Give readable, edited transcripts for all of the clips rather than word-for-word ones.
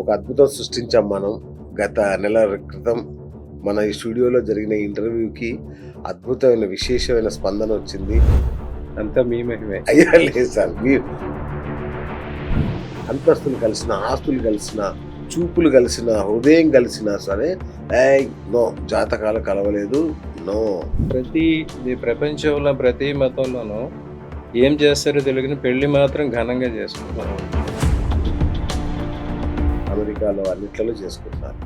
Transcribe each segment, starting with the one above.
ఒక అద్భుతం సృష్టించాం మనం. గత నెల క్రితం మన ఈ స్టూడియోలో జరిగిన ఇంటర్వ్యూకి అద్భుతమైన విశేషమైన స్పందన వచ్చింది. అంతా మీ మహిమే. అయ్యా లేదు సార్, మీరు అంతస్తులు కలిసిన, ఆస్తులు కలిసిన, చూపులు కలిసిన, హృదయం కలిసినా సరే నో, జాతకాలు కలవలేదు, నో. ఈ ప్రపంచంలో ప్రతి మతంలోనూ ఏం చేస్తారో తెలియని పెళ్లి మాత్రం ఘనంగా చేసుకుంటున్నారు. అమెరికాలో అన్నిట్లలో చేసుకుంటున్నారు.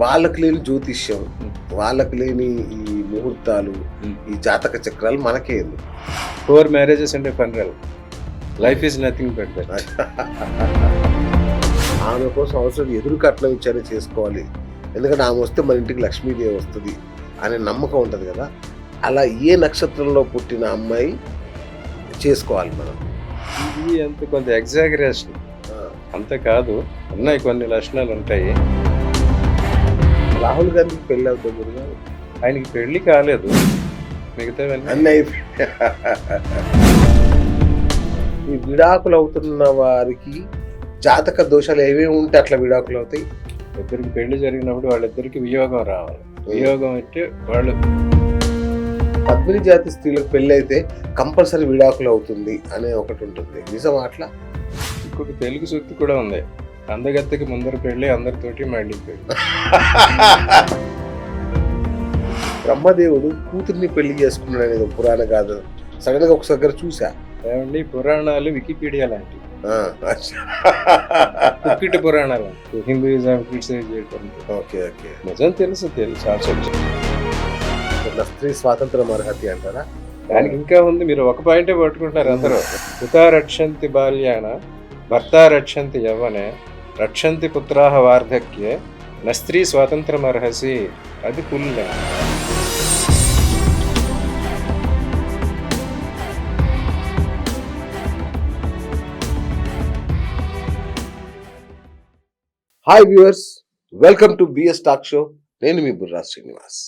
వాళ్ళకి లేని జ్యోతిష్యం, వాళ్ళకి లేని ఈ ముహూర్తాలు, ఈ జాతక చక్రాలు మనకే ఎందుకు? 4 marriages అంటే funeral. Life is nothing but that. ఆమె కోసం అవసరం ఎదురు కట్నం ఇచ్చారో చేసుకోవాలి, ఎందుకంటే ఆమె వస్తే మన ఇంటికి లక్ష్మీదేవి వస్తుంది అనే నమ్మకం ఉంటుంది కదా. అలా ఏ నక్షత్రంలో పుట్టిన అమ్మాయి చేసుకోవాలి మనం? ఇది అంత కొంత ఎగ్జాగరేషన్, అంత కాదు. ఉన్నాయి కొన్ని లక్షణాలు ఉంటాయి. రాహుల్ గాంధీకి పెళ్ళి అవుతుంది గురుగారు. ఆయనకి పెళ్లి కాలేదు, మిగతావన్నీ అన్నీ ఈ విడాకులు అవుతున్న వారికి జాతక దోషాలు ఏమేమి ఉంటే అట్లా విడాకులు అవుతాయి? ఇద్దరికి పెళ్లి జరిగినప్పుడు వాళ్ళిద్దరికి వియోగం రావాలి. వియోగం అంటే వాళ్ళు పద్మిని జాతి స్త్రీలకు పెళ్ళి అయితే కంపల్సరీ విడాకులు అవుతుంది అనే ఒకటి ఉంటుంది. నిజం అట్లా? ఇంకొక తెలుగు సూక్తి కూడా ఉంది, అందగత్తెకి ముందర పెళ్లి అందరితోటి మళ్ళీ పెళ్లి. బ్రహ్మదేవుడు కూతుర్ని పెళ్లి చేసుకున్నాడు అనేది ఒక పురాణ కాదు. సడన్ గా ఒకసారి దగ్గర చూసా. ఏమండి, పురాణాలు వికీపీడియా లాంటివి. కుక్కిటి పురాణాలు హిందూయిజం క్రిటిసైజ్ చేయడం. ఓకే ఓకే, నిజం తెలుసు స్త్రీ స్వాతంత్రం అర్హతి అంటారా? దానికి ఇంకా ఉంది. మీరు ఒక పాయింటే పట్టుకుంటారు అందరూ. పితా రక్షంతి బాల్యాన భర్త రక్షంతి యవ్వనే రక్షంతి పుత్రాహ వార్ధక్యే న స్త్రీ స్వాతంత్రం అర్హసి. అది పుల్ల. Hi viewers, welcome to BS talk show. నేను మీ బుర్రా శ్రీనివాస్.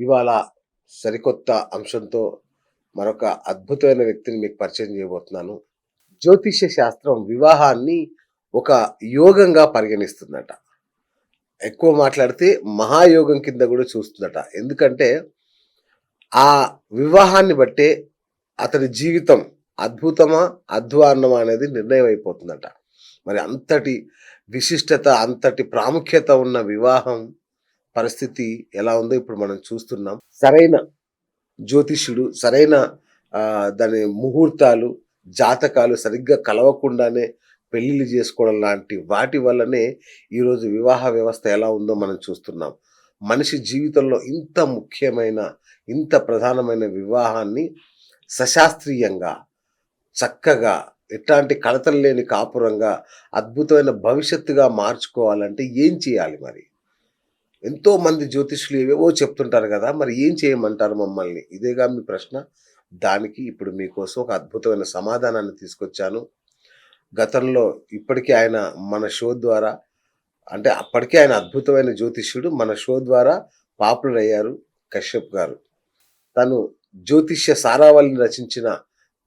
ఇవాళ సరికొత్త అంశంతో మరొక అద్భుతమైన వ్యక్తిని మీకు పరిచయం చేయబోతున్నాను. జ్యోతిష్య శాస్త్రం వివాహాన్ని ఒక యోగంగా పరిగణిస్తుందట. ఎక్కువ మాట్లాడితే మహాయోగం కింద కూడా చూస్తుందట. ఎందుకంటే ఆ వివాహాన్ని బట్టే అతడి జీవితం అద్భుతమా అధ్వాన్నమా అనేది నిర్ణయం అయిపోతుందట. మరి అంతటి విశిష్టత, అంతటి ప్రాముఖ్యత ఉన్న వివాహం పరిస్థితి ఎలా ఉందో ఇప్పుడు మనం చూస్తున్నాం. సరైన జ్యోతిష్యుడు, సరైన దాని ముహూర్తాలు, జాతకాలు సరిగ్గా కలవకుండానే పెళ్లిళ్ళు చేసుకోవడం లాంటి వాటి వల్లనే ఈరోజు వివాహ వ్యవస్థ ఎలా ఉందో మనం చూస్తున్నాం. మనిషి జీవితంలో ఇంత ముఖ్యమైన, ఇంత ప్రధానమైన వివాహాన్ని సశాస్త్రీయంగా, చక్కగా, ఎట్లాంటి కలతలు లేని కాపురంగా, అద్భుతమైన భవిష్యత్తుగా మార్చుకోవాలంటే ఏం చేయాలి? మరి ఎంతో మంది జ్యోతిష్యులు ఏవేవో చెప్తుంటారు కదా, మరి ఏం చేయమంటారు మమ్మల్ని? ఇదేగా మీ ప్రశ్న. దానికి ఇప్పుడు మీకోసం ఒక అద్భుతమైన సమాధానాన్ని తీసుకొచ్చాను. గతంలో ఇప్పటికీ ఆయన మన షో ద్వారా, అంటే అప్పటికే ఆయన అద్భుతమైన జ్యోతిష్యుడు, మన షో ద్వారా పాపులర్ అయ్యారు. కశ్యప్ గారు తను జ్యోతిష్య సారావళిని రచించిన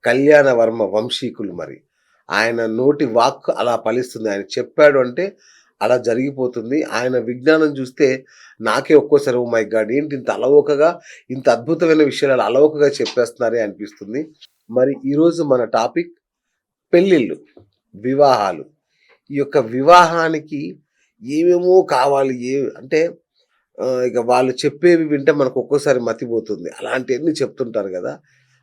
కళ్యాణ వర్మ వంశీకులు. మరి ఆయన నోటి వాక్ అలా ఫలిస్తుంది. ఆయన చెప్పాడు అంటే అలా జరిగిపోతుంది. ఆయన విజ్ఞానం చూస్తే నాకే ఒక్కోసారి ఓ మై గాడ్, ఏంటి ఇంత అలవోకగా, ఇంత అద్భుతమైన విషయాలు అలవోకగా చెప్పేస్తున్నారే అనిపిస్తుంది. మరి ఈరోజు మన టాపిక్ పెళ్ళిళ్ళు, వివాహాలు. ఈ యొక్క వివాహానికి ఏమేమో కావాలి, అంటే ఇక వాళ్ళు చెప్పేవి వింటే మనకు ఒక్కోసారి మతిపోతుంది. అలాంటివన్నీ చెప్తుంటారు కదా.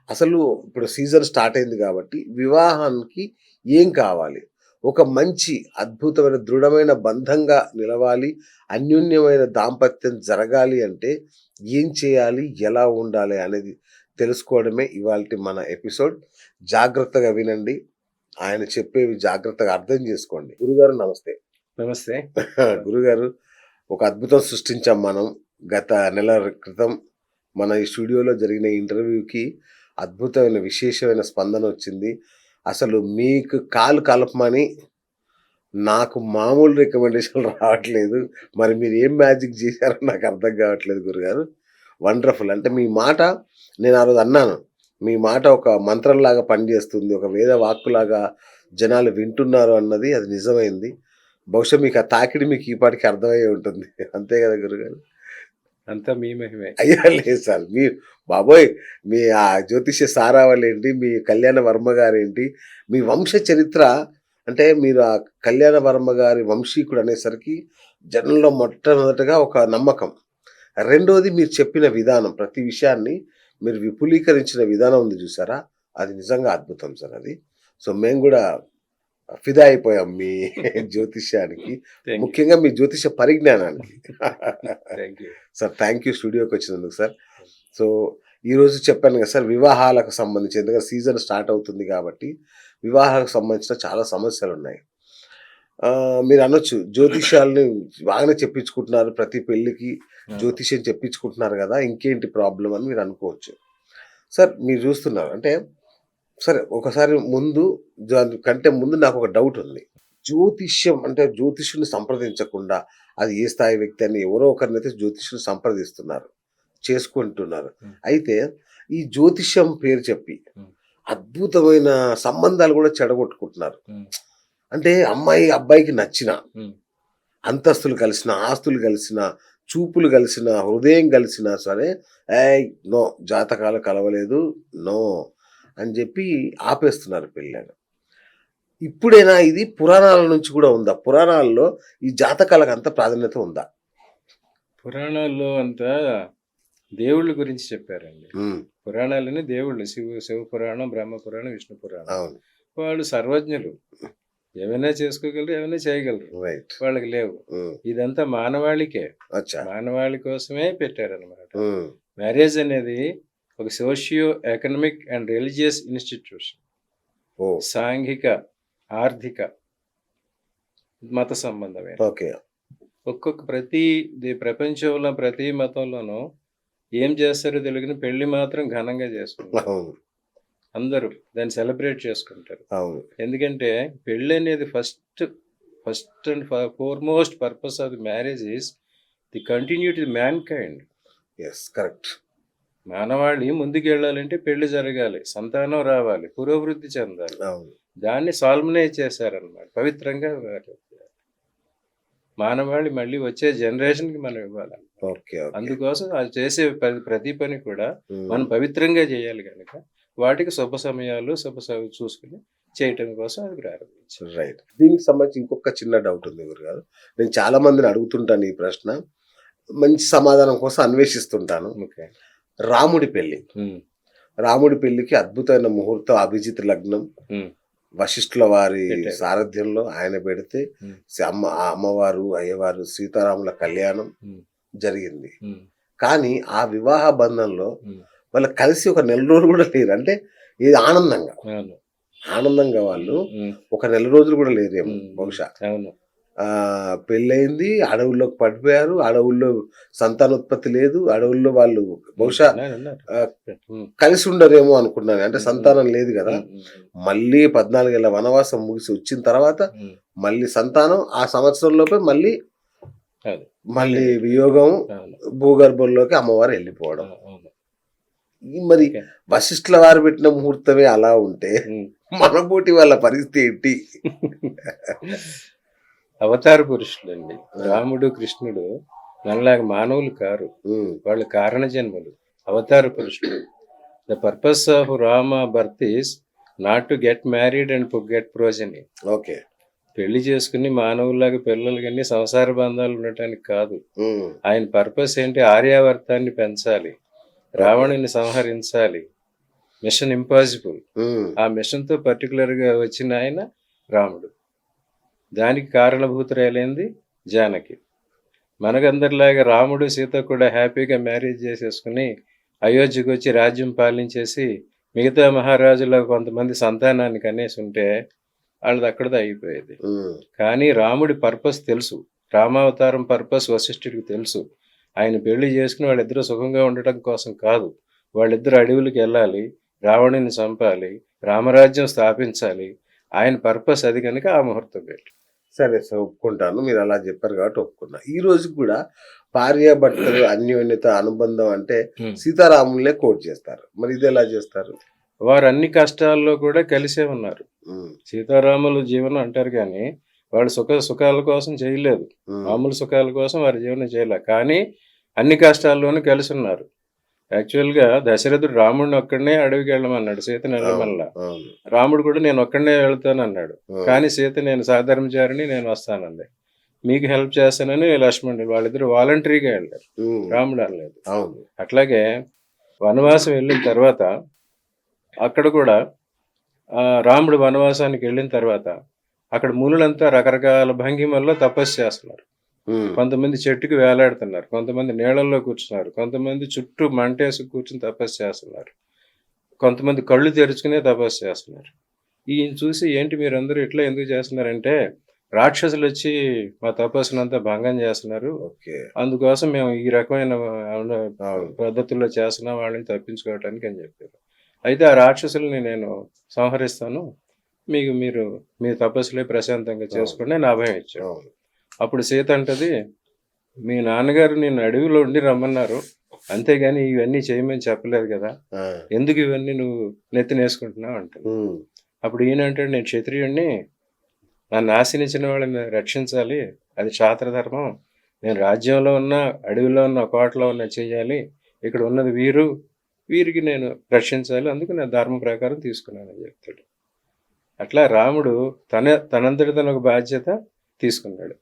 అసలు ఇప్పుడు సీజన్ స్టార్ట్ అయింది కాబట్టి వివాహానికి ఏం కావాలి? ఒక మంచి అద్భుతమైన దృఢమైన బంధంగా నిలవాలి, అన్యోన్యమైన దాంపత్యం జరగాలి అంటే ఏం చేయాలి, ఎలా ఉండాలి అనేది తెలుసుకోవడమే ఇవాల్టి మన ఎపిసోడ్. జాగ్రత్తగా వినండి, ఆయన చెప్పేవి జాగ్రత్తగా అర్థం చేసుకోండి. గురుగారు నమస్తే. నమస్తే. గురుగారు, ఒక అద్భుతం సృష్టించాం మనం. గత నెల క్రితం మన ఈ స్టూడియోలో జరిగిన ఇంటర్వ్యూకి అద్భుతమైన విశేషమైన స్పందన వచ్చింది. అసలు మీకు కాలు కలపమని నాకు మామూలు రికమెండేషన్లు రావట్లేదు. మరి మీరు ఏం మ్యాజిక్ చేశారో నాకు అర్థం కావట్లేదు గురుగారు. వండర్‌ఫుల్. అంటే మీ మాట నేను ఆ రోజు అన్నాను. మీ మాట ఒక మంత్రంలాగా పనిచేస్తుంది. ఒక వేద వాక్కులాగా జనాలు వింటున్నారు అన్నది అది నిజమైంది. బహుశా మీకు ఆ తాకిడి మీకు ఈ పాటికి అర్థమయ్యే ఉంటుంది. అంతే కదా గురుగారు? అంతా మీ మహిమే. అయ్యా! లేదు సార్. మీరు బాబోయ్! మీ ఆ జ్యోతిష్య సారావళేంటి, మీ కళ్యాణ వర్మ గారేంటి, మీ వంశ చరిత్ర అంటే మీరు ఆ కళ్యాణ వర్మ గారి వంశీకుడు అనేసరికి జనంలో మొట్టమొదటగా ఒక నమ్మకం. రెండోది మీరు చెప్పిన విధానం. ప్రతి విషయాన్ని మీరు విపులీకరించిన విధానం ఉంది చూసారా? అది నిజంగా అద్భుతం సార్ అది. సో, మేము గూడా ఫిదా అయిపోయాం మీ జ్యోతిష్యానికి. Thank you. ముఖ్యంగా మీ జ్యోతిష పరిజ్ఞానానికి. Thank you. Sir thank you స్టూడియోకొచ్చినందుకు సార్. సో, ఈరోజు చెప్పాను కదా సార్ వివాహాలకు సంబంధించి ఎందుకంటే సీజన్ స్టార్ట్ అవుతుంది కాబట్టి, వివాహాలకు సంబంధించిన చాలా సమస్యలున్నాయి. మీరనొచ్చు జ్యోతిష్యాల్ని బాగానే చెప్పించుకుంటున్నారు. ప్రతి పెళ్ళికి జ్యోతిష్యం చెప్పించుకుంటున్నారు గదా! ఇంకేంటి ప్రాబ్లమ్ అని మీరు అనుకోవచ్చు. సార్ మీరు చూస్తున్నారు అంటే సరే ఒకసారి ముందు దానికంటే ముందు నాకొక డౌటుంది. జ్యోతిష్యం అంటే జ్యోతిష్యుడిని సంప్రదించకుండా అది ఏ స్థాయి వ్యక్తి అని ఎవరో ఒకరినైతే జ్యోతిష్యుడిని సంప్రదిస్తున్నారు. చేసుకుంటున్నారు. హ్మ్. అయితే ఈ జ్యోతిష్యం పేరు చెప్పి హ్మ్. అద్భుతమైన సంబంధాలు గూడా చెడగొట్టుకుంటున్నారు. హ్మ్. అంటే అమ్మాయి అబ్బాయికి నచ్చిన హ్మ్. అంతస్తులు కలిసిన, ఆస్తులు కలిసిన, చూపులు కలిసిన, హృదయం కలిసినా సరే, ఏయ్! నో జాతకాలు కలవలేదు. నో అని జెప్పి ఆపేస్తున్నారు పెళ్ళని. ఇప్పుడైనా ఇది పురాణాల నుంచి గూడా ఉందా? పురాణాల్లో ఈ జాతకాలకు అంత ప్రాధాన్యత ఉందా? పురాణాల్లో అంతా దేవుళ్ళ గురించి చెప్పారండి. హ్మ్. పురాణాలని దేవుళ్ళు శివ పురాణం, బ్రహ్మ పురాణం, విష్ణు పురాణం. అవును. వాళ్ళు సర్వజ్ఞులు. ఏమైనా చేసుకోగలరు, ఏమైనా చేయగలరు. రైట్. వాళ్ళకి లేవు. హ్మ్. ఇదంతా మానవాళికే. అచ్చా! మానవాళి కోసమే పెట్టారనమాట. హ్మ్. మ్యారేజ్ అనేది ఒక socio economic and religious institution. Oh! సాంఘిక, ఆర్థిక, మత సంబంధమే. ఓకే. ఒక్కొక్క ప్రపంచంలో ప్రతి మతంలోనూ ఏం చేస్తారో తెలియని పెళ్లి మాత్రం ఘనంగా చేసుకుంటారు. అవును. అందరూ దాన్ని సెలబ్రేట్ చేసుకుంటారు. అవును. ఎందుకంటే పెళ్ళి అనేది first and foremost purpose of the marriage is the continuity man kind. Yes. Correct. మానవాళి ముందుకెళ్ళాలంటే పెళ్లి జరగాలి, సంతానం రావాలి, పురోభివృద్ధి చెందాలి. అవును. దాన్ని సాల్మనైజ్ చేశారనమాట. పవిత్రంగా మానవాళి మళ్ళీ వచ్చే జనరేషన్కి మనం ఇవ్వాలి. ఓకే. ఓకే. అందుకోసం అది చేసే ప్రతి పని కూడా మనం హ్మ్. పవిత్రంగా చేయాలి కనుక వాటికి శుభ సమయాలు చూసుకుని చేయటం కోసం అది ప్రారంభించాం. రైట్. దీనికి సంబంధించి ఇంకొక చిన్న డౌట్ ఉంది గురుగారు. నేను చాలా మందిని అడుగుతుంటాను ఈ ప్రశ్న. మంచి సమాధానం కోసం అన్వేషిస్తుంటాను. ఓకే. రాముడి పెళ్లి. ఉమ్, రాముడి పెళ్లికి అద్భుతమైన ముహూర్తం అభిజిత్ లగ్నం. ఉమ్, వశిష్ఠుల వారి పెట్టారు. సారథ్యంలో ఆయన పెడితే ఉమ్, ఆ అమ్మవారు, అయ్యవారు సీతారాముల కళ్యాణం ఉమ్, జరిగింది. ఉమ్, కానీ ఆ వివాహ బంధంలో ఉమ్. వాళ్ళు కలిసి ఒక నెల రోజులు కూడా లేరు. అంటే ఇది ఆనందంగా. అవును. ఆనందంగా వాళ్ళు ఉమ్, ఒక నెల రోజులు కూడా లేరేమో ఉమ్, బహుశా. అవును. పెళ్ళయింది. అడవుల్లోకి పడిపోయారు. అడవుల్లో సంతానోత్పత్తి లేదు. అడవుల్లో వాళ్ళు బహుశా ఉన్నారు. ఉమ్, కలిసి ఉండరేమో అనుకున్నాను. అంటే ఉమ్, సంతానం లేదు గదా! ఉమ్, ఉమ్, మళ్ళీ 14 ఏళ్ల వనవాసం ముగిసి వచ్చిన తర్వాత ఉమ్, మళ్ళీ సంతానం ఆ సంవత్సరంలోపే మళ్ళీ అది. మళ్ళీ వియోగం అవును. భూగర్భంలోకి అమ్మవారు వెళ్ళిపోవడం. అవును. మరి ఓకే. వశిష్ఠుల వారు పెట్టిన ముహూర్తమే అలా ఉంటే ఉమ్. మనబోటి వాళ్ళ పరిస్థితి ఏంటి? అవతార పురుషులండి. రాముడు, కృష్ణుడు మనలాగా మానవులు కారు. హ్మ్. వాళ్ళు కారణ జన్మలు, అవతార పురుషులు. The purpose of Rama birth is not to get married and get ప్రోజని. Okay. పెళ్లి చేసుకుని మానవుల్లాగా పిల్లలు కానీ సంసార బంధాలు ఉండటానికి కాదు. హ్మ్. ఆయన పర్పస్ ఏంటి? ఆర్యావర్తాన్ని పెంచాలి, రావణుని సంహరించాలి. Machine impossible. హ్మ్. ఆ మిషన్తో పర్టికులర్గా వచ్చిన ఆయన రాముడు. దానికి కారణభూతురాలైంది జానకి. మనకందరిలాగా రాముడు, సీత కూడా హ్యాపీగా మ్యారేజ్ చేసేసుకుని అయోధ్యకు వచ్చి రాజ్యం పాలించేసి మిగతా మహారాజులో కొంతమంది సంతానాన్ని కనేసి ఉంటే వాళ్ళది అక్కడితో అయిపోయేది. హ్మ్. కానీ రాముడి పర్పస్ తెలుసు. రామావతారం పర్పస్ వశిష్ఠుడికి తెలుసు. ఆయన పెళ్లి చేసుకుని వాళ్ళిద్దరూ సుఖంగా ఉండటం కోసం కాదు. వాళ్ళిద్దరు అడవులకు వెళ్ళాలి, రావణుని చంపాలి, రామరాజ్యం స్థాపించాలి. ఆయన పర్పస్ అది కనుక ఆ ముహూర్తం పెట్టి. సరే సార్, ఒప్పుకుంటాను. మీరు అలా చెప్పారు కాబట్టి ఒప్పుకున్నా. ఈ రోజు కూడా భార్యాభర్తలు అన్యోన్యత, అనుబంధం అంటే సీతారాములనే కోట్ చేస్తారు. మరి ఇది ఎలా చేస్తారు? వారు అన్ని కష్టాల్లో కూడా కలిసే ఉన్నారు. ఉమ్, సీతారాములు జీవనం అంటారు కానీ వాళ్ళు సుఖాల కోసం చేయలేదు. ఉమ్, మామూలు సుఖాల కోసం వారి జీవనం చేయలేదు. కానీ అన్ని కష్టాల్లోనూ కలిసి ఉన్నారు. యాక్చువల్గా దశరథుడు రాముడిని ఒక్కడనే అడవికి వెళ్ళమన్నాడు, సీతను వెళ్ళమల్లా. అవును, రాముడు కూడా నేను ఒక్కడనే వెళ్తాను అన్నాడు. అవును. కానీ సీత నేను సాధర్మచారిని, నేను వస్తానంది. మీకు హెల్ప్ చేస్తానని లక్ష్మణుడు వాళ్ళిద్దరు వాలంటరీగా వెళ్ళారు. ఉమ్, రాముడు అనలేదు. అవును. అట్లాగే వనవాసం వెళ్ళిన తర్వాత అక్కడ కూడా రాముడు వనవాసానికి వెళ్ళిన తర్వాత అక్కడ మునులంతా రకరకాల భంగిమల్లో తపస్సు చేస్తున్నారు. ఉమ్, కొంతమంది చెట్టుకి వేలాడుతున్నారు, కొంతమంది నీళ్ళల్లో కూర్చున్నారు, కొంతమంది చుట్టూ మంటేసి కూర్చుని తపస్సు చేస్తున్నారు, కొంతమంది కళ్ళు తెరుచుకునే తపస్సు చేస్తున్నారు. ఈయన చూసి ఏంటి మీరందరూ ఇట్లా ఎందుకు చేస్తున్నారంటే రాక్షసులు వచ్చి మా తపస్సునంతా భంగం చేస్తున్నారు, ఓకే. అందుకోసం మేము ఈ రకమైన అవును. పద్ధతుల్లో చేస్తున్నాం వాళ్ళని తప్పించుకోవటానికి అని చెప్పారు. అయితే ఆ రాక్షసుల్ని నేను సంహరిస్తాను, మీరు మీ తపస్సులే ప్రశాంతంగా చేసుకోండి అని అభయం ఇచ్చాడు. అవును. అప్పుడు సీత అంటది, మీ నాన్నగారు నిన్ను అడవిలో ఉండి రమ్మన్నారు, అంతేగాని ఇవన్నీ చేయమని చెప్పలేదు కదా, ఆ, ఎందుకు ఇవన్నీ నువ్వు నెత్తినేసుకుంటున్నావు అంటుంది. ఉమ్, అప్పుడు ఈయన అంటాడు, నేను క్షత్రియుడిని, నన్ను ఆశీనించిన వాళ్ళని రక్షించాలి, అది క్షాత్రధర్మం. నేను రాజ్యంలో ఉన్న, అడవిలో ఉన్న, కోటలో ఉన్న చెయ్యాలి, ఇక్కడ ఉన్నది వీరికి నేను రక్షించాలి, అందుకు నేను ధర్మం ప్రకారం తీసుకున్నానని చెప్తాడు. అట్లా రాముడు తనంతటి తన ఒక బాధ్యత తీసుకున్నాడు.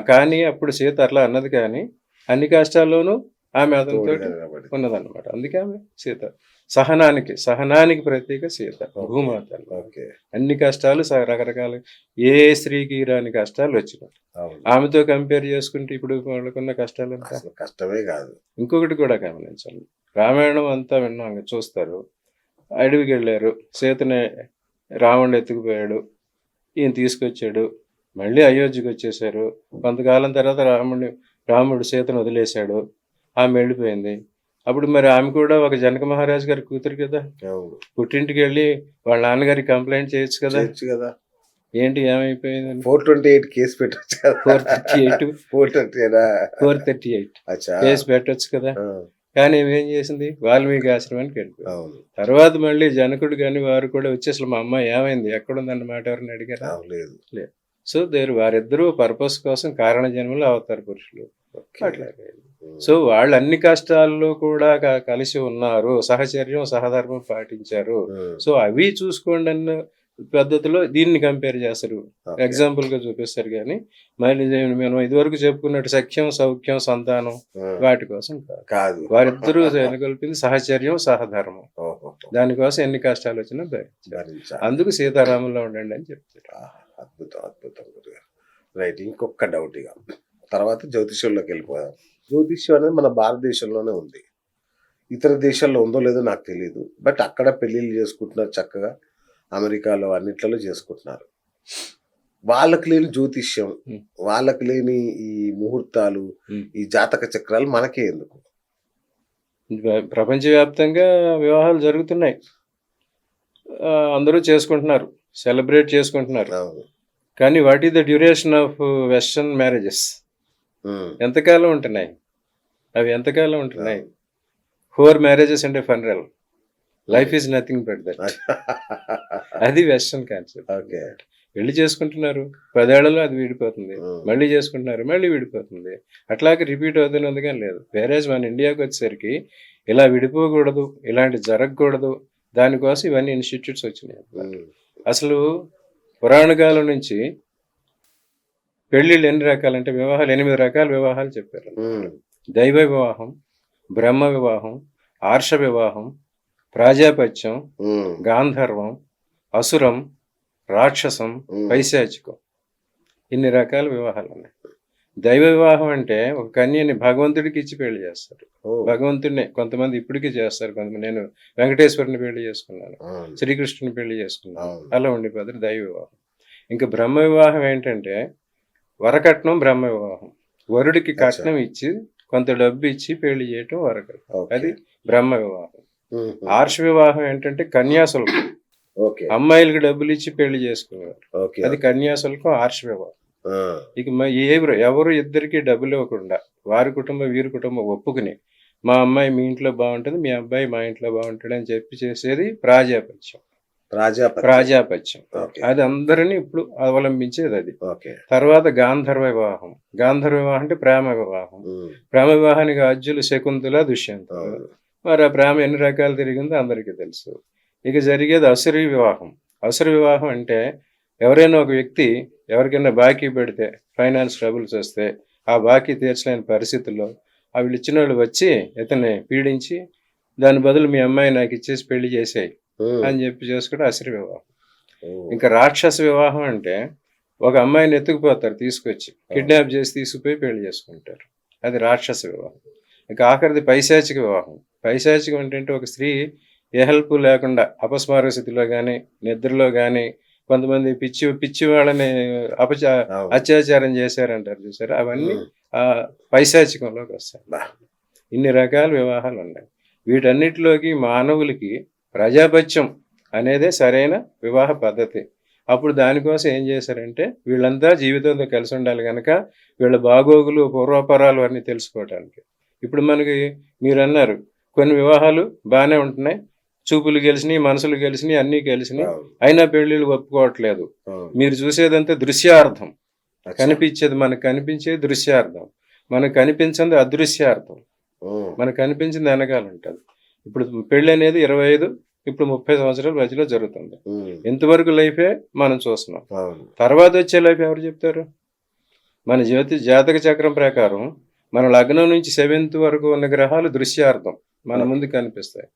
కానీ అప్పుడు సీత అట్లా అన్నది, కానీ అన్ని కష్టాల్లోనూ ఆమె అతనితో తోడుగా నిలబడి. ఉన్నదన్నమాట. అందుకే ఆమె సీత సహనానికి ప్రతీక సీత, భూమాత అన్నమాట. ఓకే. అన్ని కష్టాలు రకరకాల ఏ స్త్రీకి రాని కష్టాలు వచ్చినాయి. అవును. ఆమెతో కంపేర్ చేసుకుంటే ఇప్పుడు వాళ్ళకున్న కష్టాలు అంతా. అసలు కష్టమే కాదు. ఇంకొకటి కూడా గమనించాలి, రామాయణం అంతా విన్నాం, చూస్తారు. అడవికి వెళ్ళారు, సీతనే రావణుడు ఎత్తుకుపోయాడు, ఈయన తీసుకొచ్చాడు, మళ్ళీ అయోధ్యకి వచ్చేసారు. కొంతకాలం తర్వాత రాముడు సీతను వదిలేశాడు, ఆమె వెళ్ళిపోయింది. అప్పుడు మరి ఆమె కూడా ఒక జనక మహారాజు గారి కూతురు కదా, అవును. పుట్టింటికి వెళ్ళి వాళ్ళ నాన్నగారికి కంప్లైంట్ చేయొచ్చు కదా. చేయొచ్చు కదా. ఏంటి ఏమైపోయింది? 428 కేసు పెట్టొచ్చు కదా. 438 అచ్చా. కేసు పెట్టొచ్చు కదా. ఆ, కానీ ఏం చేసింది, వాల్మీకి ఆశ్రమానికి వెళ్ళిపోయింది. అవును. తర్వాత మళ్ళీ జనకుడు కానీ వారు కూడా వచ్చి అసలు మా అమ్మాయి ఏమైంది, ఎక్కడుందన్నమాట ఎవరిని అడిగారా? లేదు. లేదు. సో వారిద్దరూ పర్పస్ కోసం కారణ జన్మలు అవతార పురుషులు. ఓకే. అట్లాగే సో వాళ్ళు అన్ని కష్టాల్లో కూడా కలిసి ఉన్నారు, సహచర్యం సహధర్మం పాటించారు. ఉమ్, సో అవి చూసుకోండి అన్న పద్ధతిలో దీన్ని కంపేర్ చేస్తారు, ఓకే. ఎగ్జాంపుల్ గా చూపిస్తారు. కానీ మళ్ళీ మనం ఇదివరకు చెప్పుకున్నట్టు సఖ్యం సౌఖ్యం సంతానం ఆ, వాటి కోసం కాదు. కాదు. వారిద్దరూ కలిపింది సహచర్యం సహధర్మం. ఓహో. దానికోసం ఎన్ని కష్టాలు వచ్చినా భరించాలి. భరించాలి. అందుకు సీతారాముల్లో ఉండండి అని చెప్తారు. ఆహా, అద్భుతం, అద్భుతం గురుగారు. రైట్. ఇంకొక డౌట్ ఇక తర్వాత జ్యోతిష్యంలోకి వెళ్ళిపోదాం. జ్యోతిష్యం అనేది మన భారతదేశంలోనే ఉంది, ఇతర దేశాల్లో ఉందో లేదో నాకు తెలియదు. బట్ అక్కడ పెళ్ళిళ్ళు చేసుకుంటున్నారు చక్కగా, అమెరికాలో అన్నిట్లలో చేసుకుంటున్నారు. వాళ్ళకి లేని జ్యోతిష్యం, Hmm. వాళ్ళకి లేని ఈ ముహూర్తాలు, Hmm. ఈ జాతక చక్రాలు మనకే ఎందుకు? ప్రపంచవ్యాప్తంగా వివాహాలు జరుగుతున్నాయి, అందరూ చేసుకుంటున్నారు, సెలబ్రేట్ చేసుకుంటున్నారు. అవును. కానీ what is the duration of western marriages? Um, ఎంతకాలం ఉంటున్నాయి అవి? ఎంతకాలం ఉంటున్నాయి? 4 మ్యారేజెస్ అంటే funeral, life is nothing but that. అది వెస్టర్న్ కాన్సెప్ట్. ఓకే. పెళ్లి చేసుకుంటున్నారు, 10 ఏళ్లలో అది విడిపోతుంది, ఉమ్, మళ్ళీ చేసుకుంటున్నారు, మళ్ళీ విడిపోతుంది, అట్లాగే రిపీట్ అవుతున్నది. కానీ లేదు. వేరేజ్ మన ఇండియాకి వచ్చేసరికి ఇలా విడిపోకూడదు, ఇలాంటి జరగకూడదు, దానికోసం ఇవన్నీ ఇన్స్టిట్యూట్స్ వచ్చినాయి. ఉమ్, అసలు పురాణ కాలం నుంచి పెళ్లిళ్ళు ఎన్ని రకాలంటే వివాహాలు 8 రకాల వివాహాలు చెప్పారు. ఉమ్, దైవ వివాహం, బ్రహ్మ వివాహం, ఆర్ష వివాహం, ప్రాజాపత్యం, ఉమ్, గాంధర్వం, అసురం, రాక్షసం, ఉమ్, పైశాచికం, ఇన్ని రకాల వివాహాలు ఉన్నాయి. దైవ వివాహం అంటే ఒక కన్యని భగవంతుడికి ఇచ్చి పెళ్లి చేస్తారు. ఓ, భగవంతుడిని కొంతమంది ఇప్పటికీ చేస్తారు. కొంతమంది, నేను వెంకటేశ్వరుని పెళ్లి చేసుకున్నాను, అవును, శ్రీకృష్ణుని పెళ్లి చేసుకున్నాను, అవును. అలా ఉండిపోతారు దైవ వివాహం. ఇంకా బ్రహ్మ వివాహం ఏంటంటే వరకట్నం. బ్రహ్మ వివాహం వరుడికి కట్నం ఇచ్చి కొంత డబ్బు ఇచ్చి పెళ్లి చేయటం వరకట్నం, ఓకే. అది బ్రహ్మ వివాహం. ఉమ్, ఆర్ష వివాహం ఏంటంటే కన్యాశుల్కం, ఓకే. అమ్మాయిలకి డబ్బులు ఇచ్చి పెళ్లి చేసుకునేవారు, ఓకే. అది కన్యాశుల్కం, ఆర్ష వివాహం. ఆ, ఇక ఎవరు ఇద్దరికి డబ్బులు ఇవ్వకుండా వారి కుటుంబం వీరి కుటుంబం ఒప్పుకుని మా అమ్మాయి మీ ఇంట్లో బాగుంటుంది, మీ అబ్బాయి మా ఇంట్లో బాగుంటాడు అని చెప్పి చేసేది ప్రాజాపత్యం. ప్రాజాపత్యం. ప్రాజాపత్యం ఓకే. అది అందరినీ ఇప్పుడు అవలంబించేది అది. ఓకే. తర్వాత గాంధర్వ వివాహం. గాంధర్వ వివాహం అంటే ప్రేమ వివాహం. ఉమ్, ప్రేమ వివాహానికి ఆద్యులు శకుంతల, దుష్యంతులు. అవును. మరి ఆ ప్రేమ ఎన్ని రకాలు తిరిగిందో అందరికీ తెలుసు. ఇక జరిగేది అసురీ వివాహం. అసురీ వివాహం అంటే ఎవరైనా ఒక వ్యక్తి ఎవరికైనా బాకీ పెడితే, ఫైనాన్స్ ట్రబుల్స్ వస్తే, ఆ బాకీ తీర్చలేని పరిస్థితుల్లో వీళ్ళు ఇచ్చిన వాళ్ళు వచ్చి ఇతన్ని పీడించి దాని బదులు మీ అమ్మాయి నాకు ఇచ్చేసి పెళ్లి చేసేయి ఉమ్, అని చెప్పి చేసుకోవడం అసురీ వివాహం. ఉమ్, ఇంకా రాక్షస వివాహం అంటే ఒక అమ్మాయిని ఎత్తుకుపోతారు, తీసుకొచ్చి కిడ్నాప్ చేసి తీసుకుపోయి పెళ్లి చేసుకుంటారు. అది రాక్షస వివాహం. ఇంకా ఆఖరిది పైశాచిక వివాహం. పైశాచికం ఏంటంటే ఒక స్త్రీ ఏ హెల్ప్ లేకుండా అపస్మార స్థితిలో కానీ నిద్రలో కానీ కొంతమంది పిచ్చి పిచ్చి వాళ్ళని అవును. అత్యాచారం చేశారంటారు చూసారు, అవన్నీ ఉమ్, ఆ పైశాచికంలోకి వస్తాయి. బా. ఇన్ని రకాల వివాహాలు ఉన్నాయి. వీటన్నిటిలోకి మానవులకి ప్రజాపత్యం అనేదే సరైన వివాహ పద్ధతి. అప్పుడు దానికోసం ఏం చేశారంటే వీళ్ళంతా జీవితంలో కలిసి ఉండాలి కనుక వీళ్ళ బాగోగులు పూర్వాపరాలు అన్నీ తెలుసుకోవటానికి. ఇప్పుడు మనకి మీరు అన్నారు కొన్ని వివాహాలు బాగానే ఉంటున్నాయి, చూపులు గెలిచినాయి, మనసులు గెలిచినాయి, అన్నీ గెలిచినాయి, అవును. అయినా పెళ్ళిళ్ళు ఒప్పుకోవట్లేదు. అవును. మీరు చూసేదంతా దృశ్యార్థం. అచ్చా. కనిపించేది మనకు కనిపించేది దృశ్యార్థం, మనకు కనిపించింది అదృశ్యార్థం. ఉమ్, మనకు కనిపించింది వెనకాల ఉంటుంది. ఇప్పుడు పెళ్ళి అనేది 25 ఇప్పుడు 30 సంవత్సరాల మధ్యలో జరుగుతుంది. ఉమ్, ఎంతవరకు లైఫే మనం చూస్తున్నాం. అవును. తర్వాత వచ్చే లైఫ్ ఎవరు చెప్తారు? మన జాతక చక్రం ప్రకారం మన లగ్నం నుంచి 7th వరకు ఉన్న గ్రహాలు దృశ్యార్థం మన ముందు కనిపిస్తాయి.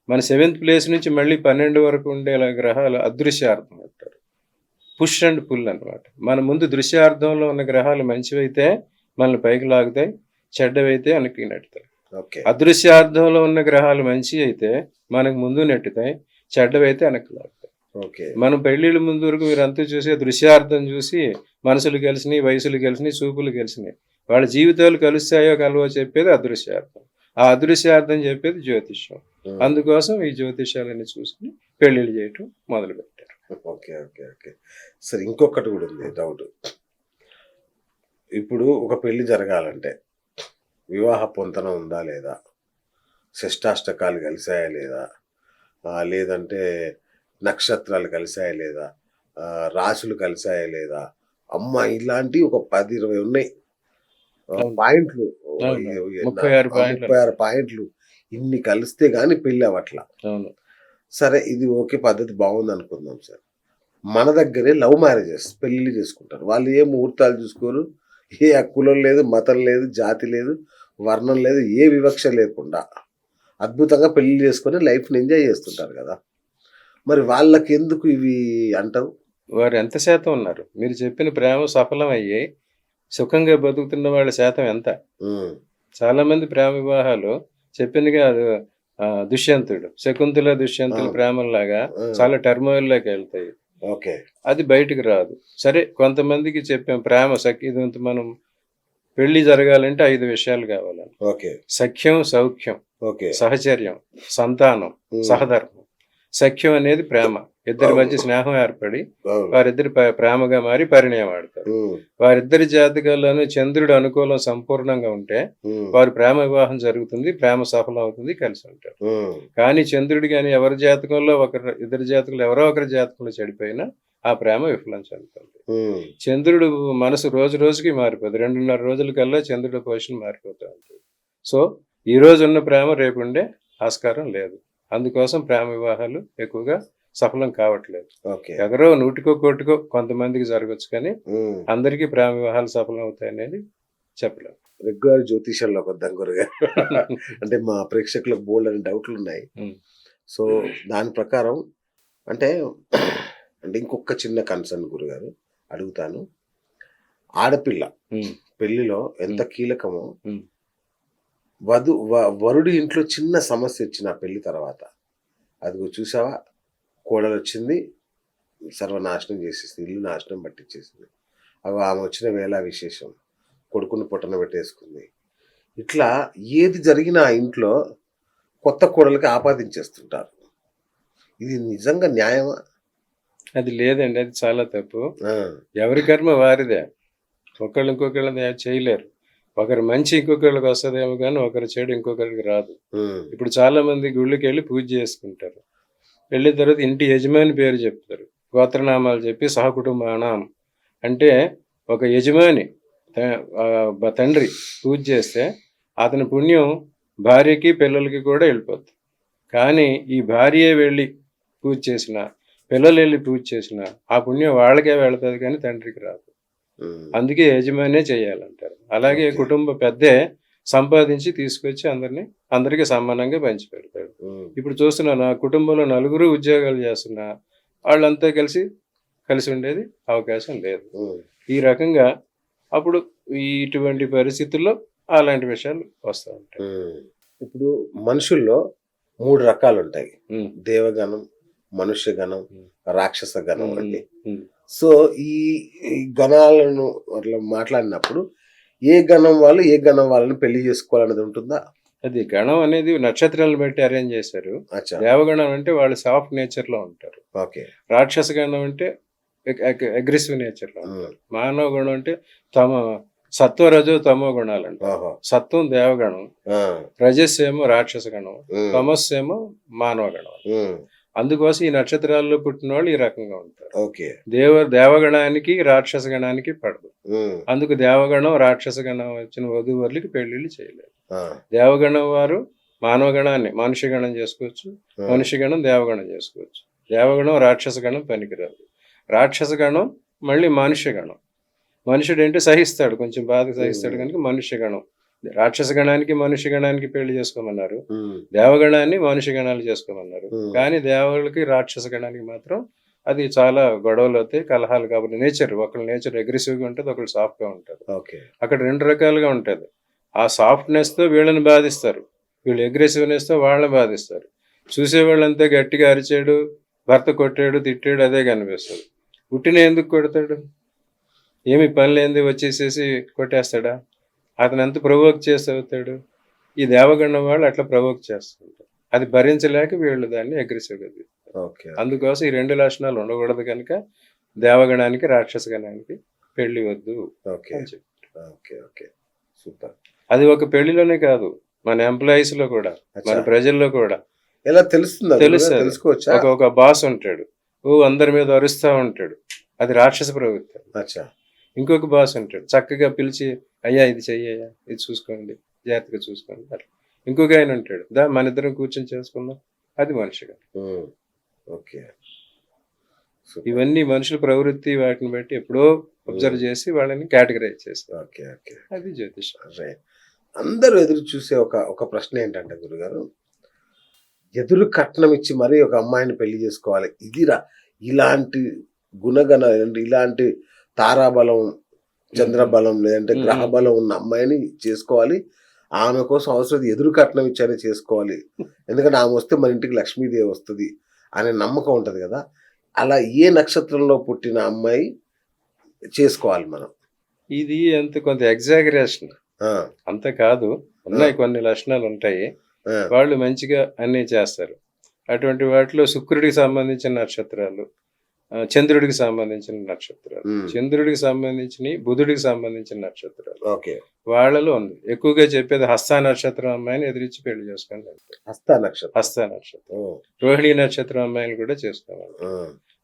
మన 7th ప్లేస్ నుంచి మళ్ళీ 12 వరకు ఉండే గ్రహాలు అదృశ్యార్థం అంటారు. పుష్ అండ్ పుల్ అన్నమాట. మన ముందు దృశ్యార్థంలో ఉన్న గ్రహాలు మంచివైతే మనల్ని పైకి లాగుతాయి, చెడ్డవైతే వెనక్కి నెట్టుతాయి. ఓకే. అదృశ్యార్థంలో ఉన్న గ్రహాలు మంచి అయితే మనకు ముందు నెట్టుతాయి, చెడ్డవైతే వెనక్కి లాగుతాయి. ఓకే. మనం పెళ్ళిళ్ళ ముందు వరకు మీరు అంతా చూసి దృశ్యార్థం చూసి మనసులు కలిసినాయి, వయసులు కలిసినాయి, చూపులు కలిసినాయి, వాళ్ళ జీవితాలు కలుస్తాయో కలవో చెప్పేది అదృశ్యార్థం. ఆ అదృశ్యార్థం చెప్పేది జ్యోతిష్యం. ఉమ్, అందుకోసం ఈ జ్యోతిష్యాలన్నీ చూసుకుని పెళ్ళిళ్ళు చేయటం మొదలు పెట్టారు. ఓకే. ఓకే. ఓకే. సరే, ఇంకొకటి కూడా ఉంది డౌట్. ఇప్పుడు ఒక పెళ్లి జరగాలంటే వివాహ పొంతన ఉందా లేదా, షష్టాష్టకాలు కలిసాయా లేదా, లేదంటే నక్షత్రాలు కలిసాయా లేదా, రాశులు కలిసాయా లేదా, అమ్మ ఇలాంటి ఒక 10-20 ఉన్నాయి పాయింట్లు. అవును. 36 పాయింట్లు. 36 పాయింట్లు ఇన్ని కలిస్తే గాని పెళ్ళి అవ్వట్లా. అవును. సరే, ఇది ఓకే, పద్ధతి బాగుంది అనుకుందాం సార్. మన దగ్గరే లవ్ మ్యారేజెస్ పెళ్లి చేసుకుంటారు. వాళ్ళు ఏ ముహూర్తాలు చూసుకోరు, ఏ కులం లేదు, మతం లేదు, జాతి లేదు, వర్ణం లేదు, ఏ వివక్ష లేకుండా అద్భుతంగా పెళ్లి చేసుకొని లైఫ్ని ఎంజాయ్ చేస్తుంటారు కదా. మరి వాళ్ళకి ఎందుకు ఇవి అంటావు? వారు ఎంత శాతం ఉన్నారు? మీరు చెప్పిన ప్రేమ సఫలం అయ్యి సుఖంగా బతుకుతున్న వాళ్ళ శాతం ఎంత? ఉమ్, చాలా మంది ప్రేమ వివాహాలు చెప్పిందిగా దుష్యంతుడు, శకుంతల దుష్యంతుల ప్రేమలాగా చాలా టర్మోయిల్లోకి వెళ్తాయి. ఓకే. అది బయటికి రాదు. సరే, కొంతమందికి చెప్పాం ప్రేమ ఇది మనం పెళ్లి జరగాలంటే 5 విషయాలు కావాలని. ఓకే. సఖ్యం, సౌఖ్యం, ఓకే. సహచర్యం, సంతానం, సహధర్మం. సఖ్యం అనేది ప్రేమ, ఇద్దరి మధ్య స్నేహం ఏర్పడి అవును. వారిద్దరి ప్రేమగా మారి పరిణయం ఆడతారు. ఉమ్, వారిద్దరి జాతకాల్లోనూ చంద్రుడు అనుకూలం సంపూర్ణంగా ఉంటే ఉమ్, వారి ప్రేమ వివాహం జరుగుతుంది, ప్రేమ సఫలం అవుతుంది, కలిసి ఉంటారు. ఉమ్, కానీ చంద్రుడు కానీ ఎవరి జాతకంలో ఇద్దరి జాతకంలో ఎవరో ఒకరి జాతకంలో చెడిపోయినా ఆ ప్రేమ విఫలం చెందుతుంది. ఉమ్, చంద్రుడు మనసు రోజు రోజుకి మారిపోతుంది. 2.5 రోజుల కల్లా చంద్రుడి పొజిషన్ మారిపోతూ ఉంటుంది. సో ఈ రోజు ఉన్న ప్రేమ రేపు ఉండే ఆస్కారం లేదు. అందుకోసం ప్రేమ వివాహాలు ఎక్కువగా సఫలం కావట్లేదు. ఓకే. ఎవరో 100కో 1 కొంతమందికి జరగచ్చు, కానీ ఉమ్. అందరికీ ప్రేమ వివాహాలు సఫలం అవుతాయి అనేది చెప్పలేము. రెగ్యులర్ జ్యోతిషంలోకి వద్దాం గురుగారు. అంటే మా ప్రేక్షకులకు బోల్డ్ అని డౌట్లు ఉన్నాయి. ఉమ్. సో దాని ప్రకారం అంటే ఇంకొక చిన్న కన్సర్న్ గురుగారు అడుగుతాను. ఆడపిల్ల ఉమ్. పెళ్లిలో ఎంత కీలకమో, ఉమ్. వరుడి ఇంట్లో చిన్న సమస్య వచ్చిన పెళ్లి తర్వాత, అదిగో చూసావా, కోడలు వచ్చింది, సర్వనాశనం చేసేసింది, ఇల్లు నాశనం పట్టించేసింది, అవి ఆమె వచ్చిన వేళ విశేషం, కొడుకుని పొట్టన పెట్టేసుకుంది. ఇట్లా ఏది జరిగినా ఆ ఇంట్లో కొత్త కోడలకి ఆపాదించేస్తుంటారు. ఇది నిజంగా న్యాయమా? అది లేదండి, అది చాలా తప్పు. ఆ, ఎవరి కర్మ వారిదే. ఒకళ్ళు ఇంకొకళ్ళని చేయలేరు. ఒకరి మంచి ఇంకొకళ్ళకి వస్తదేమో కానీ ఒకరి చెడు ఇంకొకరికి రాదు. ఉమ్, ఇప్పుడు చాలా మంది గుళ్ళకెళ్ళి పూజ చేసుకుంటారు. వెళ్ళిన తర్వాత ఇంటి యజమాని పేరు చెప్తారు. గోత్రనామాలు చెప్పి సహకుటుంబానాం అంటే ఒక యజమాని తండ్రి పూజ చేస్తే అతని పుణ్యం భార్యకి పిల్లలకి కూడా వెళ్ళిపోద్ది. కానీ ఈ భార్యే వెళ్ళి పూజ చేసిన, పిల్లలు వెళ్ళి పూజ చేసిన ఆ పుణ్యం వాళ్ళకే వెళుతుంది కానీ తండ్రికి రాదు. ఉమ్, అందుకే యజమానే చేయాలంటారు. అలాగే ఓకే. కుటుంబ పెద్దే సంపాదించి తీసుకొచ్చి అందరికీ సమానంగా పంచి పెడతాడు. ఉమ్, ఇప్పుడు చూస్తున్నా నా కుటుంబంలో నలుగురు ఉద్యోగాలు చేస్తున్నా వాళ్ళంతా కలిసి ఉండేది అవకాశం లేదు. ఉమ్, ఈ రకంగా అప్పుడు ఇటువంటి పరిస్థితుల్లో అలాంటి విషయాలు వస్తూ ఉంటాయి. ఉమ్. ఇప్పుడు మనుషుల్లో 3 రకాలు ఉంటాయి. ఉమ్, దేవగణం, మనుష్య గణం, ఉమ్, రాక్షస గణం అని. ఉమ్. సో ఈ ఈ గణాలను అట్లా మాట్లాడినప్పుడు ఏ గణం వాళ్ళు ఏ గణం వాళ్ళని పెళ్లి చేసుకోవాలనేది ఉంటుందా? అది గణం అనేది నక్షత్రాలను బట్టి అరేంజ్ చేశారు. అచ్చా, దేవగణం అంటే వాళ్ళు సాఫ్ట్ నేచర్ లో ఉంటారు. ఓకే. రాక్షస గణం అంటే అగ్రెసివ్ నేచర్ లో ఉంటారు. మానవ గుణం అంటే సత్వ రజో తమో గుణాలు అంటారు. ఓహో, సత్వం దేవగణం, ఆ, రజస్ ఏమో రాక్షస గణం, ఉమ్, తమస్సు ఏమో మానవ గణం. ఉమ్, అందుకోసం ఈ నక్షత్రాల్లో పుట్టిన వాళ్ళు ఈ రకంగా ఉంటారు. ఓకే. దేవగణానికి రాక్షస గణానికి పడదు. ఉమ్, అందుకు దేవగణం రాక్షస గణం వచ్చిన వధూవరులకి పెళ్లిళ్ళు చేయలేదు. ఆ, దేవగణం వారు మానవ గణాన్ని మనుష్య గణం చేసుకోవచ్చు, ఆ, మనుష్య గణం దేవగణం చేసుకోవచ్చు. దేవగణం రాక్షస గణం పనికిరాదు. రాక్షస గణం మళ్ళీ మనుష్య గణం. మనుషుడు ఏంటి సహిస్తాడు, కొంచెం బాధ సహిస్తాడు కనుక మనుష్య గణం. రాక్షస గణానికి మనుష్య గణానికి పెళ్లి చేసుకోమన్నారు, ఉమ్, దేవగణాన్ని మనుష్య గణాలు చేసుకోమన్నారు. ఉమ్, కానీ దేవతలకి రాక్షస గణానికి మాత్రం అది చాలా గొడవలు అవుతాయి, కలహాలు. కాబట్టి నేచర్ ఒకళ్ళ నేచర్ అగ్రెసివ్గా ఉంటుంది, ఒకళ్ళు సాఫ్ట్గా ఉంటుంది. ఓకే. అక్కడ 2 రకాలుగా ఉంటుంది. ఆ సాఫ్ట్నెస్తో వీళ్ళని బాధిస్తారు, వీళ్ళు అగ్రెసివ్నెస్తో వాళ్ళని బాధిస్తారు. చూసేవాళ్ళంతా గట్టిగా అరిచాడు, భర్త కొట్టాడు, తిట్టాడు అదే కనిపిస్తుంది. పుట్టిన ఎందుకు కొడతాడు? ఏమి పని లేనిది వచ్చేసేసి కొట్టేస్తాడా? అతను ఎంత ప్రవోక్ చేసి అవుతాడు? ఈ దేవగణం వాళ్ళు అట్లా ప్రవోక్ చేస్తుంటారు. అది భరించలేక వీళ్ళు దాన్ని అగ్రెసివ్గా తీస్తారు. ఓకే. అందుకోసం ఈ 2 లక్షణాలు ఉండకూడదు కనుక దేవగణానికి రాక్షస గణానికి పెళ్లి వద్దు ఓకే. అని చెప్పి. ఓకే. ఓకే. సూపర్. అది ఒక పెళ్లిలోనే కాదు, మన ఎంప్లాయీస్ లో కూడా, మన అచ్చా. ప్రజల్లో కూడా ఎలా తెలుస్తుందా? తెలుస్తుంది. తెలుసుకోవచ్చా? ఒక బాస్ ఉంటాడు, అందరి మీద అరుస్తూ ఉంటాడు, అది రాక్షస ప్రవృత్తి. అచ్చా. ఇంకొక బాస్ ఉంటాడు, చక్కగా పిలిచి అయ్యా ఇది చెయ్యయ్యా, ఇది చూసుకోండి, జాగ్రత్తగా చూసుకోండి అట్లా. ఇంకొక ఆయన ఉంటాడు, మన ఇద్దరం కూర్చొని చేసుకుందాం, అది మనిషిగా. ఉమ్, ఓకే. సూపర్. ఇవన్నీ మనుషుల ప్రవృత్తి, వాటిని బట్టి ఎప్పుడో అబ్జర్వ్ చేసి వాళ్ళని కేటగరైజ్ చేస్తారు. ఓకే. ఓకే. అది జ్యోతిషం. రైట్. అందరూ ఎదురు చూసే ఒక ప్రశ్న ఏంటంటే గురుగారు, ఎదురు కట్నం ఇచ్చి మరీ ఒక అమ్మాయిని పెళ్లి చేసుకోవాలి, ఇదిరా ఇలాంటి గుణగణ ఇలాంటి తారాబలం, చంద్రబలం లేదంటే గ్రహ బలం ఉన్న అమ్మాయిని చేసుకోవాలి, ఆమె కోసం అవసరం ఎదురు కట్నం ఇచ్చానే చేసుకోవాలి, ఎందుకంటే ఆమె వస్తే మన ఇంటికి లక్ష్మీదేవి వస్తుంది అనే నమ్మకం ఉంటుంది కదా. అలా ఏ నక్షత్రంలో పుట్టిన అమ్మాయి చేసుకోవాలి మనం? ఇది కొంత ఎగ్జాగరేషన్, ఆ, అంత కాదు. ఉన్నాయి కొన్ని లక్షణాలు ఉంటాయి, ఆ, వాళ్ళు మంచిగా అన్నీ చేస్తారు. అటువంటి వాటిలో శుక్రుడికి సంబంధించిన నక్షత్రాలు, చంద్రుడికి సంబంధించిన నక్షత్రాలు, ఉమ్, చంద్రుడికి సంబంధించిన బుధుడికి సంబంధించిన నక్షత్రాలు, ఓకే. వాళ్ళలో ఉంది. ఎక్కువగా చెప్పేది హస్త నక్షత్రం అమ్మాయిని ఎదిరించి పెళ్లి చేసుకోండి. హస్త నక్షత్రం. హస్త నక్షత్రం, ఓ, రోహిణి నక్షత్రం అమ్మాయిని కూడా చేసుకోవాలి. ఆ,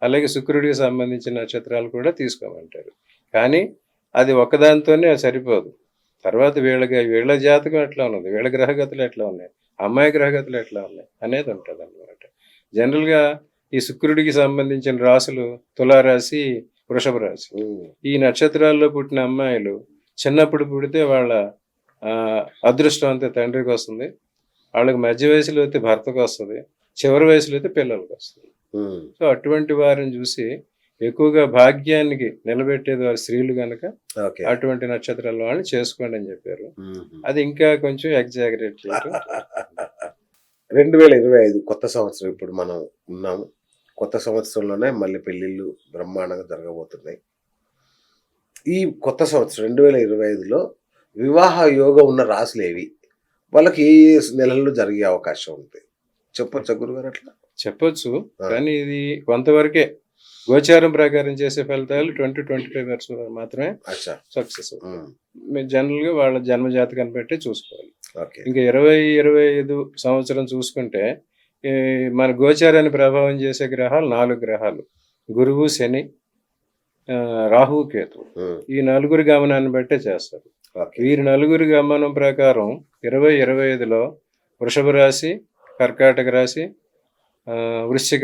అలాగే శుక్రుడికి సంబంధించిన నక్షత్రాలు కూడా తీసుకోమంటారు. కానీ అది ఒకదానితోనే సరిపోదు. తర్వాత వీళ్ళ జాతకం ఎట్లా ఉన్నది, వీళ్ళ గ్రహగతులు ఎట్లా ఉన్నాయి, అమ్మాయి గ్రహగతులు ఎట్లా ఉన్నాయి అనేది ఉంటుంది అన్నమాట. జనరల్గా ఈ శుక్రుడికి సంబంధించిన రాశులు తులారాశి, వృషభ రాశి. ఉమ్, ఈ నక్షత్రాల్లో పుట్టిన అమ్మాయిలు చిన్నప్పుడు పుడితే వాళ్ళ అదృష్టం అంతే తండ్రికి వస్తుంది, వాళ్ళకి మధ్య వయసులో అయితే భర్తకు వస్తుంది, చివరి వయసులో అయితే పిల్లలకు వస్తుంది. ఉమ్, సో అటువంటి వారిని చూసి ఎక్కువగా భాగ్యానికి నిలబెట్టేది వారి స్త్రీలు కనుక ఓకే. అటువంటి నక్షత్రాల వాళ్ళని చేసుకోండి అని చెప్పారు. ఉమ్. అది ఇంకా కొంచెం ఎగ్జాగరేట్ చేయడం. 2025 కొత్త సంవత్సరం ఇప్పుడు మనం ఉన్నాము. కొత్త సంవత్సరంలోనే మళ్ళీ పెళ్ళిళ్ళు బ్రహ్మాండంగా జరగబోతున్నాయి. ఈ కొత్త సంవత్సరం 2025లో వివాహ యోగం ఉన్న రాశులు ఏవి, వాళ్ళకి ఏ ఏ నెలల్లో జరిగే అవకాశం ఉంది చెప్పొచ్చా గురుగారు? అట్లా చెప్పొచ్చు, కానీ ఇది కొంతవరకే. గోచారం ప్రకారం చేసే ఫలితాలు 20-25% మాత్రమే అచ్చా. సక్సెస్. ఉమ్. మీరు జనరల్గా వాళ్ళ జన్మ జాతకాన్ని బట్టి చూసుకోవాలి. ఓకే. ఇంకా 20-25 సంవత్సరం చూసుకుంటే ఈ మన గోచారాన్ని ప్రభావం చేసే గ్రహాలు 4 గ్రహాలు: గురువు, శని, రాహువు, కేతు. ఉమ్. ఈ నలుగురి గమనాన్ని బట్టే చేస్తారు. ఓకే. వీరి నలుగురి గమనం ప్రకారం 20-25లో వృషభ రాశి, కర్కాటక రాశి, వృశ్చిక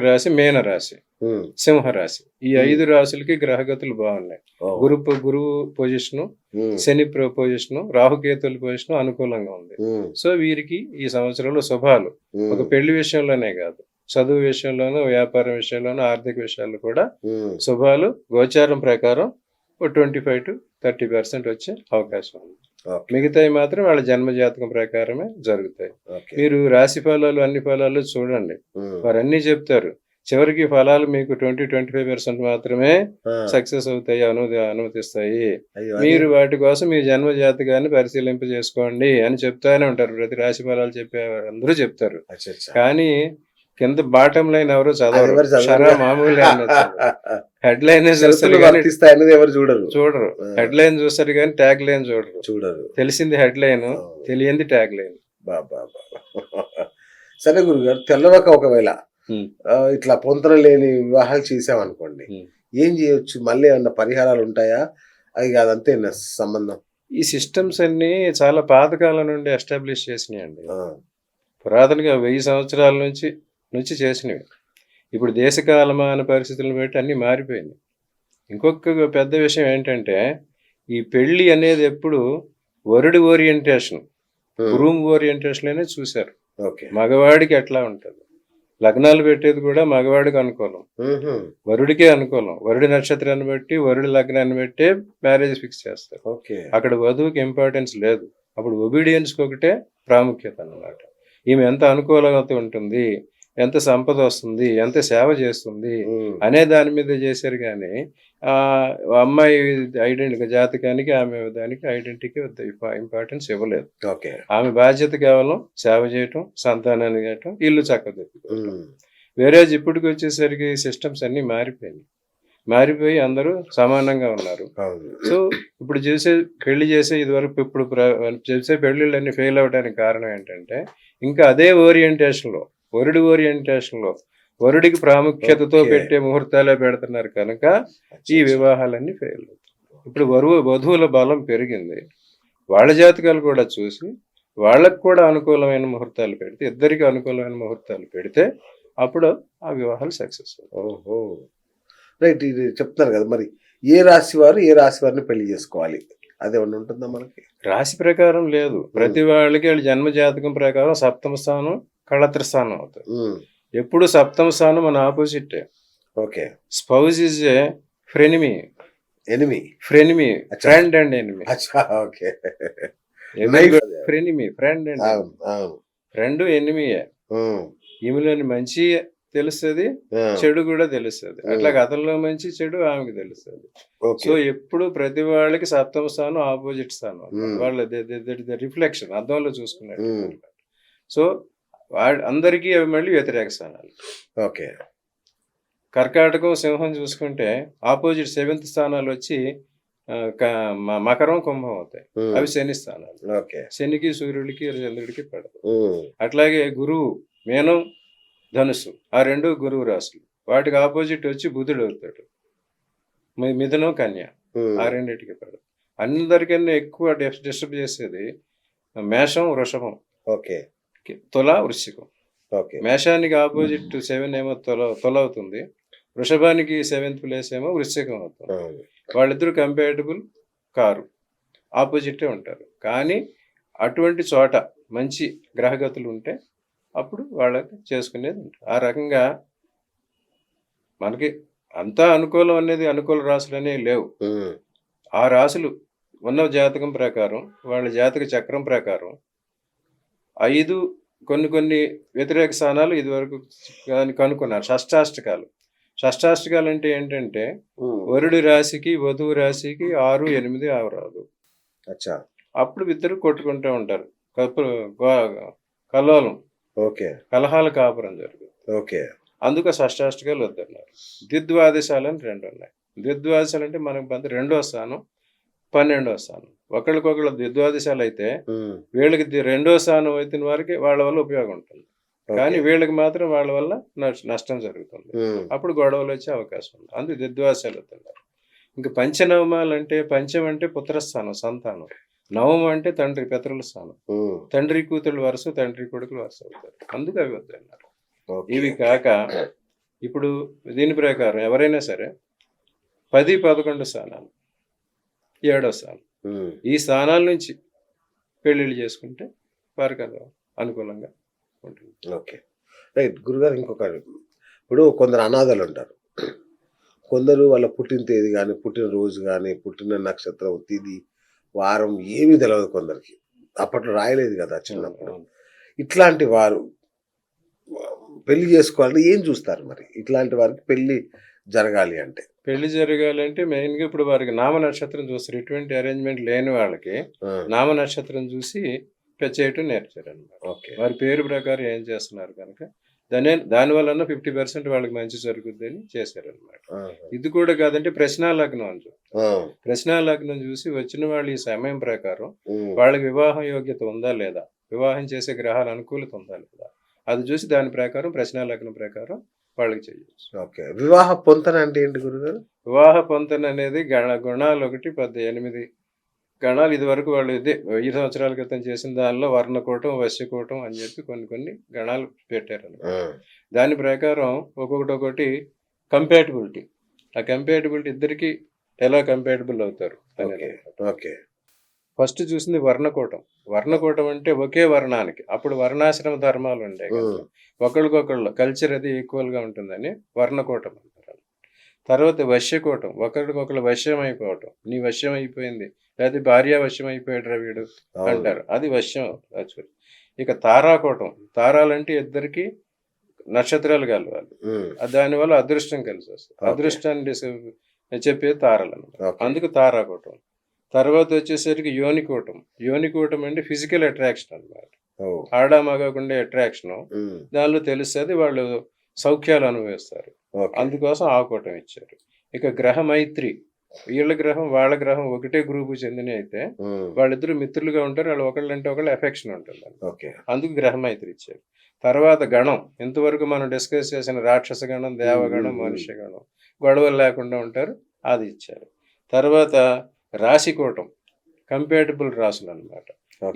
రాశి, మీన రాశి, ఉమ్. సింహరాశి, ఈ 5 రాశులకి గ్రహగతులు బాగున్నాయి. ఓ. గురువు పొజిషను, ఉమ్. శని పొజిషను, రాహుకేతుల పొజిషను అనుకూలంగా ఉంది. ఉమ్. సో వీరికి ఈ సంవత్సరంలో శుభాలు. ఉమ్. ఒక పెళ్లి విషయంలోనే కాదు, చదువు విషయంలోనూ, వ్యాపారం విషయంలోనూ, ఆర్థిక విషయాల్లో కూడా ఉమ్. శుభాలు గోచారం ప్రకారం 25-30% వచ్చే అవకాశం ఉంది. ఓకే. మిగతాయి మాత్రం వాళ్ళ జన్మ జాతకం ప్రకారమే జరుగుతాయి. ఓకే. మీరు రాశి ఫలాలు అన్ని ఫలాలు చూడండి, ఉమ్. వారు అన్ని చెప్తారు. చివరికి ఫలాలు మీకు 20-25% మాత్రమే ఆ. సక్సెస్ అవుతాయి, అనుమతిస్తాయి. అయ్యో, మీరు వాటి కోసం మీ జన్మ జాతకాన్ని పరిశీలింప చేసుకోండి అని చెప్తానే ఉంటారు. ప్రతి రాశి ఫలాలు చెప్పేవారు అందరూ చెప్తారు. అచ్చా, అచ్చా. కానీ కింద బాటం లైన్ ఎవరు అది ఎవరు చదవరు. చదవరు. షరా మామూలు హెడ్ లైన్ చూస్తారు షరతులు కానీ వర్తిస్తాయి అనేది ఎవరు చూడరు. హెడ్ లైన్ చూస్తారు కానీ ట్యాగ్ లైన్ చూడరు. తెలిసింది హెడ్ లైన్, తెలియంది ట్యాగ్ లైన్. బాబా. సరే గురుగారు, తెల్లవక ఒకవేళ ఇట్లా పొంతన లేని వివాహాలు చేసామనుకోండి, ఏం చేయొచ్చు? మళ్ళీ ఏమన్నా పరిహారాలు ఉంటాయా? అది కాదంతే సంబంధం. ఈ సిస్టమ్స్ అన్ని చాలా పాతకాలం నుండి ఎస్టాబ్లిష్ చేసినాయండి. ఆ. పురాతనగా 1000 సంవత్సరాల నుంచి చేసినవి. ఇప్పుడు దేశకాలమాన పరిస్థితులను బట్టి అన్నీ మారిపోయింది. ఇంకొక పెద్ద విషయం ఏంటంటే, ఈ పెళ్ళి అనేది ఎప్పుడు వరుడి ఓరియంటేషన్, గ్రూమ్ ఓరియంటేషన్లోనే చూశారు. ఓకే. మగవాడికి ఎట్లా ఉంటుంది, లగ్నాలు పెట్టేది కూడా మగవాడికి అనుకూలం, వరుడికే అనుకూలం. వరుడి నక్షత్రాన్ని బట్టి, వరుడి లగ్నాన్ని బట్టే మ్యారేజ్ ఫిక్స్ చేస్తారు. ఓకే. అక్కడ వధువుకి ఇంపార్టెన్స్ లేదు. అప్పుడు ఒబీడియన్స్కి ఒకటే ప్రాముఖ్యత అన్నమాట. ఈమె ఎంత అనుకూలత ఉంటుంది, ఎంత సంపద వస్తుంది, ఎంత సేవ చేస్తుంది అనే దాని మీద చేశారు. కానీ అమ్మాయి జాతకానికి, ఆమె దానికి ఐడెంటిటీకి ఇంపార్టెన్స్ ఇవ్వలేదు. ఓకే. ఆమె బాధ్యత కేవలం సేవ చేయటం, సంతానాన్ని చేయటం, ఇల్లు చక్కదిద్దుకోవటం. వేరే ఇప్పటికి వచ్చేసరికి సిస్టమ్స్ అన్నీ మారిపోయి అందరూ సమానంగా ఉన్నారు. సో ఇప్పుడు పెళ్లి చేసే ఇదివరకు ఇప్పుడు చేసే పెళ్లిళ్ళన్నీ ఫెయిల్ అవ్వడానికి కారణం ఏంటంటే, ఇంకా అదే ఓరియంటేషన్లో, వరుడి ఓరియంటేషన్లో వరుడికి ప్రాముఖ్యతతో పెట్టే ముహూర్తాలే పెడుతున్నారు కనుక ఈ వివాహాలన్నీ ఫెయిల్ అవుతాయి. ఇప్పుడు వధువుల బలం పెరిగింది. వాళ్ళ జాతకాలు కూడా చూసి వాళ్ళకు కూడా అనుకూలమైన ముహూర్తాలు పెడితే, ఇద్దరికి అనుకూలమైన ముహూర్తాలు పెడితే అప్పుడు ఆ వివాహాలు సక్సెస్ అవుతాయి. ఓహో, రైట్. ఇది చెప్తున్నారు కదా, మరి ఏ రాశి వారిని పెళ్లి చేసుకోవాలి, అదేమన్నా ఉంటుందా మనకి? రాశి ప్రకారం లేదు. ప్రతి వాళ్ళకి వాళ్ళ జన్మ జాతకం ప్రకారం సప్తమ స్థానం, కళత్ర స్థానం అవుతుంది. ఎప్పుడు సప్తమ స్థానం మన opposite. Okay. Spouse is a frenemy, friend and enemy. Okay. Frenemy, friend and friend ఎనిమీయే. ఈమెలోని మంచి తెలుస్తుంది, చెడు కూడా తెలుస్తుంది. అట్లాగే అతనిలో మంచి చెడు ఆమెకు తెలుస్తుంది. సో ఎప్పుడు ప్రతి వాళ్ళకి సప్తమ స్థానం ఆపోజిట్ స్థానం, వాళ్ళ రిఫ్లెక్షన్ అద్దంలో చూసుకున్నాడు. సో అందరికీ అవి మళ్ళీ వ్యతిరేక స్థానాలు. ఓకే. కర్కాటకం, సింహం చూసుకుంటే ఆపోజిట్ 7th స్థానాలు వచ్చి మకరం, కుంభం అవుతాయి. అవి శని స్థానాలు. శనికి, సూర్యుడికి, చంద్రుడికి పడదు. అట్లాగే గురువు, మీనం, ధనుసు, ఆ 2 గురువు రాశులు. వాటికి ఆపోజిట్ వచ్చి బుధుడు అవుతాడు. మిథునం, కన్య, ఆ 2టికి పడదు. అందరికన్నా ఎక్కువ డిస్టర్బ్ చేసేది మేషం, వృషభం, తుల, వృశ్చికం. మేషానికి ఆపోజిట్ 7 ఏమో తుల అవుతుంది, వృషభానికి 7th ప్లేస్ ఏమో వృశ్చికం అవుతుంది. వాళ్ళిద్దరూ కంపాటబుల్ కారు, ఆపోజిటే ఉంటారు. కానీ అటువంటి చోట మంచి గ్రహగతులు ఉంటే అప్పుడు వాళ్ళకి చేసుకునేది ఉంటుంది. ఆ రకంగా మనకి అంతా అనుకూలం అనేది, అనుకూల రాశులు అనేవి లేవు. ఆ రాశులు ఉన్న జాతకం ప్రకారం, వాళ్ళ జాతక చక్రం ప్రకారం 5 కొన్ని వ్యతిరేక స్థానాలు ఇదివరకు కనుక్కున్నారు. షష్టాష్టకాలు అంటే ఏంటంటే, వరుడి రాశికి, వధువు రాశికి 6, 8 అవరాదు. అప్పుడు ఇద్దరు కొట్టుకుంటూ ఉంటారు. కలోలం, కలహాల కాపురం జరుగుతుంది. అందుకు షష్టాష్టకాలు వద్దన్నారు. ద్విద్వాదశాలు అని 2 ఉన్నాయి. ద్విద్వాదశాలు అంటే మనకు 2వ స్థానం 12వ స్థానం. ఒకళ్ళకొకళ్ళు ద్విద్వాదశాలు అయితే వీళ్ళకి 2వ స్థానం అయిన వారికి వాళ్ళ వల్ల ఉపయోగం ఉంటుంది, కానీ వీళ్ళకి మాత్రం వాళ్ళ వల్ల నష్టం జరుగుతుంది. అప్పుడు గొడవలు వచ్చే అవకాశం ఉంది. అందుకు ద్విద్వాదశాలు వద్దన్నారు. ఇంకా పంచనవమాలు అంటే పంచం అంటే పుత్రస్థానం, సంతానం. నవమం అంటే తండ్రి, పితరుల స్థానం. తండ్రి కూతురు వరుస, తండ్రి కొడుకులు వరుస అవుతారు. అందుకు అవి వద్దన్నారు. ఇవి కాక ఇప్పుడు దీని ప్రకారం ఎవరైనా సరే 10, 11 స్థానాలు, 7వ స్థానం, ఈ స్థానాల నుంచి పెళ్లిళ్ళు చేసుకుంటే వారికి అది అనుకూలంగా ఉంటుంది. ఓకే, రైట్ గురుగారు. ఇంకొకటి, ఇప్పుడు కొందరు అనాథలు ఉంటారు. కొందరు వాళ్ళ పుట్టిన తేదీ కానీ, పుట్టిన రోజు కానీ, పుట్టిన నక్షత్రం, తిథి, వారం ఏమీ తెలియదు కొందరికి. అప్పట్లో రాయలేదు కదా చిన్నప్పుడు. ఇట్లాంటి వారు పెళ్లి చేసుకోవాలంటే ఏం చూస్తారు మరి? ఇట్లాంటి వారికి పెళ్లి జరగాలి అంటే, పెళ్లి జరగాలంటే మెయిన్గా ఇప్పుడు వారికి నామ నక్షత్రం చూస్తారు. ఎటువంటి అరేంజ్మెంట్ లేని వాళ్ళకి నామ నక్షత్రం చూసి చేయటం నేర్చారు అనమాట. ఓకే, వారి పేరు ప్రకారం ఏం చేస్తున్నారు కనుక దానివల్ల 50% వాళ్ళకి మంచి జరుగుద్దని చేశారనమాట. ఇది కూడా కాదంటే ప్రశ్నా లగ్నం అని చూస్తారు. ప్రశ్నా లగ్నం చూసి వచ్చిన వాళ్ళు ఈ సమయం ప్రకారం వాళ్ళకి వివాహం యోగ్యత ఉందా లేదా, వివాహం చేసే గ్రహాల అనుకూలత ఉందా లేదా, అది చూసి దాని ప్రకారం ప్రశ్నా లగ్నం ప్రకారం వాళ్ళకి చేయొచ్చు. ఓకే, వివాహ పొంతన అంటే ఏంటి గురుగారు? వివాహ పొంతన అనేది గుణాలు 8 గణాలు. ఇది వరకు వాళ్ళు 1000 సంవత్సరాల క్రితం చేసిన దానిలో వర్ణకూటం, వశ్యకూటం అని చెప్పి కొన్ని గణాలు పెట్టారు. దాని ప్రకారం ఒక్కొక్కటి కంపాటిబిలిటీ, ఆ కంపాటిబిలిటీ ఇద్దరికి ఎలా కంపాటిబుల్ అవుతారు అనేది. ఓకే, ఫస్ట్ చూసింది వర్ణకూటం. వర్ణకూటం అంటే ఒకే వర్ణానికి, అప్పుడు వర్ణాశ్రమ ధర్మాలు ఉండే, ఒకరికొకళ్ళు కల్చర్ అది ఈక్వల్గా ఉంటుందని వర్ణకూటం అంటారు. తర్వాత వశ్యకూటం, ఒకరికొకళ్ళు వశ్యం అయిపోవటం, నీ వశ్యం అయిపోయింది, లేదా భార్య వశ్యం అయిపోయాడు రా వీడు అంటారు, అది వశ్యం యాక్చువల్. ఇక తారాకూటం, తారాలంటే ఇద్దరికి నక్షత్రాలు కలవాలి, దానివల్ల అదృష్టం కలిసి వస్తుంది. అదృష్టాన్ని చెప్పేది తారలు అన్నమాట, అందుకు తారాకూటం. తర్వాత వచ్చేసరికి యోనికూటం. యోనికూటం అంటే ఫిజికల్ అట్రాక్షన్ అన్నమాట, ఆడ మగకుండా అట్రాక్షన్, దానిలో తెలుస్తుంది వాళ్ళు సౌఖ్యాలు అనుభవిస్తారు, అందుకోసం ఆ కూటం ఇచ్చారు. ఇక గ్రహ మైత్రి, వీళ్ళ గ్రహం వాళ్ళ గ్రహం ఒకటే గ్రూపు చెందిన అయితే వాళ్ళిద్దరు మిత్రులుగా ఉంటారు, వాళ్ళు ఒకళ్ళంటే ఒకళ్ళు ఎఫెక్షన్ ఉంటుంది, అందుకు గ్రహ మైత్రి ఇచ్చారు. తర్వాత గణం, ఇంతవరకు మనం డిస్కస్ చేసిన రాక్షస గణం, దేవగణం, మనుష్య గణం, గొడవలు లేకుండా ఉంటారు, అది ఇచ్చారు. తర్వాత రాశికూటం, కంపాటిబుల్ రాశులు అన్నమాట.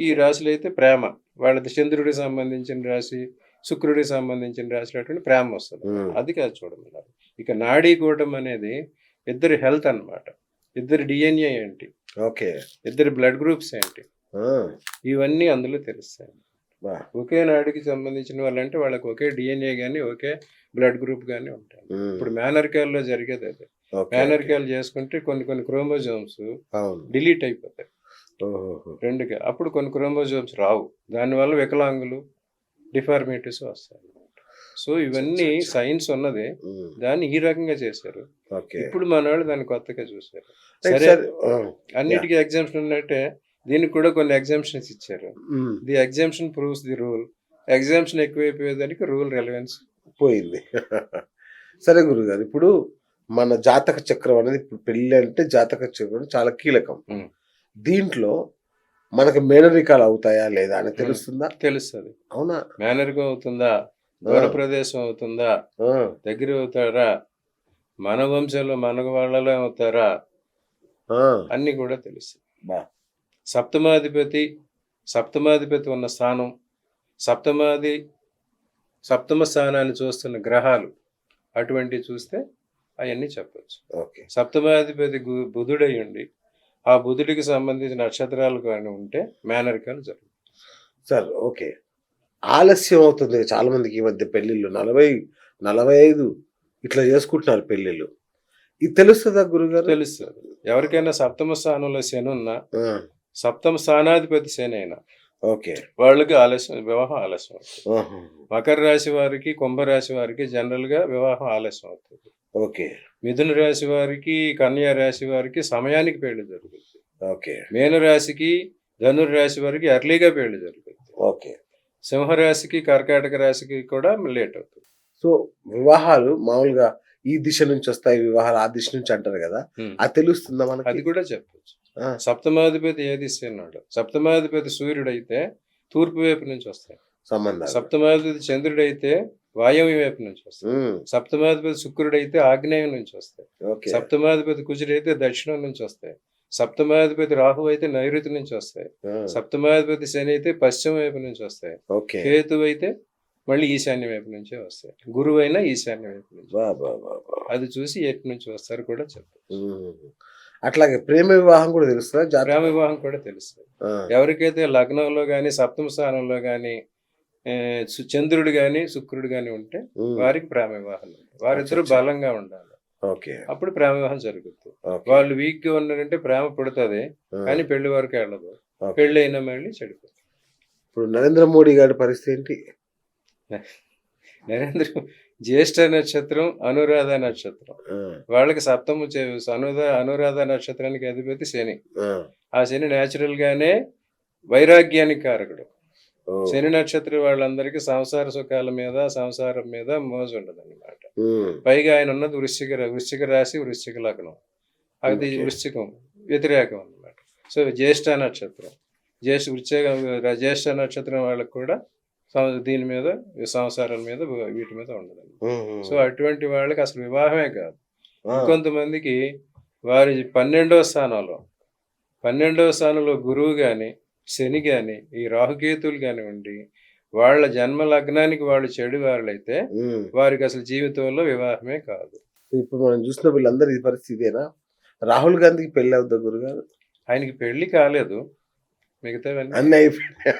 ఈ రాశులు అయితే ప్రేమ, వాళ్ళది చంద్రుడికి సంబంధించిన రాశి, శుక్రుడికి సంబంధించిన రాశి, అటువంటి ప్రేమ వస్తుంది, అది కాదు చూడమన్నారు. ఇక నాడీ కూటం అనేది ఇద్దరి హెల్త్ అన్నమాట, ఇద్దరి డిఎన్ఏ ఏంటి, ఇద్దరి బ్లడ్ గ్రూప్స్ ఏంటి, ఇవన్నీ అందులో తెలుస్తాయి. ఒకే నాడికి సంబంధించిన వాళ్ళంటే వాళ్ళకి ఒకే డిఎన్ఏ కానీ ఒకే బ్లడ్ గ్రూప్ కానీ ఉంటాయి. ఇప్పుడు మేనరికాల్లో జరిగేది అదే. మేనరికాలు చేసుకుంటే కొన్ని క్రోమోజోమ్స్ డిలీట్ అయిపోతాయి, రెండుగా, అప్పుడు కొన్ని క్రోమోజోమ్స్ రావు, దానివల్ల వికలాంగులు, డిఫార్మిటీస్ వస్తాయి. సో ఇవన్నీ సైన్స్ ఉన్నది, దాన్ని ఈ రకంగా చేశారు. ఇప్పుడు మన వాళ్ళు దాన్ని కొత్తగా చూసారు. సరే, అన్నిటికీ ఎగ్జామ్షన్ ఉన్నట్టే దీనికి కూడా కొన్ని ఎగ్జామ్షన్స్ ఇచ్చారు. The exemption proves the rule. Exemption ఎక్కువైపోయేదానికి రూల్ రెలవెన్స్ పోయింది. సరే గురుగారు, ఇప్పుడు మన జాతక చక్రం అనేది, ఇప్పుడు పెళ్లి అంటే జాతక చక్రం చాలా కీలకం. దీంట్లో మనకు మేనరికాలు అవుతాయా లేదా అని తెలుస్తుందా? తెలుస్తుంది. అవునా? మేనరికం అవుతుందా, దూర ప్రదేశం అవుతుందా, దగ్గర అవుతారా, మన వంశంలో మన వాళ్ళలో అవుతారా, అన్ని కూడా తెలుస్తుంది. సప్తమాధిపతి ఉన్న స్థానం, సప్తమ స్థానాన్ని చూస్తున్న గ్రహాలు, అటువంటివి చూస్తే అవన్నీ చెప్పచ్చు. సప్తమాధిపతి బుధుడై ఉండి ఆ బుధుడికి సంబంధించిన నక్షత్రాలు కానీ ఉంటే మేనరికాలు జరుగుతాయి. సార్, ఓకే, ఆలస్యం అవుతుంది చాలా మందికి ఈ మధ్య పెళ్లిళ్ళు, 40-45 ఇట్లా చేసుకుంటున్నారు పెళ్లిళ్ళు. ఇది తెలుస్తుందా గురుగారు? తెలుస్తుంది. ఎవరికైనా సప్తమ స్థానంలో శని ఉన్నా, సప్తమ స్థానాధిపతి శని అయినా వాళ్ళకి వివాహం ఆలస్యం అవుతుంది. మకర రాశి వారికి, కుంభరాశి వారికి జనరల్ గా వివాహం ఆలస్యం అవుతుంది. మిథున రాశి వారికి, కన్యా రాశి వారికి సమయానికి పెళ్లి జరుగుతుంది. మీనరాశికి, ధనుర్రాశి వారికి ఎర్లీగా పెళ్లి జరుగుతుంది. సింహరాశికి, కర్కాటక రాశికి కూడా లేట్ అవుతుంది. సో వివాహాలు మామూలుగా ఈ దిశ నుంచి వస్తాయి వివాహాలు ఆ దిశ నుంచి అంటారు కదా, ఉమ్. అది తెలుస్తుందా అది మనకి? కూడా చెప్పచ్చు. ఆ, సప్తమాధిపతి ఏ దిశ అన్నాడు? సప్తమాధిపతి సూర్యుడైతే తూర్పు వైపు నుంచి వస్తాయి. సంబంధాలు. సప్తమాధిపతి చంద్రుడైతే వాయవ్య వైపు నుంచి వస్తాయి. ఉమ్, సప్తమాధిపతి శుక్రుడైతే ఆగ్నేయం నుంచి వస్తాయి. ఓకే. సప్తమాధిపతి కుజుడైతే దక్షిణం నుంచి వస్తాయి. సప్తమాధిపతి రాహు అయితే నైరుతి నుంచి వస్తాయి. ఆ, సప్తమాధిపతి శని అయితే పశ్చిమ వైపు నుంచి వస్తాయి. ఓకే. కేతు అయితే మళ్ళీ ఈశాన్య వైపు నుంచే వస్తాయి. గురువు అయినా ఈశాన్య వైపు నుంచి. బా బా బా బా. అది చూసి ఎటు నుంచి వస్తారు కూడా చెప్పు. ఉమ్. అట్లాగే ప్రేమ వివాహం కూడా తెలుస్తుందా ప్రేమ వివాహం కూడా తెలుస్తుంది. ఆ, ఎవరికైతే లగ్నంలో కానీ సప్తమ స్థానంలో కానీ చంద్రుడు కానీ శుక్రుడు కానీ ఉంటే ఉమ్, వారికి ప్రేమ వివాహం. వారిద్దరూ అచ్చచ్చ. బలంగా ఉండాలి. ఓకే. అప్పుడు ప్రేమ వివాహం జరుగుతుంది. ఓకే. వాళ్ళు వీక్ గా ఉన్నారంటే ప్రేమ పుడుతుంది ఆ, కానీ పెళ్లి వరకు వెళ్ళదు. ఓకే. పెళ్లి అయినా మళ్ళీ చెడిపోతుంది. ఇప్పుడు నరేంద్ర మోడీ గారి పరిస్థితి ఏంటి? నరేంద్ర జ్యేష్ఠ నక్షత్రం అనురాధ నక్షత్రం ఆ, వాళ్ళకి సప్తము అనురాధ నక్షత్రానికి అధిపతి శని. ఆ, ఆ శని న్యాచురల్ గానే వైరాగ్యానికి కారకుడు. ఓ, శని నక్షత్రం వాళ్ళందరికీ సంసార సుఖాల మీద సంసారం మీద మోజు ఉండదు అనమాట. ఉమ్, పైగా ఆయన ఉన్నది వృశ్చిక రాశి వృశ్చిక లగ్నం. అది ఓకే. వృశ్చికం వ్యతిరేకం అన్నమాట. సో జ్యేష్ఠ నక్షత్రం జ్యేష్ఠ నక్షత్రం వాళ్ళకి కూడా దీని మీద సంసారాల మీద వీటి మీద ఉండదు. ఉమ్, ఉమ్, సో అటువంటి వాళ్ళకి అసలు వివాహమే కాదు. ఆ, ఇంకొంతమందికి వారి 12వ స్థానంలో గురువు కానీ శని కానీ ఈ రాహుకేతులు కానీ ఉండి వాళ్ళ జన్మ లగ్నానికి వాళ్ళు చెడు వాళ్ళైతే ఉమ్. వారికి అసలు జీవితంలో వివాహమే కాదు. ఇప్పుడు మనం చూసిన వీళ్ళందరూ ఈ పరిస్థితి ఇదేనా? రాహుల్ గాంధీకి పెళ్లి అవుద్దా గురుగారు? ఆయనకి పెళ్లి కాలేదు, మిగతావన్నీ అన్ని అయిపోయినాయి.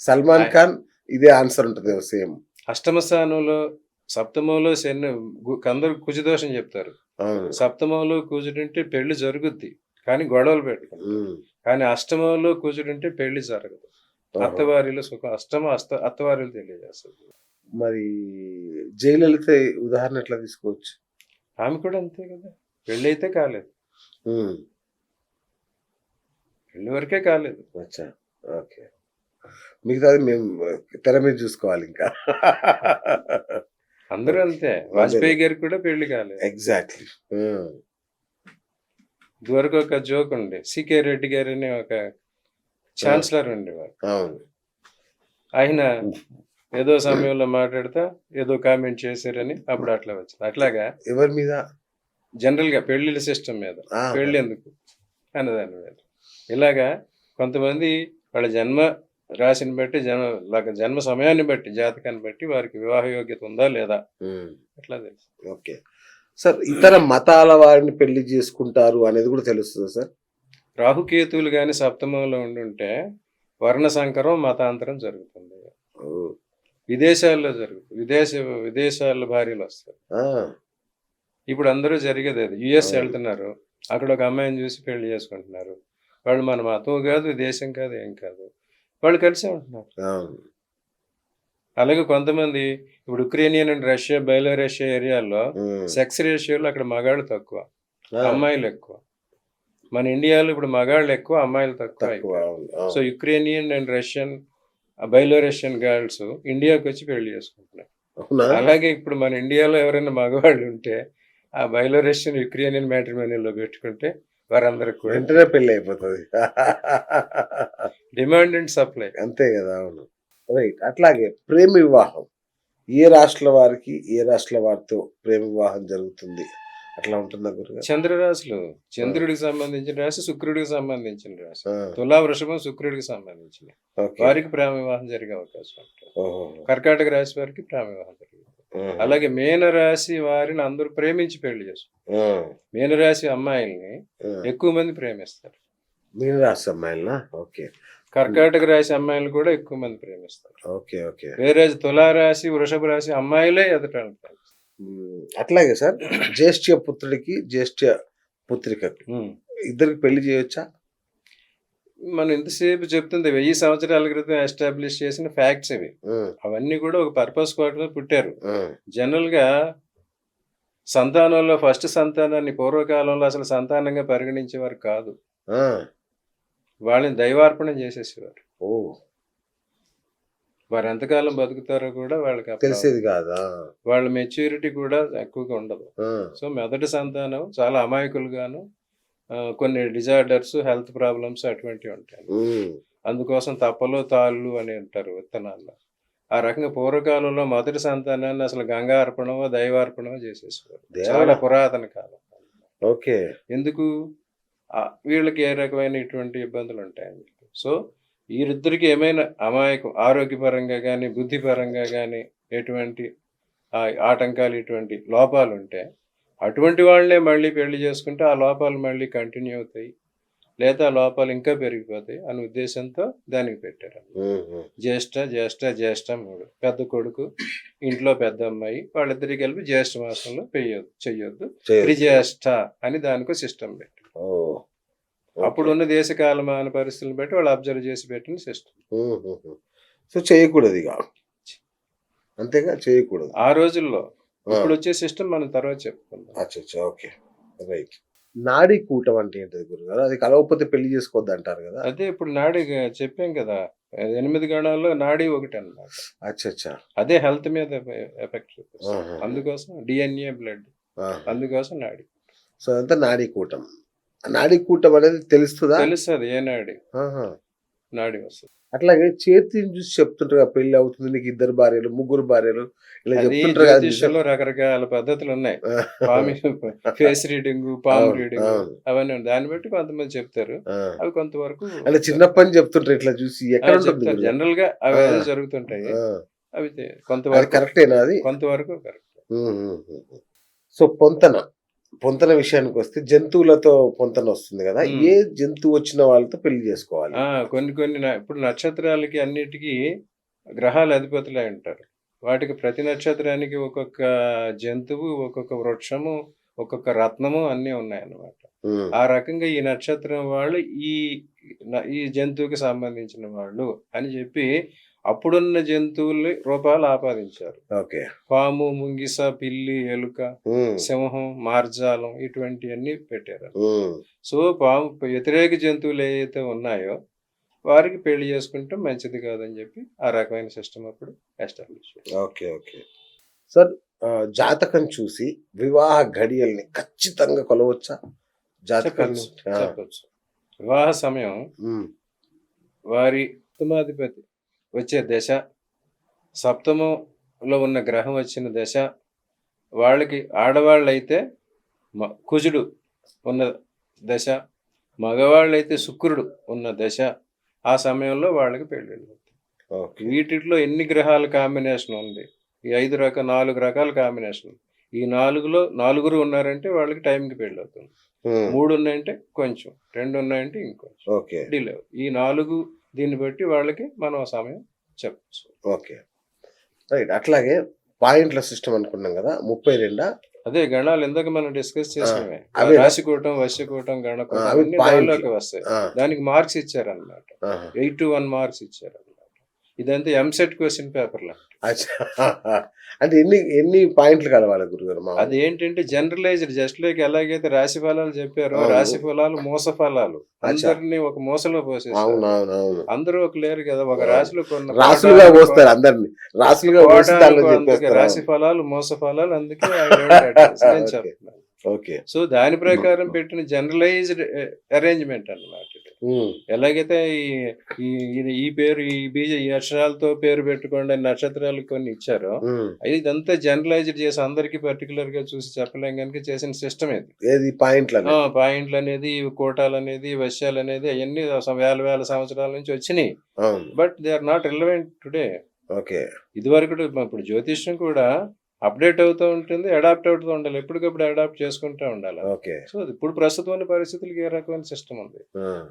సల్మాన్ ఖాన్ ఇదే ఆన్సర్ ఉంటుంది సేమ్. అష్టమ స్థానంలో సప్తమంలో శని అందరూ కుజదోషం చెప్తారు. అవును. సప్తమంలో కుజుడుంటే పెళ్లి జరుగుద్ది కానీ గొడవలు పెట్టుకుంటారు. ఉమ్, కానీ అష్టమంలో కుజుడుంటే పెళ్లి జరగదు. ఓహో. అత్తవారిలో సుఖం అత్తవారిలో తెలియజేస్తుంది. మరి జయలలిత ఉదాహరణ ఎట్లా తీసుకోవచ్చు? ఆమె కూడా అంతే కదా, పెళ్లి అయితే కాలేదు, ఉమ్, పెళ్లి వరకే కాలేదు. అచ్చా, ఓకే. మిగతాది మేము తెర మీద చూసుకోవాలి ఇంకా. అందరూ అంతే. వాజ్పేయి గారికి కూడా పెళ్లి కాలేదు. ఎగ్జాక్ట్లీ. ఇదివరకు ఒక జోక్ ఉండే, సికే రెడ్డి గారు అనే ఒక ఛాన్సలర్ ఉండేవారు. అవును. ఆయన ఏదో సమయంలో మాట్లాడుతా ఏదో కామెంట్ చేశారని అప్పుడు అట్లా వచ్చింది. అట్లాగా ఎవరి మీద? జనరల్ గా పెళ్లిళ్ళ సిస్టమ్ మీద, ఆ, పెళ్లి ఎందుకు అన్నదాని మీద ఇలాగా కొంతమంది వాళ్ళ జన్మ రాశిని బట్టి జన్మ సమయాన్ని బట్టి జాతకాన్ని బట్టి వారికి వివాహ యోగ్యత ఉందా లేదా ఉమ్, అట్లా తెలుసు. Okay sir. ఇతర మతాల వారిని పెళ్లి చేసుకుంటారు అనేది కూడా తెలుస్తుంది సార్? రాహుకేతువులు కానీ సప్తమంలో ఉండుంటే వర్ణ సంకరం మతాంతరం జరుగుతుంది. ఓ, విదేశాల్లో జరుగుతుంది. విదేశాల్లో భార్యలు వస్తారు. ఆ, ఇప్పుడు అందరూ జరిగేది అది. యుఎస్ అవును. వెళ్తున్నారు, అక్కడ ఒక అమ్మాయిని చూసి పెళ్లి చేసుకుంటున్నారు. వాళ్ళు మన మతం కాదు, దేశం కాదు, ఏం కాదు, వాళ్ళు కలిసే ఉంటున్నారు. అవును. అలాగే కొంతమంది ఇప్పుడు ఉక్రేనియన్ అండ్ రష్యా బెలారషియా ఏరియాల్లో ఉమ్, సెక్స్ రేషియోలో అక్కడ మగాళ్ళు తక్కువ, ఆ, అమ్మాయిలు ఎక్కువ. మన ఇండియాలో ఇప్పుడు మగాళ్ళు ఎక్కువ, అమ్మాయిలు తక్కువ తక్కువ. అయిపోయారు. అవును, అవును. So Ukrainian and Russian Belarusian girls ఇండియాకి వచ్చి పెళ్లి చేసుకుంటున్నారు. అవునా? అలాగే ఇప్పుడు మన ఇండియాలో ఎవరైనా మగవాళ్ళు ఉంటే ఆ బెలారషియన్ యుక్రేనియన్ మ్యాట్రిమోనియల్లో పెట్టుకుంటే వారందరికి కూడా వెంటనే పెళ్లి అయిపోతుంది. Demand and supply. అంతే కదా. అవును, రైట్. అట్లాగే ప్రేమ వివాహం ఏ రాష్ట్రాల వారికి ఏ రాష్ట్రాల వారితో ప్రేమ వివాహం జరుగుతుంది అట్లా ఉంటుందా గురుగారు? చంద్రరాశులు, చంద్రుడికి సంబంధించిన రాశి, శుక్రుడికి సంబంధించిన రాశి. ఆ, తులా వృషభం శుక్రుడికి సంబంధించిన ఓకే. వారికి ప్రేమ వివాహం జరిగే అవకాశం ఉంటుంది. ఓహో. కర్కాటక రాశి వారికి ప్రేమ వివాహం జరుగుతుంది. ఉహు. అలాగే మీనరాశి వారిని అందరూ ప్రేమించి పెళ్లి చేసుకుంటారు. ఆ, మీనరాశి అమ్మాయిల్ని ఆ. ఎక్కువ మంది ప్రేమిస్తారు. మీరు రాష్ట్ర అమ్మాయిలనా? ఓకే, కర్కాటక రాశి అమ్మాయిలు కూడా ఎక్కువ మంది ప్రేమిస్తారు. Okay, okay. వేరే తులారాశి వృషభ రాశి అమ్మాయిలే ఎదటానికి ప్రేమిస్తారు. అట్లాగే సార్, జ్యేష్ఠ పుత్రుడికి జ్యేష్ఠ పుత్రికకి ఇద్దరికి పెళ్లి చేయొచ్చా? మనం ఇంతసేపు చెప్తుంది 1000 సంవత్సరాల క్రితం ఎస్టాబ్లిష్ చేసిన ఫ్యాక్ట్స్ ఇవి. అవన్నీ కూడా ఒక పర్పస్ కోసం పుట్టారు. జనరల్ గా సంతానంలో ఫస్ట్ సంతానాన్ని పూర్వకాలంలో అసలు సంతానంగా పరిగణించేవారు కాదు. వాళ్ళని దైవార్పణం చేసేసేవారు. ఓ, వారు ఎంతకాలం బతుకుతారో కూడా వాళ్ళకి అప్పుడు తెలిసేది కాదా? వాళ్ళ మెచ్యూరిటీ కూడా ఎక్కువగా ఉండదు. ఆ, సో మొదటి సంతానం చాలా అమాయకులుగాను, కొన్ని డిజార్డర్స్, హెల్త్ ప్రాబ్లమ్స్ అటువంటివి ఉంటాయి. ఉమ్, అందుకోసం తప్పలు తాళ్ళు అని అంటారు విత్తనాల్లో. ఆ రకంగా పూర్వకాలంలో మొదటి సంతానాన్ని అసలు గంగార్పణమో దైవార్పణమో చేసేసేవారు. దేవుడా. చాలా పురాతన కాలం. ఓకే. ఎందుకు? వీళ్ళకి ఏ రకమైన ఇటువంటి ఇబ్బందులు ఉంటాయని చెప్పి. సో వీరిద్దరికి ఏమైనా అమాయకం ఆరోగ్యపరంగా కానీ బుద్ధిపరంగా కానీ ఎటువంటి ఆటంకాలు, ఇటువంటి లోపాలు ఉంటే అటువంటి వాళ్ళనే మళ్ళీ పెళ్లి చేసుకుంటే ఆ లోపాలు మళ్ళీ కంటిన్యూ అవుతాయి, లేదా ఆ లోపాలు ఇంకా పెరిగిపోతాయి అనే ఉద్దేశంతో దానికి పెట్టారు. ఉమ్, జ్యేష్ఠ జ్యేష్ఠ జ్యేష్ఠ 3 పెద్ద కొడుకు, ఇంట్లో పెద్ద అమ్మాయి, వాళ్ళిద్దరికి కలిపి జ్యేష్ఠ మాసంలో చెయ్యొద్దు, చేయొచ్చు. త్రిజ్యేష్ఠ అని దానికో సిస్టమ్ పెట్టి, ఓ, అప్పుడున్న దేశకాలమాన పరిస్థితులను బట్టి వాళ్ళు అబ్జర్వ్ చేసి పెట్టిన సిస్టమ్. సో చేయకూడదు ఇక, అంతేగా, చేయకూడదు ఆ రోజుల్లో. ఆ, ఇప్పుడు వచ్చే సిస్టమ్ మనం తర్వాత చెప్పుకుందాం. అచ్చా, ఓకే, రైట్. నాడీ కూటం అంటే ఏంటిది గురుగారు? అది కలవకపోతే పెళ్లి చేసుకోవద్దు అంటారు కదా? అదే ఇప్పుడు నాడి చెప్పాం కదా, 8 గణాల్లో నాడి ఒకటి అన్నమాట. అచ్చా. అదే హెల్త్ మీద ఎఫెక్ట్ చూపిస్తుంది. అందుకోసం డిఎన్ఏ బ్లడ్, అందుకోసం నాడి. సో అదంతా నాడీ కూటం. నాడీ కూటం అనేది తెలుస్తుందా? తెలుస్తుంది ఏ నాడి, ఆహా. నాడి వస్తుంది. అట్లాగే చేతిని చూసి చెప్తుంటారు కదా, పెళ్లి అవుతుంది నీకు 2 భార్యలు 3 భార్యలు ఇలా అది చెప్తుంటారు కదా. జ్యోతిష్యంలో రకరకాల పద్ధతులు ఉన్నాయి. ఫేస్ రీడింగ్, పామ్ అవును, రీడింగ్, అవును. అవన్నీ ఉన్నాయి. దాన్ని బట్టి కొంతమంది చెప్తారు. ఆ. అవి కొంతవరకు అంటే చిన్నప్పని చెప్తుంటారు ఇట్లా చూసి ఎక్కడ ఉంటుంది చెప్తారు. గురుగారు? జనరల్ గా అవి ఆ. జరుగుతుంటాయి. ఆ. అవి అది కొంతవరకు కరెక్టేనా అది? కొంతవరకు కరెక్ట్. సో పొంతన విషయానికి వస్తే జంతువులతో పొంతన వస్తుంది కదా, ఏ జంతువు వచ్చిన వాళ్ళతో పెళ్లి చేసుకోవాలి? కొన్ని ఇప్పుడు నక్షత్రాలకి అన్నిటికీ గ్రహాలు అధిపతులై ఉంటారు. వాటికి ప్రతి నక్షత్రానికి ఒక్కొక్క జంతువు, ఒక్కొక్క వృక్షము, ఒక్కొక్క రత్నము అన్నీ ఉన్నాయన్నమాట. ఉమ్, ఆ రకంగా ఈ నక్షత్రం వాళ్ళు ఈ జంతువుకి సంబంధించిన వాళ్ళు అని చెప్పి అప్పుడున్న జంతువుల రూపాలు ఆపాదించారు. ఓకే. పాము, ముంగిస, పిల్లి, ఎలుక, ఉమ్, సింహం, మార్జాలం ఇటువంటివన్నీ పెట్టారు. ఉమ్, సో వ్యతిరేక జంతువులు ఏవైతే ఉన్నాయో వారికి పెళ్లి చేసుకుంటే మంచిది కాదని చెప్పి ఆ రకమైన సిస్టమ్ అప్పుడు ఎస్టాబ్లిష్. ఓకే. సార్, జాతకం చూసి వివాహ ఘడియల్ని ఖచ్చితంగా కొలవచ్చా? జాతకం చెప్పచ్చు. వివాహ సమయం వారి సప్తమాధిపతి వచ్చే దశ, సప్తమంలో ఉన్న గ్రహం వచ్చిన దశ, వాళ్ళకి ఆడవాళ్ళైతే కుజుడు ఉన్న దశ, మగవాళ్ళైతే శుక్రుడు ఉన్న దశ, ఆ సమయంలో వాళ్ళకి పెళ్ళిళ్ళు అవుతాయి. వీటిలో ఎన్ని గ్రహాల కాంబినేషన్ ఉంది? ఈ 4 రకాల కాంబినేషన్. ఈ 4లో 4 ఉన్నారంటే వాళ్ళకి టైంకి పెళ్ళి అవుతుంది. 3 ఉన్నాయంటే కొంచెం, 2 ఉన్నాయంటే ఇంకొంచెం డిలే. ఈ 4 దీన్ని బట్టి వాళ్ళకి మనం సమయం చెప్పచ్చు. Okay, right. అట్లాగే పాయింట్ల సిస్టమ్ అనుకున్నాం కదా, 32. అదే గణాలు ఇందాక మనం డిస్కస్ చేసినవే, రాశికూటం, వశ్యకూటం, గణకూటం అన్ని దానిలోకి వస్తాయి. దానికి మార్క్స్ ఇచ్చారన్నమాట. 8 to 1 మార్క్స్ ఇచ్చారన్నమాట. ఇదంతా ఎంసెట్ క్వశ్చన్ పేపర్ లా. అంటే ఎన్ని పాయింట్లు కలవాలి గురుగారు? అది ఏంటంటే జనరలైజ్డ్, జస్ట్ లైక్ ఎలాగైతే రాశి ఫలాలు చెప్పారో, రాశి ఫలాలు మోస ఫలాలు, అందరినీ ఒక మోసలో పోసేస్తారు. అందరూ ఒక లేరు కదా, ఒక రాశిలో కొన్ని రాశులుగా పోస్తారు అందరినీ, రాశులుగా రాశి ఫలాలు మోస ఫలాలు. అందుకే నేను చెప్తున్నాను. ఓకే. సో దాని ప్రకారం పెట్టిన జనరలైజ్డ్ అరేంజ్మెంట్ అన్నమాట. ఎలాగైతే ఈ పేరు, ఈ అక్షరాలతో పేరు పెట్టుకోండి అని నక్షత్రాలు కొన్ని ఇచ్చారో, ఇదంతా జనరలైజ్డ్ చేసి అందరికి పర్టికులర్ గా చూసి చెప్పలేం కనుక చేసిన సిస్టమ్ ఇది. పాయింట్లు అనేది, కోటాలు అనేది, వశ్యాలు అనేది అవన్నీ వేల సంవత్సరాల నుంచి వచ్చినాయి. But they are not relevant today. ఇది వరకు ఇప్పుడు జ్యోతిష్యం కూడా అప్డేట్ అవుతూ ఉంటుంది, అడాప్ట్ అవుతూ ఉండాలి, ఎప్పటికప్పుడు అడాప్ట్ చేసుకుంటూ ఉండాలి. సో ఇప్పుడు ప్రస్తుతం పరిస్థితులకి ఏ రకమైన సిస్టమ్ ఉంది,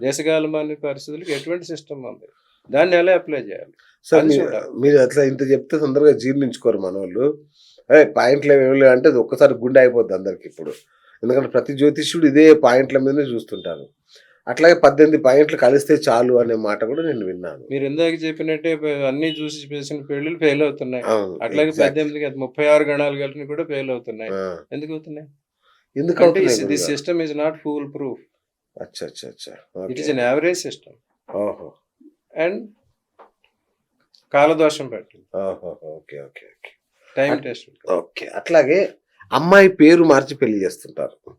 దేశకాలమాన పరిస్థితులకి ఎటువంటి సిస్టమ్ ఉంది, దాన్ని ఎలా అప్లై చేయాలి? మీరు అట్లా ఇంత చెప్తే తొందరగా జీర్ణించుకోరు మన వాళ్ళు. పాయింట్లు ఏమి అంటే అది ఒక్కసారి గుండె అయిపోద్ది అందరికి ఇప్పుడు, ఎందుకంటే ప్రతి జ్యోతిష్యుడు ఇదే పాయింట్ల మీదనే చూస్తుంటారు. అట్లాగే 18 పాయింట్లు కలిస్తే చాలు అనే మాట కూడా నేను విన్నాను. మీరు ఇందాక చెప్పినట్టే అన్ని చూసి చేసిన పెళ్లిళ్ళు ఫెయిల్ అవుతున్నాయి. అట్లాగే 18 36 గణాలు కలిసి కూడా ఫెయిల్ అవుతున్నాయి. ఎందుకు అవుతున్నాయి? ఎందుకంటే this system is not full proof. It is an average system. And కాలదోషం పట్టింది. ఓహో! Okay. Okay. Okay. Time at test. Okay. అట్లాగే అమ్మాయి పేరు మార్చి పెళ్లి చేస్తుంటారు. అది.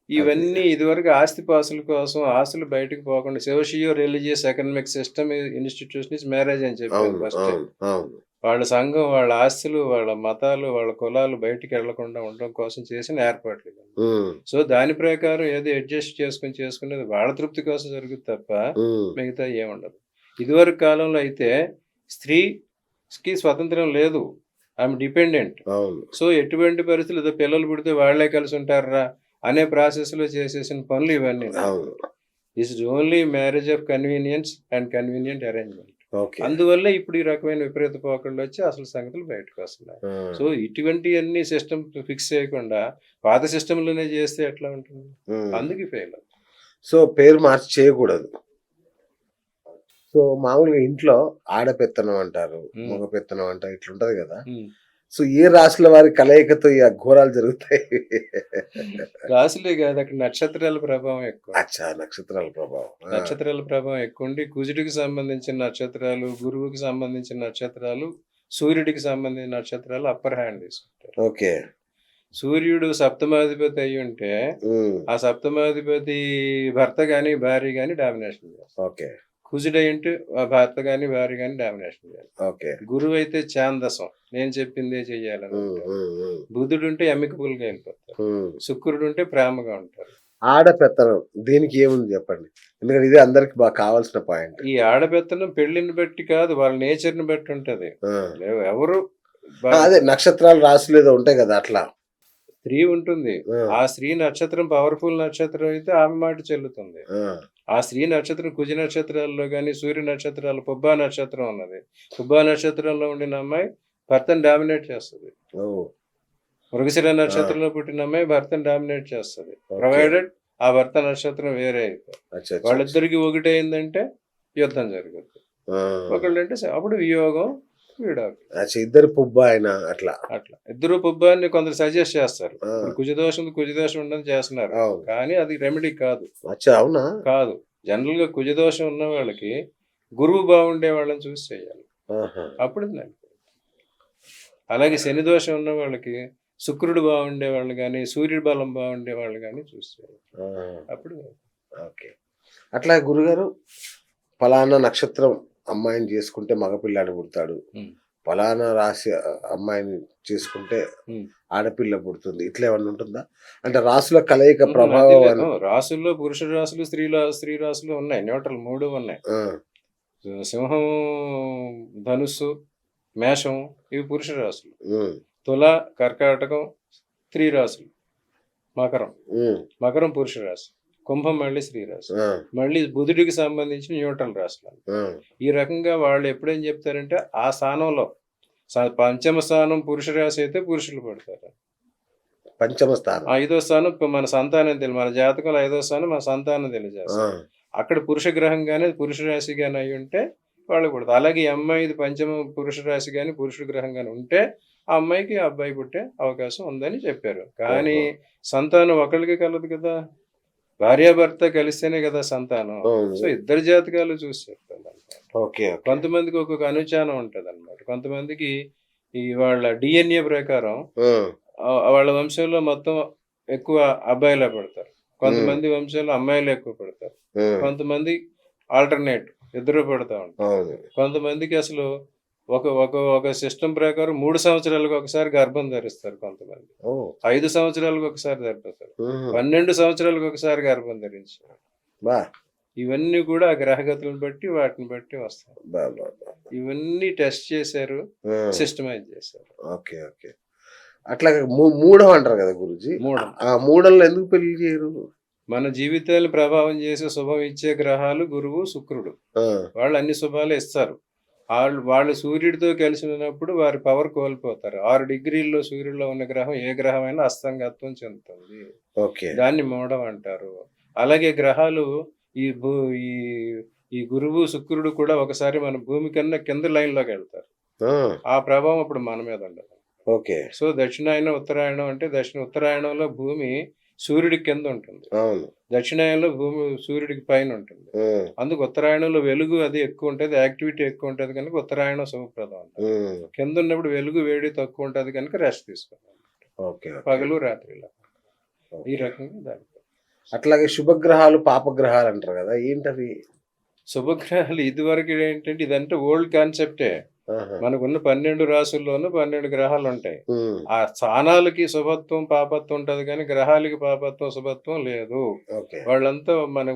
ఇవన్నీ ఇదివరకు ఆస్తిపాస్తుల కోసం ఆస్తులు బయటకు పోకుండా socio religious economic system institution is marriage అని చెప్పారు అవును. ఫస్ట్. అవును. అవును. వాళ్ళ సంఘం, వాళ్ళ ఆస్తులు, వాళ్ళ మతాలు, వాళ్ళ కులాలు బయటికి వెళ్లకుండా ఉండడం కోసం చేసిన ఏర్పాట్లు ఇవన్నీ. హ్మ్. సో దాని ప్రకారం ఏదో అడ్జస్ట్ చేసుకునేది వాళ్ళ తృప్తి కోసం జరుగుతుంది తప్ప హ్మ్. మిగతా ఏముండదు. ఇదివరకు కాలంలో అయితే స్త్రీకి స్వతంత్రం లేదు, ఆమె డిపెండెంట్. అవును. సో ఎటువంటి పరిస్థితులు ఏదో పిల్లలు పుడితే వాళ్లే కలిసి ఉంటారా అనే ప్రాసెస్ లో చేసేసిన పనులు ఇవన్నీ. అవును. This is only marriage of convenience and convenient arrangement. Okay. అందువల్ల ఇప్పుడు ఈ రకమైన విపరీత పోకళ్ళు వచ్చి అసలు సంగతులు బయటకు వస్తున్నాయి. ఆ! సో ఇటువంటి అన్ని సిస్టమ్ ఫిక్స్ చేయకుండా పాత సిస్టంలోనే చేస్తే ఎట్లా ఉంటుంది? హ్మ్. అందుకే ఫెయిల్. సో పేరు మార్చి చేయకూడదు. సో మామూలుగా ఇంట్లో ఆడపెత్తనం అంటారు, మగ పెత్తనం అంటారు, ఇట్లుంటది కదా. సో ఏ రాశుల వారి కలయికతో ఈ ఘోరాలు జరుగుతాయి? రాశులే కాదు, అక్కడ నక్షత్రాల ప్రభావం ఎక్కువ. అచ్చా, నక్షత్రాల ప్రభావం. ఆ. నక్షత్రాల ప్రభావం ఎక్కువ ఉండి కుజుడికి సంబంధించిన నక్షత్రాలు, గురువుకి సంబంధించిన నక్షత్రాలు, సూర్యుడికి సంబంధించిన నక్షత్రాలు అప్పర్ హ్యాండ్ తీసుకుంటారు. ఓకే. సూర్యుడు సప్తమాధిపతి అయి ఉంటే ఉమ్. ఆ సప్తమాధిపతి భర్త గాని భార్య గాని డామినేషన్ చేస్తారు. ఓకే. కుజుడు అయింటే ఆ భర్త గాని భార్య గాని డామినేషన్ చేయాలి. ఓకే. గురువు అయితే ఛాందసం, నేను చెప్పిందే చెయ్యాలని ఉమ్, ఉంటారు. ఉమ్, ఉమ్, బుధుడు ఉంటే ఎమ్మికబుల్ గా వెళ్ళిపోతారు. ఉమ్. శుక్రుడు ఉంటే ప్రేమగా ఉంటారు. ఆడపెత్తనం దీనికి ఏముంది చెప్పండి, ఎందుకంటే ఇది అందరికి బాగా కావాల్సిన పాయింట్. ఈ ఆడపెత్తనం పెళ్లిని బట్టి కాదు, వాళ్ళ నేచర్ ని బట్టి ఉంటది. ఎవరు అదే నక్షత్రాలు రాశులు ఏదో ఉంటాయి కదా అట్లా. స్త్రీ ఉంటుంది, ఆ, ఆ స్త్రీ నక్షత్రం పవర్ఫుల్ నక్షత్రం అయితే ఆమె మాట చెల్లుతుంది. ఆ, ఆ స్త్రీ నక్షత్రం కుజ నక్షత్రాల్లో కానీ సూర్య నక్షత్రాలు, పుబ్బా నక్షత్రం ఉన్నది, పుబ్బా నక్షత్రంలో ఉండిన అమ్మాయి భర్తను డామినేట్ చేస్తుంది. ఓ, మృగశిర నక్షత్రంలో పుట్టిన అమ్మాయి భర్తను డామినేట్ చేస్తుంది, ఓకే. ప్రొవైడెడ్ ఆ భర్త నక్షత్రం వేరే అయితే. అచ్చా, అచ్చా. వాళ్ళిద్దరికి ఒకటి అయిందంటే యుద్ధం జరుగుతుంది. ఆ, ఒకళ్ళంటే అప్పుడు వియోగం, విడాకులు. అచ్చా, ఇద్దరు పుబ్బ ఆయన అట్లా. అట్లా ఇద్దరు పుబ్బాన్ని కొందరు సజెస్ట్ చేస్తారు. ఆ, ఇప్పుడు కుజదోషం ఉండని చేస్తున్నారు, అవును. కానీ అది రెమెడీ కాదు. అచ్చా, అవునా? కాదు, జనరల్ గా కుజదోషం ఉన్న వాళ్ళకి గురువు బాగుండే వాళ్ళని చూసి చేయాలి, ఆహా. అప్పుడు నడుస్తుంది. అలాగే శని దోషం ఉన్న వాళ్ళకి శుక్రుడు బాగుండే వాళ్ళు కానీ సూర్యుడు బలం బాగుండే వాళ్ళు కానీ చూసి చేయాలి, ఆ, అప్పుడు. ఓకే. అట్లా గురుగారు, ఫలానా నక్షత్రం అమ్మాయిని చేసుకుంటే మగపిల్లాడు పుడతాడు, ఉమ్. ఫలానా రాశి అమ్మాయిని చేసుకుంటే ఉమ్. ఆడపిల్ల పుడుతుంది, ఇట్లా ఏమన్నా ఉంటుందా? అంటే రాసుల కలయిక అదే ప్రభావం అని. రాసుల్లో పురుష రాసులు స్త్రీ రాసులు ఉన్నాయి, న్యూట్రల్ 3 ఉన్నాయి. ఆ, సింహం, ధనుస్సు, మేషం ఇవి పురుష రాసులు. ఉమ్, తుల, కర్కాటకం స్త్రీ రాసులు. మకరం ఉమ్, మకరం పురుష రాశి. కుంభం మళ్ళీ స్త్రీ రాశి. ఆ, మళ్ళీ బుధుడికి సంబంధించిన న్యూట్రల్ రాశులు. ఆ, ఈ రకంగా వాళ్ళు ఎప్పుడేం చెప్తారంటే ఆ స్థానంలో పంచమ స్థానం పురుష రాశి అయితే పురుషులు పడతారు. పంచమ స్థానం. 5వ స్థానం మన సంతానం మన జాతకంలో 5వ స్థానం మన సంతానం ఆ, తెలియజేస్తారు. అక్కడ పురుష గ్రహం కానీ పురుష రాశి కానీ అయి ఉంటే వాళ్ళు పడతారు. అలాగే ఈ అమ్మాయిది పంచమ పురుష రాశి కానీ పురుషుడు గ్రహం కానీ ఉంటే ఆ అమ్మాయికి ఆ అబ్బాయి పుట్టే అవకాశం ఉందని చెప్పారు. కానీ సంతానం ఒకళ్ళకి కలదు కదా, భార్యాభర్త కలిస్తేనే కదా సంతానం. అవును. సో ఇద్దరు జాతకాలు చూసి చెప్తారు. Okay, okay. కొంతమందికి ఒక్కొక్క అనుచానం ఉంటది అనమాట. కొంతమందికి ఈ వాళ్ళ డిఎన్ఏ ప్రకారం ఆ, వాళ్ళ వంశంలో మొత్తం ఎక్కువ అబ్బాయిలే పడతారు, కొంతమంది వంశంలో అమ్మాయిలు ఎక్కువ పడతారు, ఆ, కొంతమంది ఆల్టర్నేట్ ఇద్దరు పడతా ఉంటారు, అవును. కొంతమందికి అసలు ఒక ఒక ఒక సిస్టమ్ ప్రకారం 3 సంవత్సరాలకు ఒకసారి గర్భం ధరిస్తారు, కొంతమంది ఓ, 5 సంవత్సరాలకు ఒకసారి ధరిస్తారు, ఉహు. 12 సంవత్సరాలకు ఒకసారి గర్భం ధరించారు. బా, ఇవన్నీ కూడా ఆ గ్రహగతులను బట్టి వాటిని బట్టి వస్తాయి. బా, బా, బా. ఇవన్నీ టెస్ట్ చేశారు, ఆ, సిస్టమైజ్ చేశారు. Okay, okay. అట్లా మూఢం అంటారు కదా గురుజీ, మూఢం. ఆ మూఢంలో ఎందుకు పెళ్లి చేయరు? మన జీవితాన్ని ప్రభావం చేసే శుభం ఇచ్చే గ్రహాలు గురువు, శుక్రుడు. ఆ, వాళ్ళు అన్ని శుభాలు ఇస్తారు. వాళ్ళు సూర్యుడితో కలిసి ఉన్నప్పుడు వారి పవర్ కోల్పోతారు. 6 డిగ్రీల్లో సూర్యుడిలో ఉన్న గ్రహం ఏ గ్రహమైనా అస్తంగత్వం చెందుతుంది, ఓకే. దాన్ని మూఢం అంటారు. అలాగే గ్రహాలు ఈ ఈ ఈ గురువు, శుక్రుడు కూడా ఒకసారి మన భూమి కన్నా కింద లైన్లోకి వెళ్తారు. ఆ, ఆ ప్రభావం అప్పుడు మన మీద ఉండదు. ఓకే. సో దక్షిణాయనం, ఉత్తరాయణం అంటే ఉత్తరాయణంలో భూమి సూర్యుడికి కింద ఉంటుంది, అవును. దక్షిణాయనంలో భూమి సూర్యుడికి పైన ఉంటుంది. హ్మ్. అందుకు ఉత్తరాయణంలో వెలుగు అది ఎక్కువ ఉంటుంది, యాక్టివిటీ ఎక్కువ ఉంటుంది కనుక ఉత్తరాయణం శుభప్రదం అంటారు. హ్మ్. కింద ఉన్నప్పుడు వెలుగు వేడి తక్కువ ఉంటుంది కనుక రెస్ట్ తీసుకోవాలి, ఓకే. ఓకే. పగలు రాత్రి ఇలా. ఈ ఓకే. రకంగా దాని అట్లాగే శుభగ్రహాలు, పాపగ్రహాలు అంటారు కదా, ఏంటవి? శుభగ్రహాలు ఇదివరకు ఏంటంటే ఇదంటే ఓల్డ్ కాన్సెప్టే. ఆహా. మనకున్న 12 రాసుల్లోనూ 12 గ్రహాలు ఉంటాయి. హ్మ్. ఆ స్థానాలకి శుభత్వం పాపత్వం ఉంటుంది కానీ గ్రహాలకి పాపత్వం శుభత్వం లేదు. ఓకే. వాళ్ళంతా మన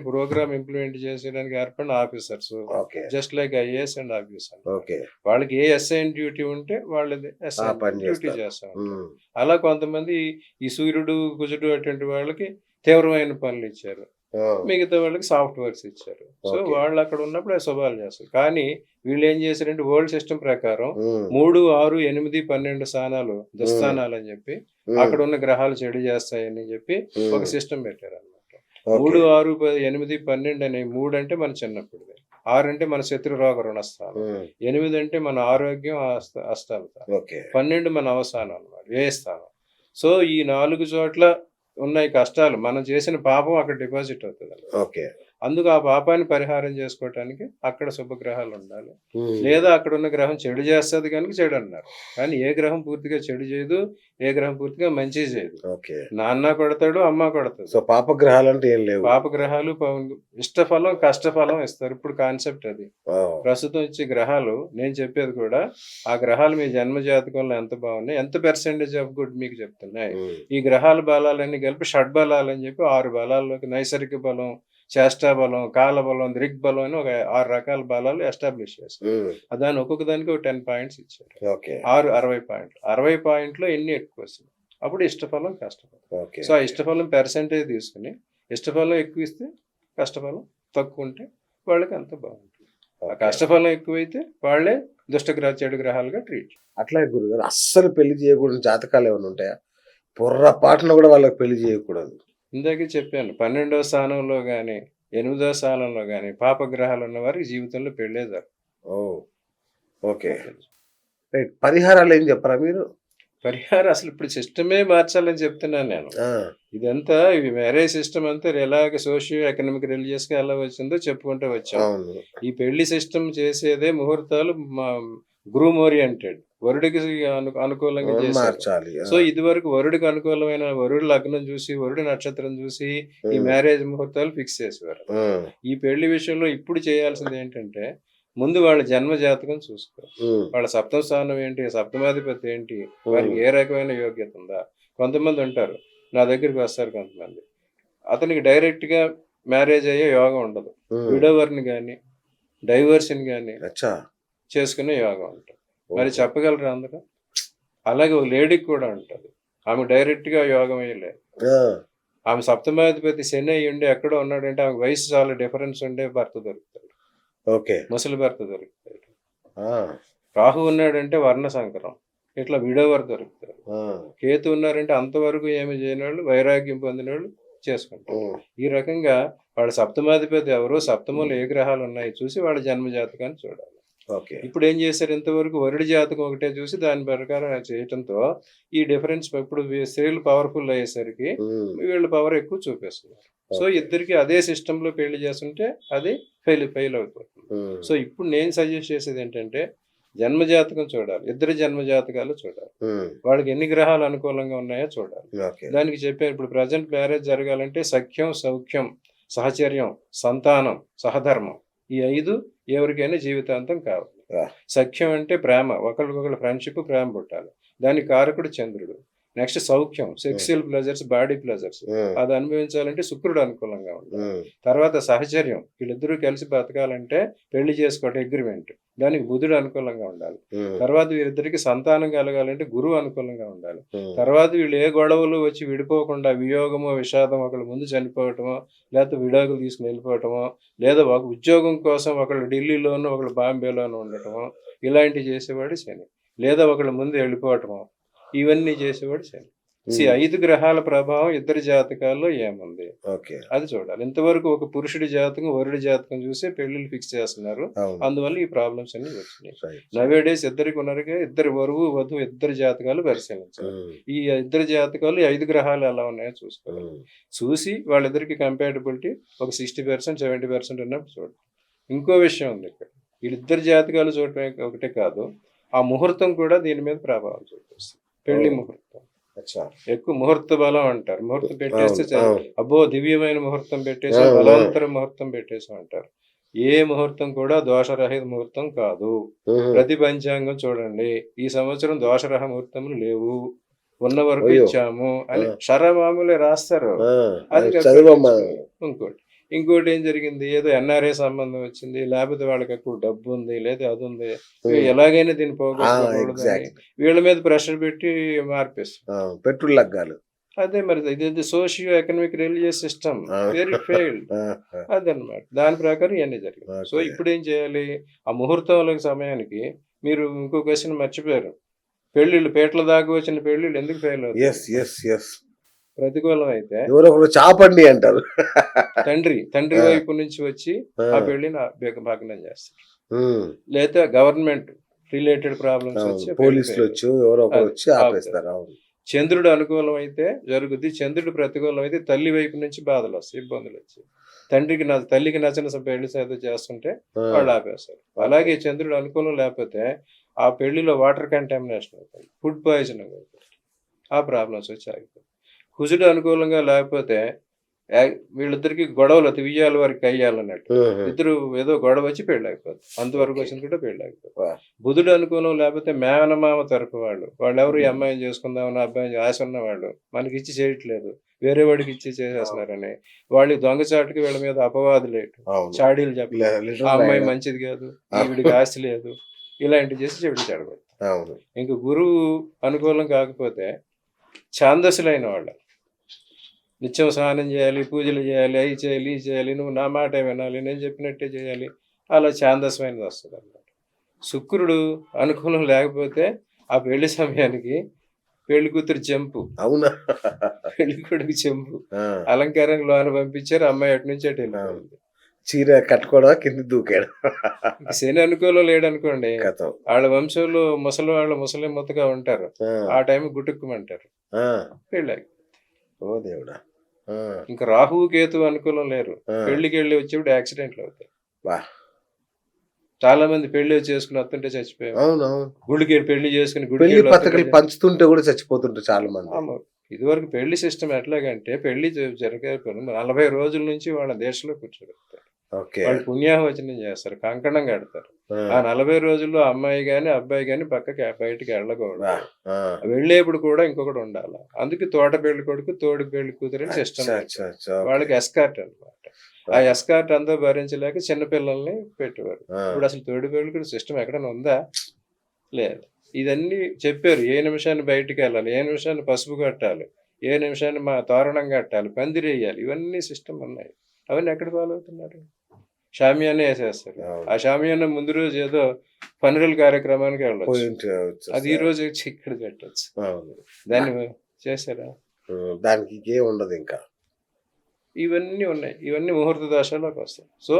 ప్రోగ్రామ్ ఇంప్లిమెంట్ చేసేయడానికి ఏర్పడిన officers, okay. Just like IAS and officer. Okay. వాళ్ళకి ఏ ఎస్ఐన్ డ్యూటీ ఉంటే వాళ్ళది ఆ ఎస్ఐన్ పని డ్యూటీ చేస్తారు. చేస్తాం. హ్మ్. అలా కొంతమంది ఈ సూర్యుడు కుజుడు అటువంటి వాళ్ళకి తీవ్రమైన పనులు ఇచ్చారు, ఆ. మిగతా వాళ్ళకి సాఫ్ట్ వర్క్స్ ఇచ్చారు. So okay. వాళ్ళు అక్కడ ఉన్నప్పుడు ఆ శుభాలు చేస్తారు. కానీ వీళ్ళు ఏం చేశారంటే ఓల్డ్ సిస్టమ్ ప్రకారం హ్మ్. 3, 6, 8, 12 స్థానాలు దుస్థానాలు అని చెప్పి హ్మ్. అక్కడ ఉన్న గ్రహాలు చెడు చేస్తాయని చెప్పి ఒక హ్మ్. సిస్టమ్ పెట్టారు అనమాట. ఓకే. 3, 6, 8, 12 అనే 3 అంటే మన చిన్నప్పుడుది, 6 అంటే మన శత్రు రోగ రుణస్థానం, హ్మ్. 8 అంటే మన ఆరోగ్యం అస్థానం, ఓకే. 12 మన అవసానం అన్నమాట, వ్యయ స్థానం. సో ఈ 4 చోట్ల ఉన్నాయి కష్టాలు, మనం చేసిన పాపం అక్కడ డిపాజిట్ అవుతుంది. ఓకే. అందుకు ఆ పాపాన్ని పరిహారం చేసుకోవటానికి అక్కడ శుభగ్రహాలు ఉండాలి. హ్మ్. లేదా అక్కడ ఉన్న గ్రహం చెడు చేస్తుంది కనుక చెడు అన్నారు. కానీ ఏ గ్రహం పూర్తిగా చెడు చేయదు, ఏ గ్రహం పూర్తిగా మంచి చేయదు. ఓకే. నాన్న కొడతాడు, అమ్మ కొడతాడు. సో పాపగ్రహాలు అంటే ఏం లేవు. పాపగ్రహాలు ఇష్టఫలం కష్టఫలం ఇస్తారు. ఇప్పుడు కాన్సెప్ట్ అది. ఆ. ప్రస్తుతం ఇచ్చే గ్రహాలు నేను చెప్పేది కూడా ఆ గ్రహాలు మీ జన్మ జాతకంలో ఎంత బాగున్నాయి, ఎంత పర్సెంటేజ్ ఆఫ్ గుడ్ మీకు చెప్తున్నాయి. హ్మ్. ఈ గ్రహాల బలాలన్నీ కలిపి షడ్బలాలు అని చెప్పి 6 బలాల్లోకి నైసర్గిక బలం, చేష్టా బలం, కాల బలం, దృగ్బలం అని ఒక 6 రకాల బలాలు ఎస్టాబ్లిష్ చేశారు. హ్మ్. దాని ఒక్కొక్క దానికి ఒక 10 పాయింట్స్ ఇచ్చారు. ఓకే. 60 పాయింట్లు. 60 పాయింట్లో ఎన్ని ఎక్కువ వస్తుంది, అప్పుడు ఇష్టఫలం కష్టఫలం. ఓకే. సో ఆ ఇష్టఫలం పర్సెంటేజ్ తీసుకుని ఇష్టఫలం ఎక్కువ ఇస్తే కష్టఫలం తక్కువ ఉంటే వాళ్ళకి అంత బాగుంటుంది. ఆ ఓకే. కష్టఫలం ఎక్కువైతే వాళ్ళే దుష్టగ్రహ చెడు గ్రహాలుగా ట్రీట్. అట్లాగే గురుగారు, అస్సలు పెళ్లి చేయకూడని జాతకాలు ఏమైనా ఉంటాయా? పొర్రపాటున కూడా వాళ్ళకి పెళ్లి చేయకూడదు. ఇందాకే చెప్పాను, 12వ స్థానంలో కానీ 8వ స్థానంలో కానీ పాపగ్రహాలు ఉన్న వారికి జీవితంలో పెళ్ళే జరగదు. ఓ. ఓకే. రైట్. పరిహారాలు ఏం చెప్పరా మీరు? పరిహారం అసలు ఇప్పుడు సిస్టమే మార్చాలని చెప్తున్నాను నేను. ఆ. ఇదంతా ఇవి మ్యారేజ్ సిస్టమ్ అంతా ఎలాగ సోషియో ఎకనామిక్ రిలీజియస్గా ఎలా వచ్చిందో చెప్పుకుంటూ వచ్చాం. అవును. ఈ పెళ్లి సిస్టమ్ చేసేదే ముహూర్తాలు గ్రూమ్ ఓరియంటెడ్, వరుడికి అనుకూలంగా అవును, చేశారు. మార్చాలి. ఆ. సో ఇదివరకు వరుడికి అనుకూలమైన వరుడి లగ్నం చూసి వరుడి నక్షత్రం చూసి ఈ ఉమ్. మ్యారేజ్ ముహూర్తాలు ఫిక్స్ చేసేవారు. ఉమ్. ఈ పెళ్లి విషయంలో ఇప్పుడు చేయాల్సింది ఏంటంటే ముందు వాళ్ళ జన్మ జాతకం చూసుకో, ఉమ్. వాళ్ళ సప్తమ స్థానం ఏంటి, సప్తమాధిపతి ఏంటి, ఉమ్. వారికి ఏ రకమైన యోగ్యత ఉందా. కొంతమంది ఉంటారు నా దగ్గరికి వస్తారు, కొంతమంది అతనికి డైరెక్ట్గా మ్యారేజ్ అయ్యే యోగం ఉండదు, ఉమ్. విడోవర్ని కానీ డైవర్స్ని కానీ అచ్చా. చేసుకునే యోగం ఉంటుంది. మరి ఓహో. చెప్పగలరా అందరూ? అలాగే ఒక లేడీకి కూడా ఉంటుంది, ఆమె డైరెక్ట్గా యోగం వేయలేదు. ఆ. ఆమె సప్తమాధిపతి శని అయ్యి ఉండి ఎక్కడో ఉన్నాడంటే ఆమె వయసు చాలా డిఫరెన్స్ ఉండే భర్త దొరుకుతాడు, ఓకే. ముసలి భర్త దొరుకుతాడు. ఆ. రాహు ఉన్నాడంటే వర్ణ సంకరం, ఇట్లా విడోవర్ దొరుకుతారు. ఆ. కేతు ఉన్నారంటే అంతవరకు ఏమి చేయని వాళ్ళు, వైరాగ్యం పొందిన వాళ్ళు చేసుకుంటారు. ఉమ్. ఈ రకంగా వాళ్ళ సప్తమాధిపతి ఎవరో, సప్తమంలో ఏ గ్రహాలు ఉన్నాయి చూసి వాళ్ళ జన్మ జాతకాన్ని చూడాలి. ఓకే. ఇప్పుడు ఏం చేశారు, ఇంతవరకు వరుడి జాతకం ఒకటే చూసి దాని ప్రకారం చేయటంతో ఈ డిఫరెన్స్ ఇప్పుడు స్త్రీలు పవర్ఫుల్ అయ్యేసరికి ఉమ్. వీళ్ళ పవర్ ఎక్కువ చూపిస్తున్నారు. So okay. ఇద్దరికి అదే సిస్టంలో పెళ్లి చేస్తుంటే అది ఫెయిల్ అయిపోతుంది. ఉమ్. సో ఇప్పుడు నేను సజెస్ట్ చేసేది ఏంటంటే జన్మ జాతకం చూడాలి, ఇద్దరి జన్మ జాతకాలు చూడాలి, ఉమ్. వాళ్ళకి ఎన్ని గ్రహాలు అనుకూలంగా ఉన్నాయో చూడాలి. ఓకే. దానికి చెప్పాను, ఇప్పుడు ప్రజెంట్ మ్యారేజ్ జరగాలంటే సఖ్యం, సౌఖ్యం, సహచర్యం, సంతానం, సహధర్మం, ఈ 5 ఎవరికైనా జీవితాంతం కావాలి. ఆ. సఖ్యం అంటే ప్రేమ, ఒకరికొకరు ఫ్రెండ్షిప్, ప్రేమ పుట్టాలి, దానికి కారకుడు చంద్రుడు. నెక్స్ట్ సౌఖ్యం, సెక్సువల్ ప్లెజర్స్, బాడీ ప్లెజర్స్, ఉమ్. అది అనుభవించాలంటే శుక్రుడు అనుకూలంగా ఉండాలి. ఉమ్. తర్వాత సహచర్యం, వీళ్ళిద్దరూ కలిసి బతకాలంటే పెళ్లి చేసుకోవడం అగ్రిమెంట్, దానికి బుధుడు అనుకూలంగా ఉండాలి. ఉమ్. తర్వాత వీరిద్దరికి సంతానం కలగాలంటే గురువు అనుకూలంగా ఉండాలి. ఉమ్. తర్వాత వీళ్ళు ఏ గొడవలు వచ్చి విడిపోకుండా వియోగమో విషాదం, ఒకళ్ళు ముందు చనిపోవటమో, లేకపోతే విడాకులు తీసుకుని వెళ్ళిపోవటమో, లేదా ఒక ఉద్యోగం కోసం ఒకళ్ళు ఢిల్లీలోనూ ఒకళ్ళు బాంబేలోనూ ఉండటమో, ఇలాంటివి చేసేవాడు శని. లేదా ఒకళ్ళు ముందు వెళ్ళిపోవటమో, ఇవన్నీ చేసేవాడు శని. ఐదు గ్రహాల ప్రభావం ఇద్దరి జాతకాల్లో ఏముంది ఓకే. అది చూడాలి. ఇంతవరకు ఒక పురుషుడి జాతకం వరుడి జాతకం చూసి పెళ్లిళ్ళు ఫిక్స్ చేస్తున్నారు. అవును. అందువల్ల ఈ ప్రాబ్లమ్స్ అన్ని వచ్చినాయి. రైట్. నవే డేస్ ఇద్దరికి ఉన్నారుగా, ఇద్దరు వరువు వధువు ఇద్దరు జాతకాలు పరిశీలించాలి. ఈ ఇద్దరు జాతకాలు ఈ 5 గ్రహాలు ఎలా ఉన్నాయో చూసుకోవాలి. చూసి వాళ్ళిద్దరికి కంపాటబిలిటీ ఒక 60% 70% ఉన్నప్పుడు చూడాలి. ఇంకో విషయం ఉంది ఇక్కడ, వీళ్ళిద్దరు జాతకాలు చూడటమే ఒకటే కాదు, ఆ ముహూర్తం కూడా దీని మీద ప్రభావం చూపిస్తుంది. పెళ్లి ముహూర్తం అచ్చా. ఎక్కువ ముహూర్త బలం అంటారు. ముహూర్తం పెట్టేస్తే చాలు, అవును. అబ్బో దివ్యమైన ముహూర్తం పెట్టేసాం, బలవంతర ముహూర్తం పెట్టేసాం అంటారు. ఏ ముహూర్తం కూడా దోషరహిత ముహూర్తం కాదు. ప్రతి పంచాంగం చూడండి, ఈ సంవత్సరం దోషరహ ముహూర్తములు లేవు, ఉన్న వరకు అయ్యో. ఇచ్చాము అని మామూలే రాస్తారు. అది చదువమ్మా. ఇంకోటి ఏం జరిగింది, ఏదో ఎన్ఆర్ఐ సంబంధం వచ్చింది, లేకపోతే వాళ్ళకి ఎక్కువ డబ్బు ఉంది, లేదా అది ఉంది, ఎలాగైనా దీన్ని పోగొట్టుకోకూడదని వీళ్ళ మీద ప్రెషర్ పెట్టి మార్పేస్తారు. పెట్టుడు లగ్గాలు. అదే మరి ఇది socio economic religious system very failed. అదనమాట, దాని ప్రకారం ఇవన్నీ జరిగింది. సో ఇప్పుడు ఏం చేయాలి, ఆ ముహూర్తం సమయానికి మీరు ఇంకో క్వశ్చన్ మర్చిపోయారు, పెళ్లిళ్ళు పేటల దాకా వచ్చిన పెళ్లిళ్ళు ఎందుకు ఫెయిల్ అవుతాయి? ప్రతికూలం అయితే ఎవరో చాపండి అంటారు. తండ్రి వైపు నుంచి వచ్చి ఆ పెళ్లిని భగ్నం చేస్తారు, లేదా గవర్నమెంట్ రిలేటెడ్ ప్రాబ్లమ్స్ వచ్చి పోలీసులు వచ్చి ఎవరో ఒకరు వచ్చి ఆపేస్తారు. చంద్రుడు అనుకూలం అయితే జరుగుద్ది, చంద్రుడు ప్రతికూలం అయితే తల్లి వైపు నుంచి బాధలు వస్తాయి, ఇబ్బందులు వచ్చాయి. తల్లికి నచ్చిన పెళ్లి ఏదో చేస్తుంటే వాళ్ళు ఆపేస్తారు. అలాగే చంద్రుడు అనుకూలం లేకపోతే ఆ పెళ్లిలో వాటర్ కంటామినేషన్ అవుతుంది, ఫుడ్ పాయిజనింగ్ అవుతుంది, ఆ ప్రాబ్లమ్స్ వచ్చి ఆగిపోతాయి. కుజుడు అనుకూలంగా లేకపోతే వీళ్ళిద్దరికి గొడవలు విజయాల వారికి అయ్యాలన్నట్టు, ఇద్దరు ఏదో గొడవ వచ్చి పెళ్లి అయిపోతుంది, అంతవరకు వచ్చింది కూడా పెళ్లి అయిపోతుంది. బుధుడు అనుకూలం లేకపోతే మేనమామ తరపు వాళ్ళు ఎవరు ఈ అమ్మాయిని చేసుకుందామని అబ్బాయిని ఆశ ఉన్న వాళ్ళు మనకి ఇచ్చి చేయట్లేదు, వేరే వాడికి ఇచ్చి చేసేస్తున్నారని వాళ్ళకి దొంగచాటుకి వీళ్ళ మీద అపవాదులేటు, చాడీలు చెప్పలేదు, ఆ అమ్మాయి మంచిది కాదు, ఈవిడికి ఆస్తి లేదు, ఇలాంటివి చేసి చెడు చెడగొడతారు. ఇంక గురువు అనుకూలం కాకపోతే ఛాందసులైన వాళ్ళు నిత్యం స్నానం చేయాలి, పూజలు చేయాలి, అవి చేయాలి, ఈ చేయాలి, నువ్వు నా మాట వినాలి, నేను చెప్పినట్టే చేయాలి, అలా ఛాందసమైనది వస్తుంది అన్నమాట. శుక్రుడు అనుకూలం లేకపోతే ఆ పెళ్లి సమయానికి పెళ్లి కూతురు చెంపు, అవునా, పెళ్లి కొడుకు చెంపు, అలంకారం లోన పంపించారు, అమ్మాయి అటు నుంచి అటు వెళ్ళిపోయింది, చీర కట్టుకోవడం కింద దూకాడు. శని అనుకూలం లేడనుకోండి, వాళ్ళ వంశంలో ముసలి ముత్తగా ఉంటారు, ఆ టైం గుట్టుక్కుమంటారు, పెళ్ళి. ఓ దేవుడా. ఇంకా రాహు కేతు అనుకూలం లేరు, పెళ్లికి వెళ్ళి వచ్చేప్పుడు యాక్సిడెంట్లు అవుతాయి. చాలా మంది పెళ్లి చేసుకుని వస్తుంటే చచ్చిపోయారు, గుడికి పెళ్లి చేసుకుని గుడికి పంచుతుంటే కూడా చచ్చిపోతుంటారు చాలా మంది. ఇదివరకు పెళ్లి సిస్టమ్ ఎట్లాగంటే, పెళ్లి జరగకపోయినా 40 రోజుల నుంచి వాళ్ళ దేశంలో కూర్చోబెడతారు, వాళ్ళు పుణ్యాహవచనం చేస్తారు, కంకణం కడతారు. ఆ 40 రోజుల్లో అమ్మాయి గాని అబ్బాయి గాని బయటికి వెళ్ళకూడదు, వెళ్ళేప్పుడు కూడా ఇంకొకటి ఉండాలి. అందుకే తోట పెళ్లి కొడుకు తోడి పెళ్లి కూతురు సిస్టమ్, వాళ్ళకి ఎస్కార్ట్ అనమాట. ఆ ఎస్కార్ట్ అంతా భరించలేక చిన్నపిల్లల్ని పెట్టేవారు. ఇప్పుడు అసలు తోడి పెళ్లి కొడుకు సిస్టమ్ ఎక్కడైనా ఉందా? లేదు. ఇదన్నీ చెప్పారు, ఏ నిమిషాన్ని బయటికి వెళ్ళాలి, ఏ నిమిషాన్ని పసుపు కట్టాలి, ఏ నిమిషాన్ని మా తోరణం కట్టాలి, పందిరేయాలి, ఇవన్నీ సిస్టమ్ ఉన్నాయి. అవన్నీ ఎక్కడ ఫాలో అవుతున్నారు? షామియానే వేసేస్తారు. ఆ షామియాన ముందు రోజు ఏదో ఫనరల్ కార్యక్రమానికి వెళ్ళొచ్చు, అది ఈ రోజు వచ్చి ఇక్కడ పెట్టచ్చు, దాన్ని చేశారా? దానికి ఉండదు. ఇంకా ఇవన్నీ ఉన్నాయి, ఇవన్నీ ముహూర్త దశలోకి వస్తాయి. సో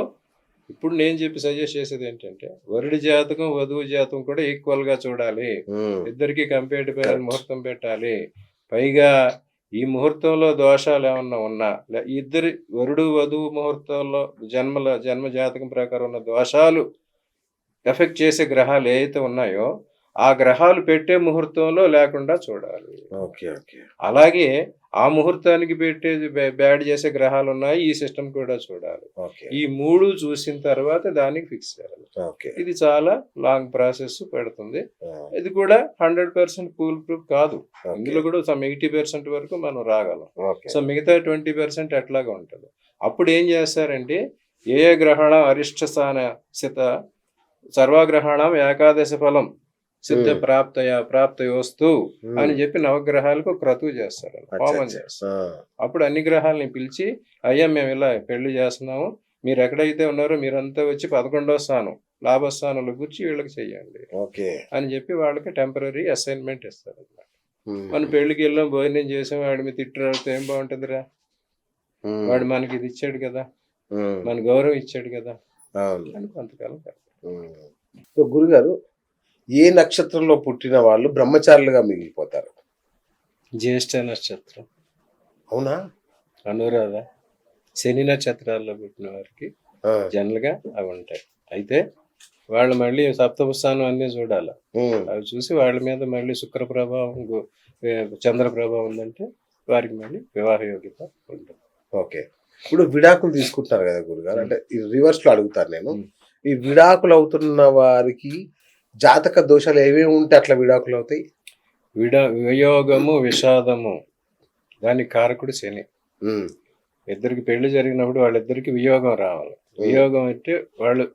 ఇప్పుడు నేను సజెస్ట్ చేసేది ఏంటంటే, వరుడి జాతకం వధువు జాతకం కూడా ఈక్వల్ గా చూడాలి, ఇద్దరికి కంపేటబుల్ ముహూర్తం పెట్టాలి. పైగా ఈ ముహూర్తంలో దోషాలు ఏమన్నా ఉన్నా, ఇద్దరి వరుడు వధువు ముహూర్తంలో జన్మ జాతకం ప్రకారం ఉన్న దోషాలు ఎఫెక్ట్ చేసే గ్రహాలు ఏవైతే ఉన్నాయో ఆ గ్రహాలు పెట్టే ముహూర్తంలో లేకుండా చూడాలి. అలాగే ఆ ముహూర్తానికి పెట్టేది బ్యాడ్ చేసే గ్రహాలు ఉన్నాయి, ఈ సిస్టమ్ కూడా చూడాలి. ఈ 3 చూసిన తర్వాత దానికి ఫిక్స్ చేయాలి. ఇది చాలా లాంగ్ ప్రాసెస్ పెడుతుంది. ఇది కూడా 100% ఫుల్ ప్రూఫ్ కాదు, ఇందులో కూడా 80% వరకు మనం రాగలం. సో మిగతా 20% ఎట్లాగా ఉంటుంది. అప్పుడు ఏం చేస్తారంటే, ఏ గ్రహణం అరిష్ట స్థాన స్థిత సర్వగ్రహణం ఏకాదశ ఫలం సిద్ధ ప్రాప్తయోస్తు అని చెప్పి నవగ్రహాలకు క్రతువు చేస్తారు, హోమం చేస్తారు. అప్పుడు అన్ని గ్రహాలని పిలిచి, అయ్యా మేము ఇలా పెళ్లి చేస్తున్నాము, మీరు ఎక్కడైతే ఉన్నారో మీరంతా వచ్చి 11వ స్థానం లాభస్థానంలో కూర్చి వీళ్ళకి చెయ్యండి అని చెప్పి వాళ్ళకి టెంపరీ అసైన్మెంట్ ఇస్తారు. మన పెళ్లికి వెళ్ళాం, భోజనం చేసాం, వాడి మీద తిట్టు రాడితే ఏం బాగుంటుందిరా? వాడు మనకి ఇది ఇచ్చాడు కదా, మన గౌరవం ఇచ్చాడు కదా అవును. అని కొంతకాలం సో గురుగారు, ఏ నక్షత్రంలో పుట్టిన వాళ్ళు బ్రహ్మచారులుగా మిగిలిపోతారు? జ్యేష్ఠ నక్షత్రం, అవునా? అనురాధ, శని నక్షత్రాల్లో పుట్టిన వారికి జనరల్ గా అవి ఉంటాయి. అయితే వాళ్ళు మళ్ళీ సప్తమస్థానం అన్ని చూడాలి. అవి చూసి వాళ్ళ మీద మళ్ళీ శుక్ర ప్రభావం, చంద్ర ప్రభావం ఉందంటే వారికి మళ్ళీ వివాహ యోగ్యత ఉంటుంది. ఓకే. ఇప్పుడు విడాకులు తీసుకుంటారు కదా గురుగారు, అంటే రివర్స్ లో అడుగుతాను నేను. ఈ విడాకులు అవుతున్న వారికి జాతక దోషాలు ఏమేమి ఉంటే అట్లా విడాకులు అవుతాయి? వియోగము, విషాదము, దానికి కారకుడు శని. ఇద్దరికి పెళ్లి జరిగినప్పుడు వాళ్ళిద్దరికి వియోగం రావాలి. వియోగం అంటే వాళ్ళు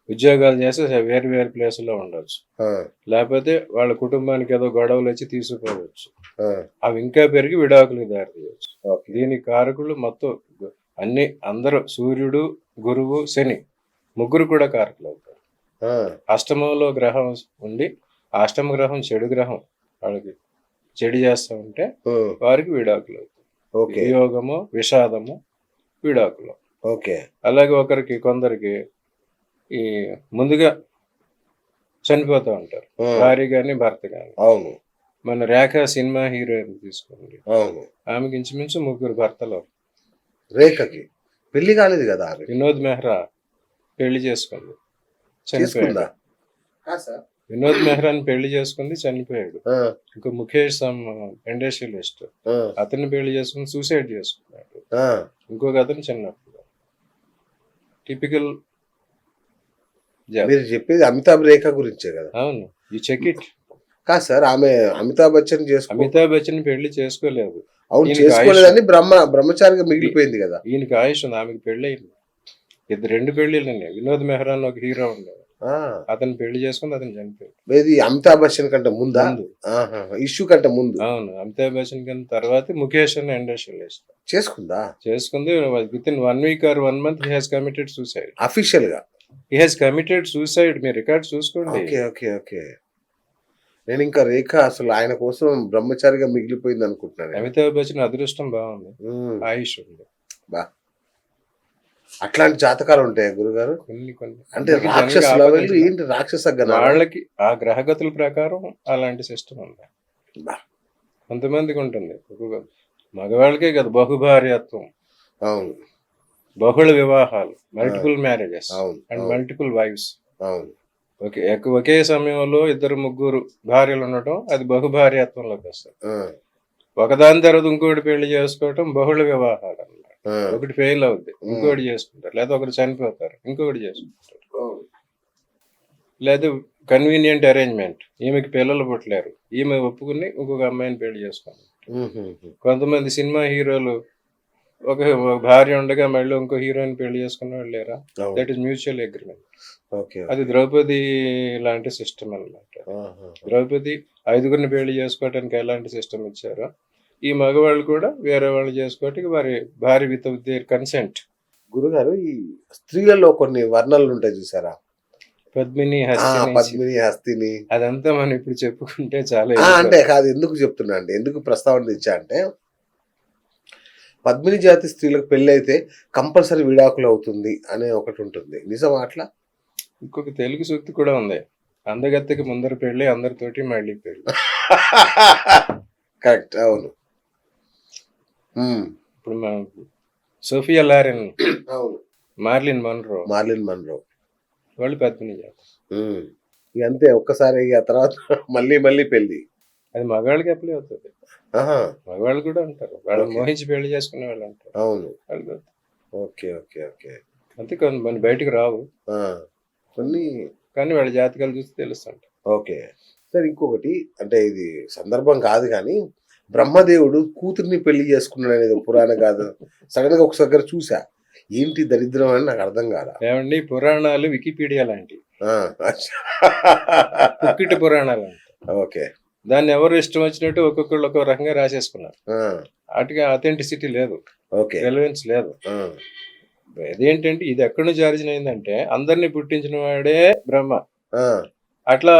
ఉద్యోగాలు చేస్తే వేరు వేరు ప్లేసుల్లో ఉండొచ్చు, లేకపోతే వాళ్ళ కుటుంబానికి ఏదో గొడవలు వచ్చి తీసుకుపోవచ్చు. అవి ఇంకా పెరిగి విడాకులకు దారి తీయవచ్చు. దీనికి కారకులు మొత్తం అన్ని అందరూ సూర్యుడు, గురువు, శని ముగ్గురు కూడా కారకులు అవుతారు. అష్టమంలో గ్రహం ఉండి అష్టమ గ్రహం చెడు గ్రహం వాళ్ళకి చెడు చేస్తూ ఉంటే వారికి విడాకులు అవుతాయి. వియోగము, విషాదము, విడాకులు. అలాగే ఒకరికి కొందరికి ఈ ముందుగా చనిపోతూ ఉంటారు, భార్య గాని భర్త గాని. అవును. మన రేఖ సినిమా హీరోయిన్ తీసుకోండి, ఆమెకి ఇంచుమించు ముగ్గురు భర్తలు. రేఖకి పెళ్లి కాలేదు కదా? వినోద్ మెహ్రా పెళ్లి చేసుకుంది, చనిపోయాడు. వినోద్ మెహ్రాని పెళ్లి చేసుకుంది, చనిపోయాడు. ఇంకా ముఖేష్ ఇండస్ట్రియలిస్ట్, అతన్ని పెళ్లి చేసుకుని సూసైడ్ చేసుకున్నాడు. ఇంకొక అతను చిన్నప్పుడు. టిపికల్. మీరు చెప్పేది అమితాబ్ రేఖ గురించే కదా? అవును. ఈ చెక్ ఇట్. కాదు సార్, ఆమె అమితాబ్ బచ్చన్ అమితాబ్ బచ్చన్ పెళ్లి చేసుకోలేదు. అవును, చేసుకోలేదని బ్రహ్మచారిగా మిగిలిపోయింది కదా. ఈయనకి ఆయుష్ ఉంది, ఆమెకి పెళ్లి అయింది. రెండు పెళ్లిళ్ళు. వినోద్ మెహ్రా ఒక హీరో ఉండేది, అతను పెళ్లి చేసుకుని అతను చనిపోయాడు. అమితాబ్ బచ్చన్ కంటే ముందు, ఇష్యూ కంటే ముందు. అవును, అమితాబ్ బచ్చన్ కంటే తర్వాత ముఖేష్ అనే ఇండస్ట్రియలిస్ట్ చేసుకుంది. With in 1 week or 1 month he has committed suicide. Official గా he has committed suicide. మీరు రికార్డ్ చూసుకోండి. ఓకే. నేను ఇంకా రేఖ అసలు ఆయన కోసం బ్రహ్మచారిగా మిగిలిపోయింది అనుకుంటున్నాను. అమితాబ్ బచ్చన్ అదృష్టం బాగుంది, ఆయుష్ ఉంది. అట్లాంటి జాతకాలు ఉంటాయి గురుగారు? కొన్ని అంటే రాక్షస లెవెల్ ఏంటి, రాక్షస వాళ్ళకి ఆ గ్రహగతుల ప్రకారం అలాంటి సిస్టమ్ ఉంది. కొంతమందికి ఉంటుంది. మగవాళ్ళకే కదా బహుభార్యత్వం. అవును. బహుళ వివాహాలు, multiple marriages and multiple wives. అవును. ఒకే సమయంలో 2-3 భార్యలు ఉండటం, అది బహుభార్యత్వంలోకి వస్తుంది. ఒకదాని తర్వాత ఇంకోటి పెళ్లి చేసుకోవటం బహుళ వివాహాలు అన్నమాట. ఒకటి ఫెయిల్ అవుద్ది, ఇంకోటి చేసుకుంటారు. లేదా ఒకటి చనిపోతారు, ఇంకొకటి చేసుకుంటారు. లేదా కన్వీనియంట్ అరేంజ్మెంట్, ఈమెకి పిల్లలు పుట్టలేరు, ఈమె ఒప్పుకుని ఇంకొక అమ్మాయిని పెళ్లి చేసుకుంటారు. కొంతమంది సినిమా హీరోలు ఒక భార్య ఉండగా మళ్ళీ ఇంకో హీరోయిన్ పెళ్లి చేసుకున్న వాళ్ళు లేరా? That is mutual agreement. అది ద్రౌపది లాంటి సిస్టమ్ అన్నమాట. ద్రౌపది 5గురిని పెళ్లి చేసుకోవటానికి ఎలాంటి సిస్టమ్ ఇచ్చారో, ఈ మగవాళ్ళు కూడా వేరే వాళ్ళు చేసుకోవటానికి వారి భార్య విత్ దేర్ కన్సెంట్. గురుగారు, ఈ స్త్రీలలో కొన్ని వర్ణాలు ఉంటాయి చూసారా? పద్మిని, హస్తిని, అదంతా మనం ఇప్పుడు చెప్పుకుంటే చాలా. అంటే కాదు, ఎందుకు చెప్తున్నా అంటే, ఎందుకు ప్రస్తావన తెచ్చా అంటే, పద్మిని జాతి స్త్రీలకు పెళ్లి అయితే కంపల్సరీ విడాకులు అవుతుంది అనే ఒకటి ఉంటుంది. నిజమా అట్లా? ఇంకొక తెలుగు సూక్తి కూడా ఉంది, అందగత్తెకి ముందర పెళ్లి, అందరితోటి మళ్ళీ పెళ్లి. కరెక్ట్. అవును. ఇప్పుడు సోఫియా లారెన్, మార్లిన్ మన్రో వాళ్ళు పద్మిని జాతి. అంతే, ఒక్కసారి ఇక తర్వాత మళ్ళీ పెళ్లి. అది మగవాళ్ళకి అప్లై అవుతుంది. మగవాళ్ళు కూడా ఉంటారు, వాళ్ళని మోహించి పెళ్లి చేసుకునే వాళ్ళు ఉంటారు. అవును. ఓకే. అంతే, కొన్ని బయటకు రావు కొన్ని, కానీ వాళ్ళ జాతకాలు చూసి తెలుస్తుంటాయి. Okay sir. ఇంకొకటి అంటే, ఇది సందర్భం కాదు కానీ, బ్రహ్మదేవుడు కూతుర్ని పెళ్లి చేసుకున్నాడు అనేది పురాణ కాదు. సడన్ గా ఒకసారి చూసా, ఏంటి దరిద్రం అని నాకు అర్థం కాదా. ఏమండి, పురాణాలు వికీపీడియా లాంటివి, పుక్కిటి పురాణాలు. ఓకే. దాన్ని ఎవరు ఇష్టం వచ్చినట్టు ఒక్కొక్కళ్ళు ఒక్కొక్క రకంగా రాసేసుకున్నారు. వాటికి అథెంటిసిటీ లేదు, రెలవెన్స్ లేదు. అదేంటంటే, ఇది ఎక్కడి నుంచి ఆరిజిన్ అయిందంటే, అందరినీ పుట్టించిన వాడే బ్రహ్మ, అట్లా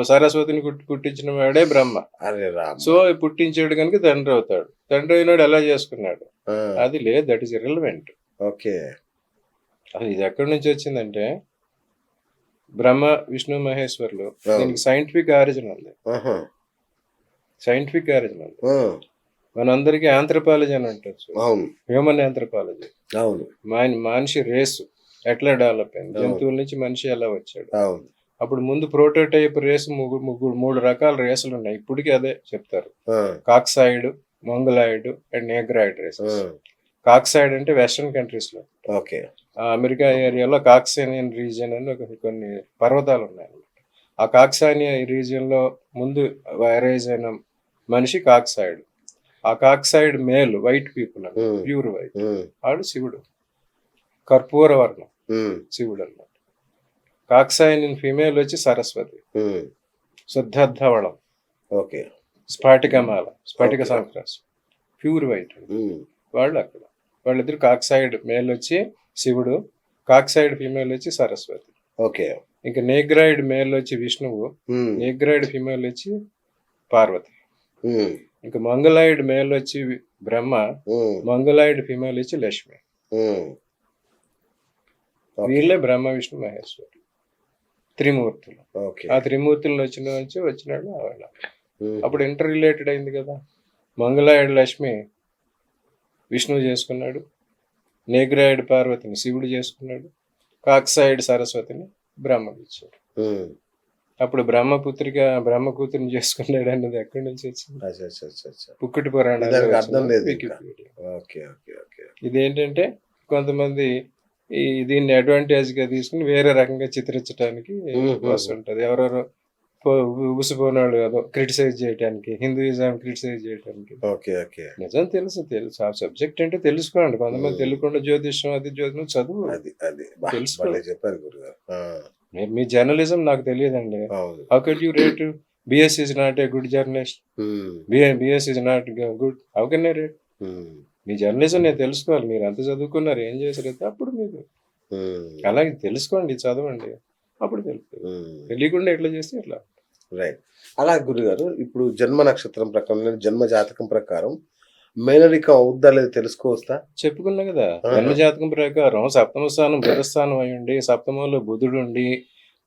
సరస్వతిని పుట్టించిన వాడే బ్రహ్మ. అరే రామ. సో పుట్టించాడు కనుక తండ్రి అవుతాడు. తండ్రి అయినాడు ఎలా చేసుకున్నాడు? ఆ, అది లేదు, దట్ ఈస్ ఇర్రెలవెంట్. ఓకే. అది ఇది ఎక్కడి నుంచి వచ్చిందంటే బ్రహ్మ విష్ణు మహేశ్వరులు, అవును. దీనికి సైంటిఫిక్ ఆరిజిన్ ఉంది. ఆహా. సైంటిఫిక్ ఆరిజిన్ ఉంది. ఆ, మనందరికీ ఆంథ్రపాలజీ అని అంటచ్చు, అవును హ్యూమన్ ఆంథ్రపాలజీ. అవును మనిషి రేసు ఎట్లా డెవలప్ అయింది, అవును. జంతువుల నుంచి మనిషి ఎలా వచ్చాడు. అవును. అప్పుడు ముందు ప్రోటోటైప్ రేసు మూడు రకాల రేసులు ఉన్నాయి. ఇప్పటికీ అదే చెప్తారు, ఆ, కాక్సాయిడ్, మంగలాయిడ్ అండ్ నేగ్రాయిడ్ ఆ, రేసెస్. కాక్సాయిడ్ అంటే వెస్ట్రన్ కంట్రీస్ లో, ఓకే. అమెరికా ఏరియాలో కాక్సానియన్ రీజియన్ అని కొన్ని పర్వతాలు ఉన్నాయి. ఆ కాక్సానియా రీజియన్ లో ముందు వైరైజ్ అయిన మనిషి కాక్సాయిడ్. ఆ కాక్సాయిడ్ మేల్ వైట్ పీపుల్ అన్నమాట, Hmm. Pure white. ఉమ్, వాడు శివుడు, కర్పూర వర్ణం ఉమ్, శివుడు అన్నమాట. కాక్సాయిన్ ఫిమేల్ వచ్చి సరస్వతి, ఉమ్, శుద్ధధవళం, ఓకే. స్ఫటికమాల, స్ఫటిక Okay. సంక్రాస్, ప్యూర్ వైట్. ఉమ్, వాళ్ళు అక్కడ వాళ్ళిద్దరు కాక్సైడ్ మేల్ వచ్చి శివుడు, కాక్సైడ్ ఫీమేల్ వచ్చి సరస్వతి. ఓకే. ఇంకా నేగ్రాయిడ్ మేల్ వచ్చి విష్ణువు, ఉమ్, నేగ్రాయిడ్ ఫీమేల్ వచ్చి పార్వతి. ఉమ్, ఇంకా మంగళాయిడ్ మేల్ వచ్చి బ్రహ్మ, ఉమ్, మంగళాయిడ్ ఫీమేల్ వచ్చి లక్ష్మి. ఉమ్, ఓకే. వీళ్ళే బ్రహ్మ విష్ణు మహేశ్వరుడు త్రిమూర్తులు. ఓకే. ఆ త్రిమూర్తుల నుంచి వచ్చినాడు ఆవిడ. ఉమ్, అప్పుడు ఇంటర్ రిలేటెడ్ అయింది కదా. మంగళాయుడు లక్ష్మి విష్ణువు చేసుకున్నాడు, నేగ్రాయుడు పార్వతిని శివుడు చేసుకున్నాడు, కాక్సాయుడు సరస్వతిని బ్రహ్మకి ఇచ్చాడు. ఉమ్, అప్పుడు బ్రహ్మ కూతురిని చేసుకున్నాడు అన్నది ఎక్కడి నుంచి వచ్చింది? అచ్చా, అచ్చా, అచ్చా, అచ్చా. పుక్కటి పురాణాలు దానికి అర్థం లేదు ఇంకా. వికీపీడియా. Okay, okay, okay. ఇదేంటంటే కొంతమంది దీన్ని అడ్వాంటేజ్ గా తీసుకుని వేరే రకంగా చిత్రించడానికి వస్తుంటది. ఎవరెవరో ఉసిపోయిన వాళ్ళు కదా క్రిటిసైజ్ చేయడానికి, హిందూయిజం క్రిటిసైజ్ చేయడానికి. Okay, okay. నిజం తెలుసు ఆ సబ్జెక్ట్ అంటే తెలుసుకోండి. కొంతమంది తెలియకుండా జ్యోతిష్యం అది జ్యోతిషం చదువు అది అది బా, తెలుసుకో. భలే చెప్పారు గురుగారు. ఆ, మీ జర్నలిజం నాకు తెలియదండి. అవును. How can you rate BS is not a good journalist, um, BS is not good, how can I rate? Um, మీ జర్నలిజం నేను తెలుసుకోవాలి. మీరు ఎంత చదువుకున్నారు, ఏం చేశారు, అప్పుడు మీకు ఉమ్, అలాగే తెలుసుకోండి, చదవండి, అప్పుడు తెలుస్తుంది. ఉమ్. తెలియకుండా ఎట్లా చేస్తే ఎట్లా. రైట్. అలా గురుగారు, ఇప్పుడు జన్మ నక్షత్రం ప్రకారం, జన్మ జాతకం ప్రకారం మేనరికం అవుద్దా లేదా తెలుసుకోవచ్చా? చెప్పుకున్నా కదా, ఆహా. జన్మజాతకం ప్రకారం సప్తమ స్థానం బుధ స్థానం అయి ఉండి, సప్తమంలో బుధుడు ఉండి,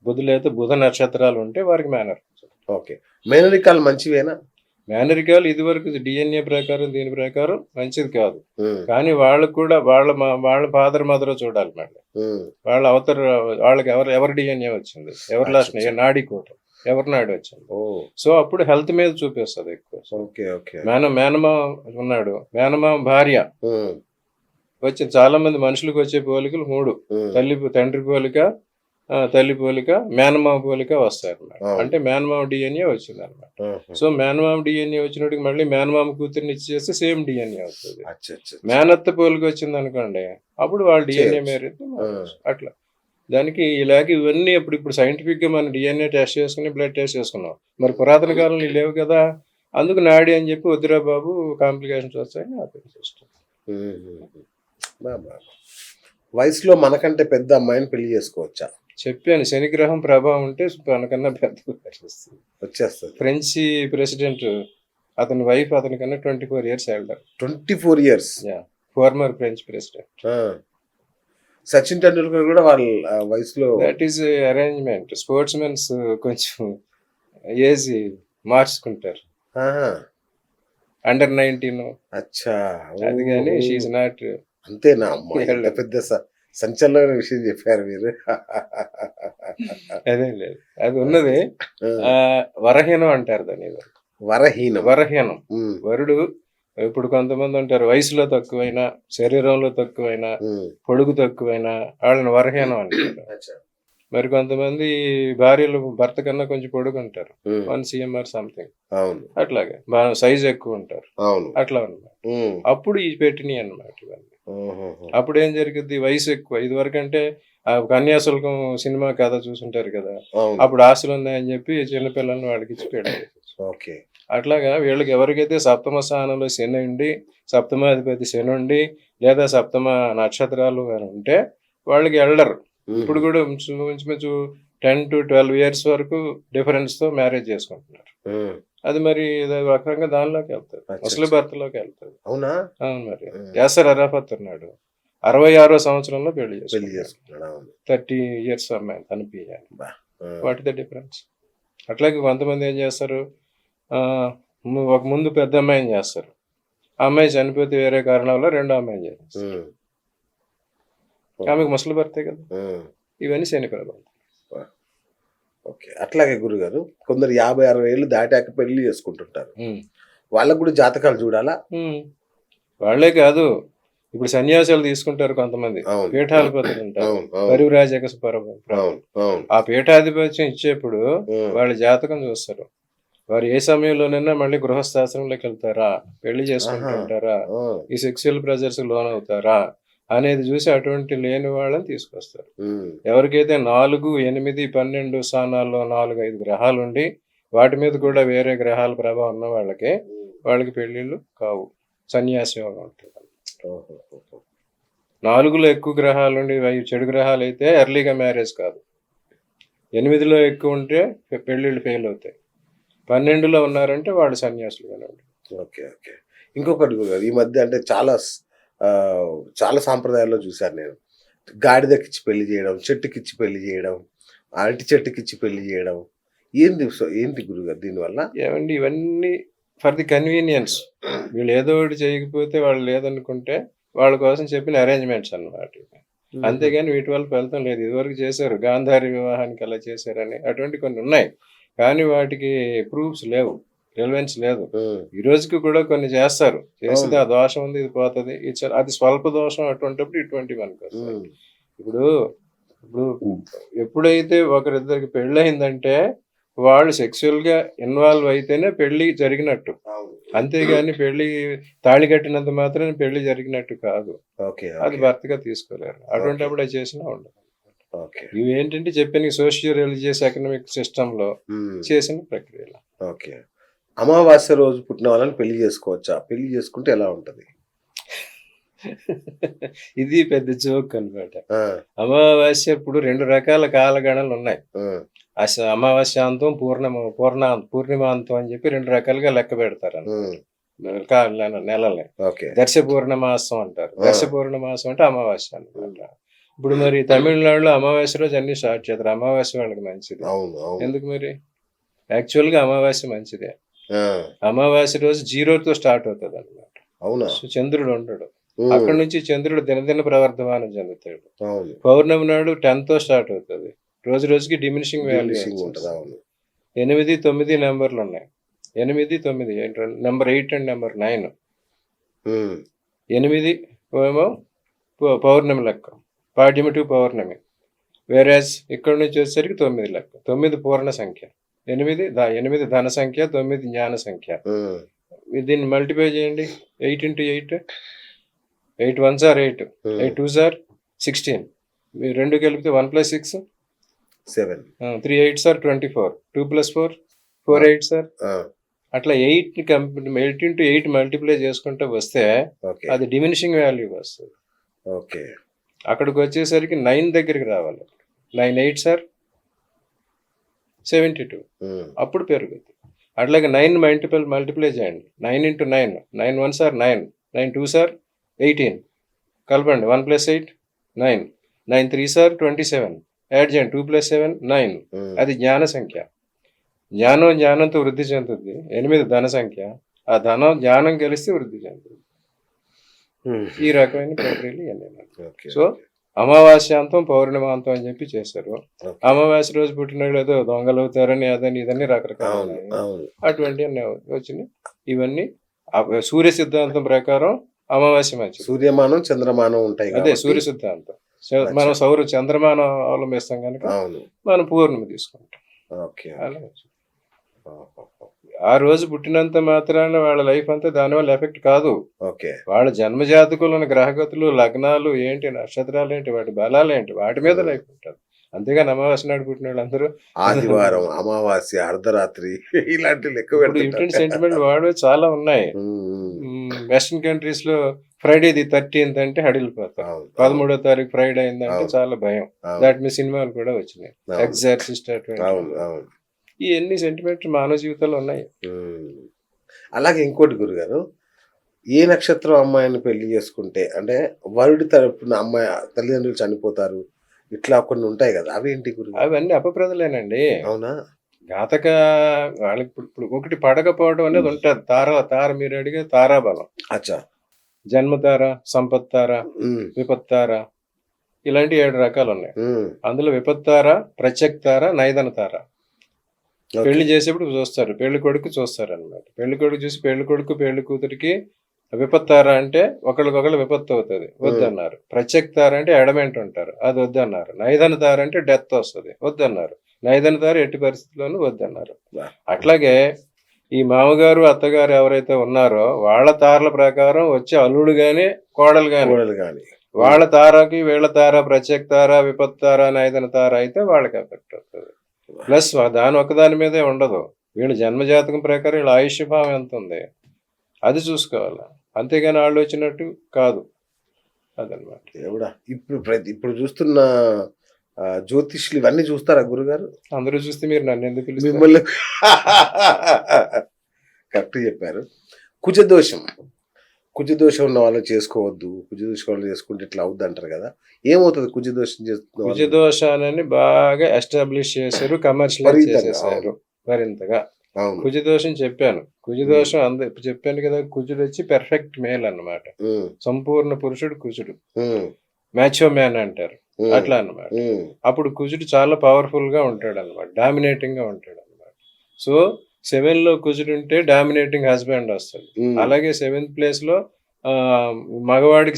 బుధులైతే బుధ నక్షత్రాలు ఉంటే వారికి మేనర్. ఓకే. మేనరికాలు మంచివేనా? మేనరికాలు ఇది వరకు డిఎన్ఏ ప్రకారం దీని ప్రకారం మంచిది కాదు. ఉమ్, కానీ వాళ్ళకు కూడా వాళ్ళ ఫాదర్ మదర్ చూడాలి మేడం. ఉమ్, వాళ్ళ అవతర వాళ్ళకి ఎవరి డిఎన్ఏ వచ్చింది, ఎవరి లాస్ట్ నాడి కోట, ఎవరి నాడు వచ్చింది. ఓ, సో అప్పుడు హెల్త్ మీద చూపిస్తుంది ఎక్కువ. Okay, okay. మేనమా ఉన్నాడు, మేనమా భార్య ఉమ్, వచ్చి చాలా మంది మనుషులకు వచ్చే పోలికలు మూడు: ఉమ్, తండ్రి పోలిక, తల్లి పోలిక, మేనమామ పోలిక వస్తాయి అన్నమాట. అవును. అంటే మేనమామ డిఎన్ఏ వచ్చింది అనమాట. ఆహా. సో మేనమామ డిఎన్ఏ వచ్చినట్టుగా మళ్ళీ మేనమామ కూతుర్ని ఇచ్చి చేస్తే సేమ్ డిఎన్ఏ అవుతుంది. అచ్చా, అచ్చా. మేనత్త పోలిక వచ్చింది అనుకోండి, అప్పుడు వాళ్ళ డిఎన్ఏ చేయొచ్చు. మేరైతే అట్లా. దానికి ఇలాగే ఇవన్నీ ఇప్పుడు సైంటిఫిక్ గా మనం డిఎన్ఏ టెస్ట్ చేసుకుని బ్లడ్ టెస్ట్ చేసుకున్నాం. మరి పురాతన కాలంలో లేవు కదా, అందుకు నాడి అని చెప్పి వద్దురా బాబు కాంప్లికేషన్స్ వస్తాయని ఆపేసి వస్తుంది. ఉమ్, బాబా. వయసులో మనకంటే పెద్ద అమ్మాయిని పెళ్లి చేసుకోవచ్చా? చెప్పాను, శనిగ్రహం ప్రభావం ఉంటే మనకన్నా పెద్ద వస్తుంది. వచ్చేస్తుంది. ఫ్రెంచ్ ప్రెసిడెంట్ అతని వైఫ్ అతనికన్నా 24 years elder. 24 years. Former French president. Sachin Tendulkar కూడా వాళ్ళ వయసులో. That is arrangement. Sports mens కొంచెం ఏజ్ మార్చుకుంటారు. ఆహా. అండర్ 19 అచ్చా. అది కానీ షీఈ్ నాట్. అంతేనా అమ్మా? ఎంత పెద్ద సంచలనమైన విషయం చెప్పారు మీరు. అదే లేదు, అది ఉన్నది. వరహీనం అంటారు దాన్ని. వరహీనం. వరహీనం. ఉమ్, వరుడు ఇప్పుడు కొంతమంది ఉంటారు వయసులో తక్కువైనా, శరీరంలో తక్కువైనా, ఉమ్, పొడుగు తక్కువైనా వాళ్ళని వరహీనం అంటారు. అచ్చా. మరి కొంతమంది భార్యలు భర్త కన్నా కొంచెం పొడుగు ఉంటారు, ఉమ్, 1 cm సంథింగ్, అవును, అట్లాగే బాగా సైజ్ ఎక్కువ ఉంటారు, అవును. అట్లా అన్నమాట. ఉమ్, అప్పుడు ఈ పెట్టినాయి అన్నమాట ఇవన్నీ. ఉహుహు. అప్పుడు ఏం జరిగింది, వయసు ఎక్కువ. ఇదివరకు అంటే ఆ కన్యాశుల్కం సినిమా కథ చూసుంటారు కదా, అవును. అప్పుడు ఆశలు ఉన్నాయని చెప్పి చిన్నపిల్లల్ని వాడికి ఇచ్చి పెళ్ళి. ఓకే. అట్లాగా వీళ్ళకి ఎవరికైతే సప్తమ స్థానంలో శని ఉండి, సప్తమాధిపతి శని ఉండి, లేదా సప్తమ నక్షత్రాలు అని ఉంటే వాళ్ళకి ఎల్డర్. ఇప్పుడు కూడా ఇంచుమించు 10 to 12 ఇయర్స్ వరకు డిఫరెన్స్తో మ్యారేజ్ చేసుకుంటున్నారు. ఉమ్. అది మరి ఇది ఒక రకంగా దానిలోకి వెళ్తుంది, అచ్చా, ముసలి అచ్చా. భర్తలోకి వెళ్తుంది. అవునా? అవును మరి. ఉమ్. యాసర్ అరాఫత్ ఉన్నాడు, 66వ సంవత్సరంలో పెళ్లి పెళ్లి చేసుకున్నాడు. చేసుకున్నాడు. అవును. 30 ఇయర్స్ అమ్మాయి తనిపించాలి. బా. ఉమ్. What the difference? అట్లాగే కొంతమంది ఏం చేస్తారు, ఆ, ఒక ముందు పెద్ద అమ్మాయిని చేస్తారు, ఆ అమ్మాయి చనిపోతే వేరే కారణం వల్ల రెండో అమ్మాయిని చేస్తారు. ఉమ్. ఆమెకు ముసలి భర్తే కదా. ఉమ్. ఇవన్నీ శని ప్రభావం. ఓకే. అట్లాగే గురుగారు, కొందరు 50-60 ఏళ్ళు దాటాక పెళ్లి చేసుకుంటుంటారు. వాళ్ళకు కూడా జాతకాలు చూడాలా? వాళ్లే కాదు, ఇప్పుడు సన్యాసాలు తీసుకుంటారు కొంతమంది, అవును. పీఠాధిపతులు ఉంటారు, అవును. అవును. పరివ్రాజక అవును. అవును. ఆ పీఠాధిపత్యం ఇచ్చేప్పుడు ఉమ్. వాళ్ళ జాతకం చూస్తారు. వారు ఏ సమయంలోనైనా మళ్ళీ గృహస్థాశ్రమంలోకి వెళ్తారా, పెళ్లి చేసుకుంటుంటారా, ఆ. ఈ సెక్సువల్ ప్రెజర్స్ లోన్ అవుతారా అనేది చూసి అటువంటి లేని వాళ్ళని తీసుకొస్తారు. ఉమ్. ఎవరికైతే 4, 8, 12 స్థానాల్లో 4-5 గ్రహాలు ఉండి వాటి మీద కూడా వేరే గ్రహాల ప్రభావం ఉన్న వాళ్ళకి పెళ్లిళ్ళు కావు, సన్యాసి యోగం ఉంటుంది. ఓహో. 4లో ఎక్కువ గ్రహాలు ఉండి అవి చెడు గ్రహాలు అయితే ఎర్లీగా మ్యారేజ్ కాదు, 8లో ఎక్కువ ఉంటే పెళ్లిళ్ళు ఫెయిల్ అవుతాయి, 12లో ఉన్నారంటే వాళ్ళు సన్యాసులుగానే ఉంటారు. ఓకే. ఓకే. ఇంకొకటి గురుగారు, ఈ మధ్య అంటే చాలా సాంప్రదాయాల్లో చూశాను నేను. గాడిదకిచ్చి పెళ్లి చేయడం, చెట్టుకిచ్చి పెళ్లి చేయడం, అరటి చెట్టుకిచ్చి పెళ్లి చేయడం. ఏంటి గురుగారు దీనివల్ల? ఏమండి, ఇవన్నీ ఫర్ ది కన్వీనియన్స్. వీళ్ళు ఏదో ఒకటి చేయకపోతే వాళ్ళు లేదనుకుంటే వాళ్ళ కోసం చెప్పిన అరేంజ్మెంట్స్ అన్నమాట. అంతేగాని వీటి వల్ల ఫలితం లేదు. ఇదివరకు చేశారు, గాంధారి వివాహానికి అలా చేశారని, అటువంటి కొన్ని ఉన్నాయి, కానీ వాటికి ప్రూఫ్స్ లేవు, రిలవెన్స్ లేదు. ఈ రోజుకి కూడా కొన్ని చేస్తారు, చేస్తే ఆ దోషం ఉంది, ఇది పోతుంది, అది స్వల్ప దోషం, అటువంటిప్పుడు ఇటువంటి మనకు వస్తాయి. ఇప్పుడు ఎప్పుడైతే ఒకరిద్దరికి పెళ్ళి అయిందంటే వాళ్ళు సెక్సువల్ గా ఇన్వాల్వ్ అయితేనే పెళ్లి జరిగినట్టు, అంతేగాని పెళ్లి తాళి కట్టినంత మాత్రం పెళ్లి జరిగినట్టు కాదు. అది భర్తగా తీసుకోలేరు. అటువంటిప్పుడు అది చేసినా ఉండదు. ఇవి ఏంటంటే చెప్పిన సోషియో రిలీజియస్ ఎకనామిక్ సిస్టమ్ లో చేసిన ప్రక్రియ. ఓకే. అమావాస్య రోజు పుట్టిన వాళ్ళని పెళ్లి చేసుకోవచ్చా? పెళ్లి చేసుకుంటే ఎలా ఉంటది? ఇది పెద్ద జోక్ అన్నమాట. అమావాస్య ఇప్పుడు 2 రకాల కాలగణనలు ఉన్నాయి. అమావాస్యాంతం, పూర్ణిమాంతం అని చెప్పి 2 రకాలుగా లెక్క పెడతారు నెలల్ని. దర్శ పూర్ణమాసం అంటారు. దర్శ పూర్ణమాసం అంటే అమావాస్య అన్నమాట. ఇప్పుడు మరి తమిళనాడులో అమావాస్య రోజు అన్ని స్టార్ట్ చేస్తారు. అమావాస్య వాళ్ళకి మంచిది. ఎందుకు మరి? యాక్చువల్ గా అమావాస్య మంచిదే. అమావాస్య రోజు 0తో స్టార్ట్ అవుతుంది అన్నమాట. చంద్రుడు ఉండడు, అక్కడ నుంచి చంద్రుడు దినదిన ప్రవర్ధమానం చెందుతాడు. పౌర్ణమి నాడు 10తో స్టార్ట్ అవుతుంది, రోజు రోజుకి డిమినిషింగ్ వాల్యూ ఉంటుంది. 8, 9 నెంబర్లు ఉన్నాయి. 8, 9 నెంబర్ 8 అండ్ నెంబర్ 9. 8 ఏమో పౌర్ణమి లెక్క, పాడ్యమి టు పౌర్ణమి. వేరేస్ ఇక్కడ నుంచి వచ్చేసరికి 9 లెక్క. 9 పూర్ణ సంఖ్య, 8 ధన సంఖ్య, 9 జ్ఞాన సంఖ్య. దీన్ని మల్టిప్లై చేయండి, 8 into 8, 8 1s are 8, 8 2s are 16. మీరు 2 కలిపితే 1 + 6 7, 3 8s are 24, 2 + 4 4 8s are. అట్లా 8 into 8 మల్టిప్లై చేసుకుంటూ వస్తే అది డిమినిషింగ్ వాల్యూ వస్తుంది. అక్కడికి వచ్చేసరికి 9 దగ్గరికి రావాలి. 9 8s are 72, అప్పుడు పెరుగుతుంది. అట్లాగే 9 మల్టిప్లై చేయండి, 9 into 9, 9 1s are 9, 9 2s are 18, కలపండి, 1 + 8 9, 9 3s are 27, యాడ్ చేయండి, 2 + 7 9. అది జ్ఞాన సంఖ్య. జ్ఞానంతో వృద్ధి చెందుతుంది. 8 ధన సంఖ్య, ఆ జ్ఞానం కలిస్తే వృద్ధి చెందుతుంది. ఈ రకమైన ప్రక్రియలు ఇవన్నీ. సో అమావాస్యాంతం, పౌర్ణమాంతం అని చెప్పి చేశారు. అమావాస్య రోజు పుట్టిన ఏదో దొంగలు అవుతారని అదని ఇదని రకరకాల అటువంటి వచ్చినాయి. ఇవన్నీ సూర్య సిద్ధాంతం ప్రకారం అమావాస్య మంచిది. సూర్యమానం, చంద్రమానం ఉంటాయి. అదే సూర్య సిద్ధాంతం. మనం చంద్రమానం అవలంబిస్తాం కనుక మనం పూర్ణిమ తీసుకుంటాం. అలా ఆ రోజు పుట్టినంత మాత్రాన వాళ్ళ లైఫ్ అంతా దానివల్ల ఎఫెక్ట్ కాదు. వాళ్ళ జన్మజాతకులు గ్రహగతులు, లగ్నాలు ఏంటి, నక్షత్రాలు ఏంటి, వాటి బలాలు ఏంటి, వాటి మీద లైఫ్ ఉంటుంది. అంతేగాని అమావాస్య నాడు పుట్టిన వాళ్ళందరూ ఆదివారం, అమావాస్య, అర్ధరాత్రి ఇలాంటి లెక్క ఇప్పుడు పెడుతుంటారు. ఇటువంటి సెంటిమెంట్ వాడు చాలా ఉన్నాయి. వెస్టర్న్ కంట్రీస్ లో ఫ్రైడే ది 13th అంటే హడిలిపోతారు. అవును, 13వ తారీఖు ఫ్రైడే అయిందంటే అవును. చాలా భయం. అవును, దాటి మీద సినిమాలు కూడా వచ్చినాయి, అవును. ఎగ్జార్సిస్ట్ అవును, అటువంటి. అవును. ఈ ఎన్ని సెంటిమెంట్ మానవ జీవితంలో ఉన్నాయి. అలాగే ఇంకోటి గురుగారు, ఏ నక్షత్రం అమ్మాయిని పెళ్లి చేసుకుంటే అంటే వరుడి తరపున అమ్మాయి తల్లిదండ్రులు చనిపోతారు, ఇట్లా కొన్ని ఉంటాయి కదా, అవేంటి గురుగారు? అవన్నీ అపప్రదలేనండి. అవునా? ఘాతక వాళ్ళకి ఇప్పుడు ఇప్పుడు ఒకటి పడకపోవడం అనేది ఉంటది. తార మీరు అడిగే తారాబలం, అచ్చా. జన్మతార, సంపత్తార, ఉమ్, విపత్తార, ఇలాంటి 7 రకాలు ఉన్నాయి. ఉమ్, అందులో విపత్తార, ప్రత్యక్తార, నైదన తార. ఓకే. పెళ్లి చేసేప్పుడు చూస్తారు, పెళ్లి కొడుకు చూస్తారు అనమాట. పెళ్లి కొడుకు చూసి పెళ్లి కొడుకు పెళ్లి కూతురికి విపత్తార అంటే ఒకళ్ళకొకళ్ళు విపత్తు అవుతుంది, వద్దన్నారు. ప్రత్యక్తార అంటే ఎడమెంట్ ఉంటారు, అది వద్దన్నారు. నైదన తార అంటే డెత్ వస్తుంది, వద్దన్నారు. నైదన తార ఎట్టి పరిస్థితుల్లోనూ వద్దన్నారు. అట్లాగే ఈ మామగారు అత్తగారు ఎవరైతే ఉన్నారో వాళ్ళ తారల ప్రకారం వచ్చే అల్లుడు గాని కోడలు గాని కోడలు గాని వాళ్ళ తారకి వీళ్ళ తార ప్రత్యక్తార, విపత్తార, నైదన తార అయితే వాళ్ళకి ఎఫెక్ట్ అవుతుంది. ప్లస్ దాని ఒకదాని మీదే ఉండదు. వీళ్ళ జన్మజాతకం ప్రకారం వీళ్ళ ఆయుష్య భావం ఎంత ఉంది అది చూసుకోవాలి, అంతేగాని వాళ్ళు వచ్చినట్టు కాదు. అదనమాట. దేవుడా, ఇప్పుడు చూస్తున్న జ్యోతిష్యులు ఇవన్నీ చూస్తారా గురుగారు? అందరూ చూస్తే మీరు నన్ను ఎందుకు పిలుస్తారు? మిమ్మల్ని కరెక్ట్ చెప్పారు. కుజదోషం ఉన్న వాళ్ళు చేసుకోవద్దు, కుజదోషం వాళ్ళు చేసుకుంటే ఇట్లా అవుద్ది అంటారు కదా, ఏమవుతుంది కుజదోషం చేస్తున్న వాళ్ళు? కుజదోషాన్ని బాగా ఎస్టాబ్లిష్ చేశారు, కమర్షియలైజ్ చేసేసారు మరింతగా. అవును. కుజదోషం చెప్పాను, కుజదోషం ఇప్పుడు చెప్పాను కదా, కుజుడు వచ్చి పెర్ఫెక్ట్ మేల్ అన్నమాట, సంపూర్ణ పురుషుడు కుజుడు, మ్యాచో మ్యాన్ అంటారు, అట్లా అన్నమాట. అప్పుడు కుజుడు చాలా పవర్ఫుల్ గా ఉంటాడు అనమాట, డామినేటింగ్ గా ఉంటాడు అనమాట. సో 7 లో కుజుడు ఉంటే డామినేటింగ్ హస్బెండ్ వస్తుంది. అలాగే 7th ప్లేస్ లో మగవాడికి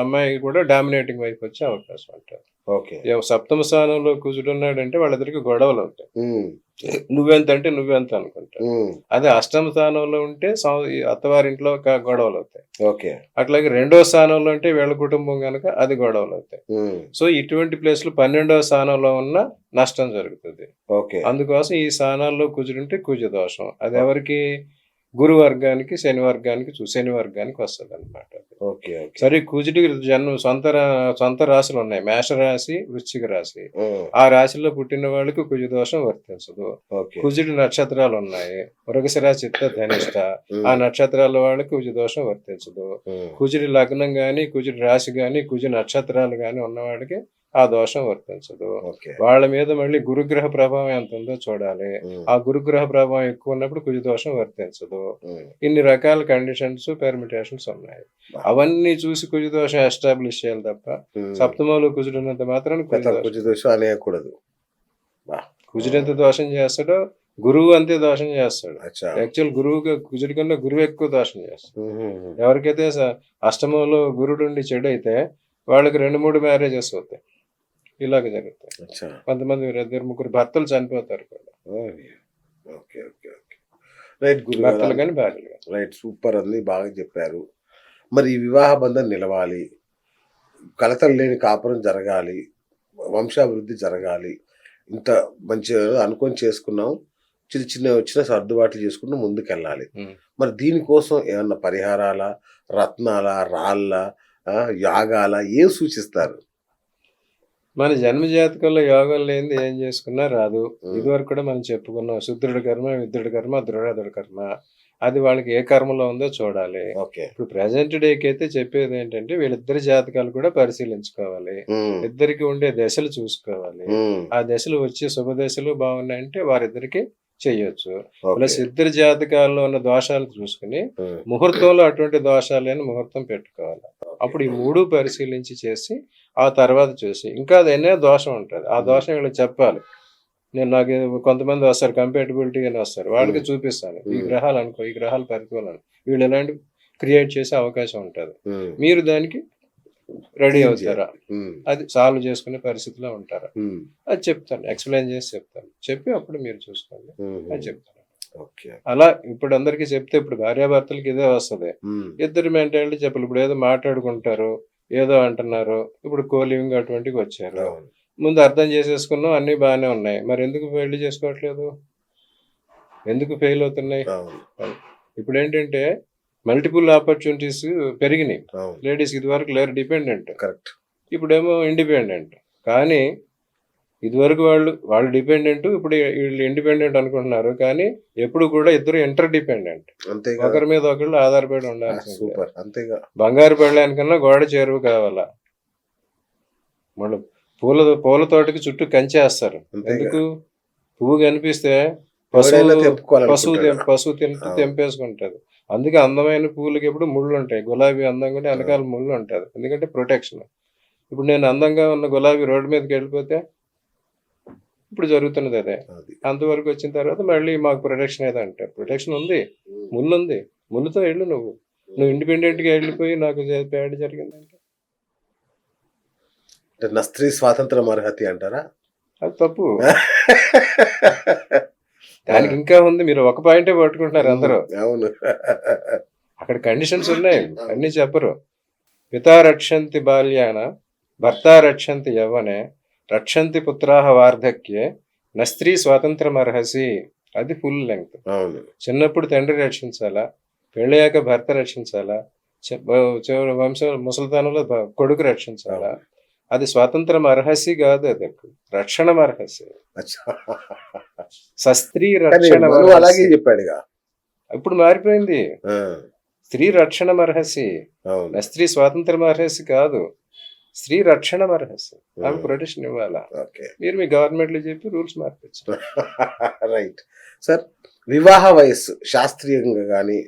అమ్మాయి కూడా డామినేటింగ్ వైపు వచ్చే అవకాశం ఉంటుంది. ఓకే. 7వ స్థానంలో కుజుడు ఉన్నాడంటే వాళ్ళిద్దరికి గొడవలు అవుతాయి, నువ్వెంత అంటే నువ్వెంత అనుకుంటా. అదే 8వ స్థానంలో ఉంటే అత్తవారింట్లో గొడవలు అవుతాయి. ఓకే. అట్లాగే 2వ స్థానంలో ఉంటే వీళ్ళ కుటుంబం కనుక అది గొడవలు అవుతాయి. సో ఇటువంటి ప్లేస్లు 12వ స్థానంలో ఉన్న నష్టం జరుగుతుంది. ఓకే. అందుకోసం ఈ స్థానాల్లో కుజుడుంటే కుజ దోషం. అది ఎవరికి? గురు వర్గానికి, శని వర్గానికి వస్తుంది అనమాట. ఓకే. సరే, కుజుడికి సొంత రాశులు ఉన్నాయి, మేషరాశి, వృశ్చిక రాశి. ఆ రాశిలో పుట్టిన వాళ్ళకి కుజ దోషం వర్తించదు. కుజుడి నక్షత్రాలు ఉన్నాయి, మృగశిర, చిత్త, ధనిష్ట. ఆ నక్షత్రాల వాళ్ళకి కుజ దోషం వర్తించదు. కుజుడి లగ్నం గాని, కుజుడి రాశి గాని, కుజు నక్షత్రాలు గాని ఉన్నవాడికి ఆ దోషం వర్తించదు. వాళ్ళ మీద మళ్ళీ గురుగ్రహ ప్రభావం ఎంత ఉందో చూడాలి. ఆ గురుగ్రహ ప్రభావం ఎక్కువ ఉన్నప్పుడు కుజ దోషం వర్తించదు. ఇన్ని రకాల కండిషన్స్, పెర్మిటేషన్స్ ఉన్నాయి. అవన్నీ చూసి కుజ దోషం ఎస్టాబ్లిష్ చేయాలి తప్ప 7వ కుజుడు ఉన్నంత మాత్రం కుజ దోషం అనేయకూడదు. కుజుడు ఎంత దోషం చేస్తాడో గురువు అంతే దోషం చేస్తాడు. యాక్చువల్ కుజుడి కన్నా గురువు ఎక్కువ దోషం చేస్తాడు. ఎవరికైతే 8వ గురుడు ఉండి చెడు అయితే వాళ్ళకి 2-3 మ్యారేజెస్ అవుతాయి, ఇలాగ జరుగుతాయి. కొంతమంది 2-3 భర్తలు చనిపోతారు కూడా. రైట్ గురు, భర్తలు కానీ భార్యలు కానీ. రైట్, సూపర్, అన్ని బాగా చెప్పారు. మరి ఈ వివాహ బంధం నిలవాలి, కలతలు లేని కాపురం జరగాలి, వంశాభివృద్ధి జరగాలి, ఇంత మంచిగా అనుకొని చేసుకున్నాం, చిన్న సర్దుబాట్లు చేసుకుంటూ ముందుకెళ్ళాలి. మరి దీనికోసం ఏమన్నా పరిహారాల, రత్నాల, రాళ్ళ, యాగాల ఏం సూచిస్తారు? మన జన్మ జాతకంలో యోగం లేనిది ఏం చేసుకున్నా రాదు. ఇదివరకు కూడా మనం చెప్పుకున్నాం, శుద్రుడి కర్మ, విద్యుడి కర్మ, దృఢుడి కర్మ. అది వాళ్ళకి ఏ కర్మలో ఉందో చూడాలి. ఇప్పుడు ప్రెసెంట్ డేకి అయితే చెప్పేది ఏంటంటే వీళ్ళిద్దరి జాతకాలు కూడా పరిశీలించుకోవాలి, ఇద్దరికి ఉండే దశలు చూసుకోవాలి. ఆ దశలు వచ్చే శుభ దశలు బాగున్నాయంటే వారిద్దరికి చెయ్యొచ్చు. ప్లస్ ఇద్దరి జాతకాల్లో ఉన్న దోషాలు చూసుకుని ముహూర్తంలో అటువంటి దోషాలని ముహూర్తం పెట్టుకోవాలి. అప్పుడు ఈ 3 పరిశీలించి చేసి ఆ తర్వాత చూసి ఇంకా అదైనా దోషం ఉంటుంది, ఆ దోషం వీళ్ళకి చెప్పాలి. నాకు కొంతమంది వస్తారు, కంపాటబిలిటీ అని వస్తారు, వాళ్ళకి చూపిస్తాను, ఈ గ్రహాలు అనుకో, ఈ గ్రహాలు పరికూలం, వీళ్ళు ఎలాంటి క్రియేట్ చేసే అవకాశం ఉంటుంది. మీరు దానికి రెడీ అవుతారా, అది సాల్వ్ చేసుకునే పరిస్థితిలో ఉంటారా, అది చెప్తాను, ఎక్స్ప్లెయిన్ చేసి చెప్తాను. చెప్పి అప్పుడు మీరు చూసుకోండి అని చెప్తాను. అలా ఇప్పుడు అందరికి చెప్తే ఇప్పుడు భార్యాభర్తలకి ఇదే వస్తుంది. ఇద్దరు మెంటాలిటీ చెప్పాలి. ఇప్పుడు ఏదో మాట్లాడుకుంటారు, ఏదో అంటున్నారు, ఇప్పుడు కోలివింగ్ అటువంటివి వచ్చారు. ముందు అర్థం చేసేసుకున్నాం, అన్నీ బాగానే ఉన్నాయి. మరి ఎందుకు పెళ్లి చేసుకోవట్లేదు? ఎందుకు ఫెయిల్ అవుతున్నాయి? అవును. ఇప్పుడు ఏంటంటే మల్టిపుల్ ఆపర్చునిటీస్ పెరిగినాయి. అవును. లేడీస్ ఇదివరకు లేరు, డిపెండెంట్. కరెక్ట్. ఇప్పుడేమో ఇండిపెండెంట్. కానీ ఇదివరకు వాళ్ళు డిపెండెంట్, ఇప్పుడు వీళ్ళు ఇండిపెండెంట్ అనుకుంటున్నారు. కానీ ఎప్పుడు కూడా ఇద్దరు ఇంటర్ డిపెండెంట్. అంతేగా. ఒకరి మీద ఒకళ్ళు ఆధారపడి ఉండాల్సిందే. సూపర్. అంతేగా. బంగారు పెళ్ళానికన్నా గోడ చేరువు కావాలా. మళ్ళీ పూల తోటకి చుట్టూ కంచేస్తారు. అంతేగా. ఎందుకు? పువ్వు కనిపిస్తే ఎవరైనా పశువు తెంపుకోవాలనుకుంటాడు. పశువు తింటూ అవును. తెంపేసుకుంటది. అందుకే అందమైన పూలకి ఎప్పుడు ముళ్ళు ఉంటాయి. గులాబీ అందంగా ఉంటే వెనకాల ముళ్ళు ఉంటుంది. ఎందుకంటే ప్రొటెక్షన్. ఇప్పుడు నేను అందంగా ఉన్న గులాబీ రోడ్డు మీదకి వెళ్ళిపోతే ఇప్పుడు జరుగుతున్నది అదే. అది. అంతవరకు వచ్చిన తర్వాత మళ్ళీ మాకు ప్రొటెక్షన్ ఏదో అంటారు. ప్రొటెక్షన్ ఉంది, ముళ్ళు ఉంది. ముళ్ళుతో వెళ్ళు నువ్వు. నువ్వు ఇండిపెండెంట్గా వెళ్ళిపోయి నాకు బ్యాడ్ జరిగిందంటే అంటే నా స్త్రీ స్వాతంత్రం అర్హతి అంటారా? అది తప్పు. దానికి ఇంకా ఉంది. మీరు ఒక పాయింటే పట్టుకుంటున్నారు అందరూ. అవును. అక్కడ కండిషన్స్ ఉన్నాయి, అన్నీ చెప్పరు. పితా రక్షంతి బాల్యాన భర్త రక్షంతి యవ్వనే రక్షంతి పుత్రాహ వార్ధక్యే న స్త్రీ స్వాతంత్రం అర్హసి. అది ఫుల్ లెంగ్త్. అవును. చిన్నప్పుడు తండ్రి రక్షించాలా, పెళ్ళయ్యాక భర్త రక్షించాలా, చివరి ముసలితనంలో కొడుకు రక్షించాలా. అది స్వాతంత్రం అర్హసి కాదు, అది రక్షణ అర్హసి. అచ్చా. సస్త్రీ కానీ రక్షణ మను అలాగే చెప్పాడుగా. ఇప్పుడు మారిపోయింది. ఆ, స్త్రీ రక్షణ అర్హసి, అవును. స్త్రీ స్వాతంత్రం అర్హసి కాదు, స్త్రీ రక్షణ అర్హసి. ఆమె ప్రొటెక్షన్ ఇవ్వాలా. ఓకే. మీరు మీ గవర్నమెంట్ లో చెప్పి రూల్స్ మార్చచ్చు. Right sir. వివాహ వయస్సు శాస్త్రీయంగా కానీ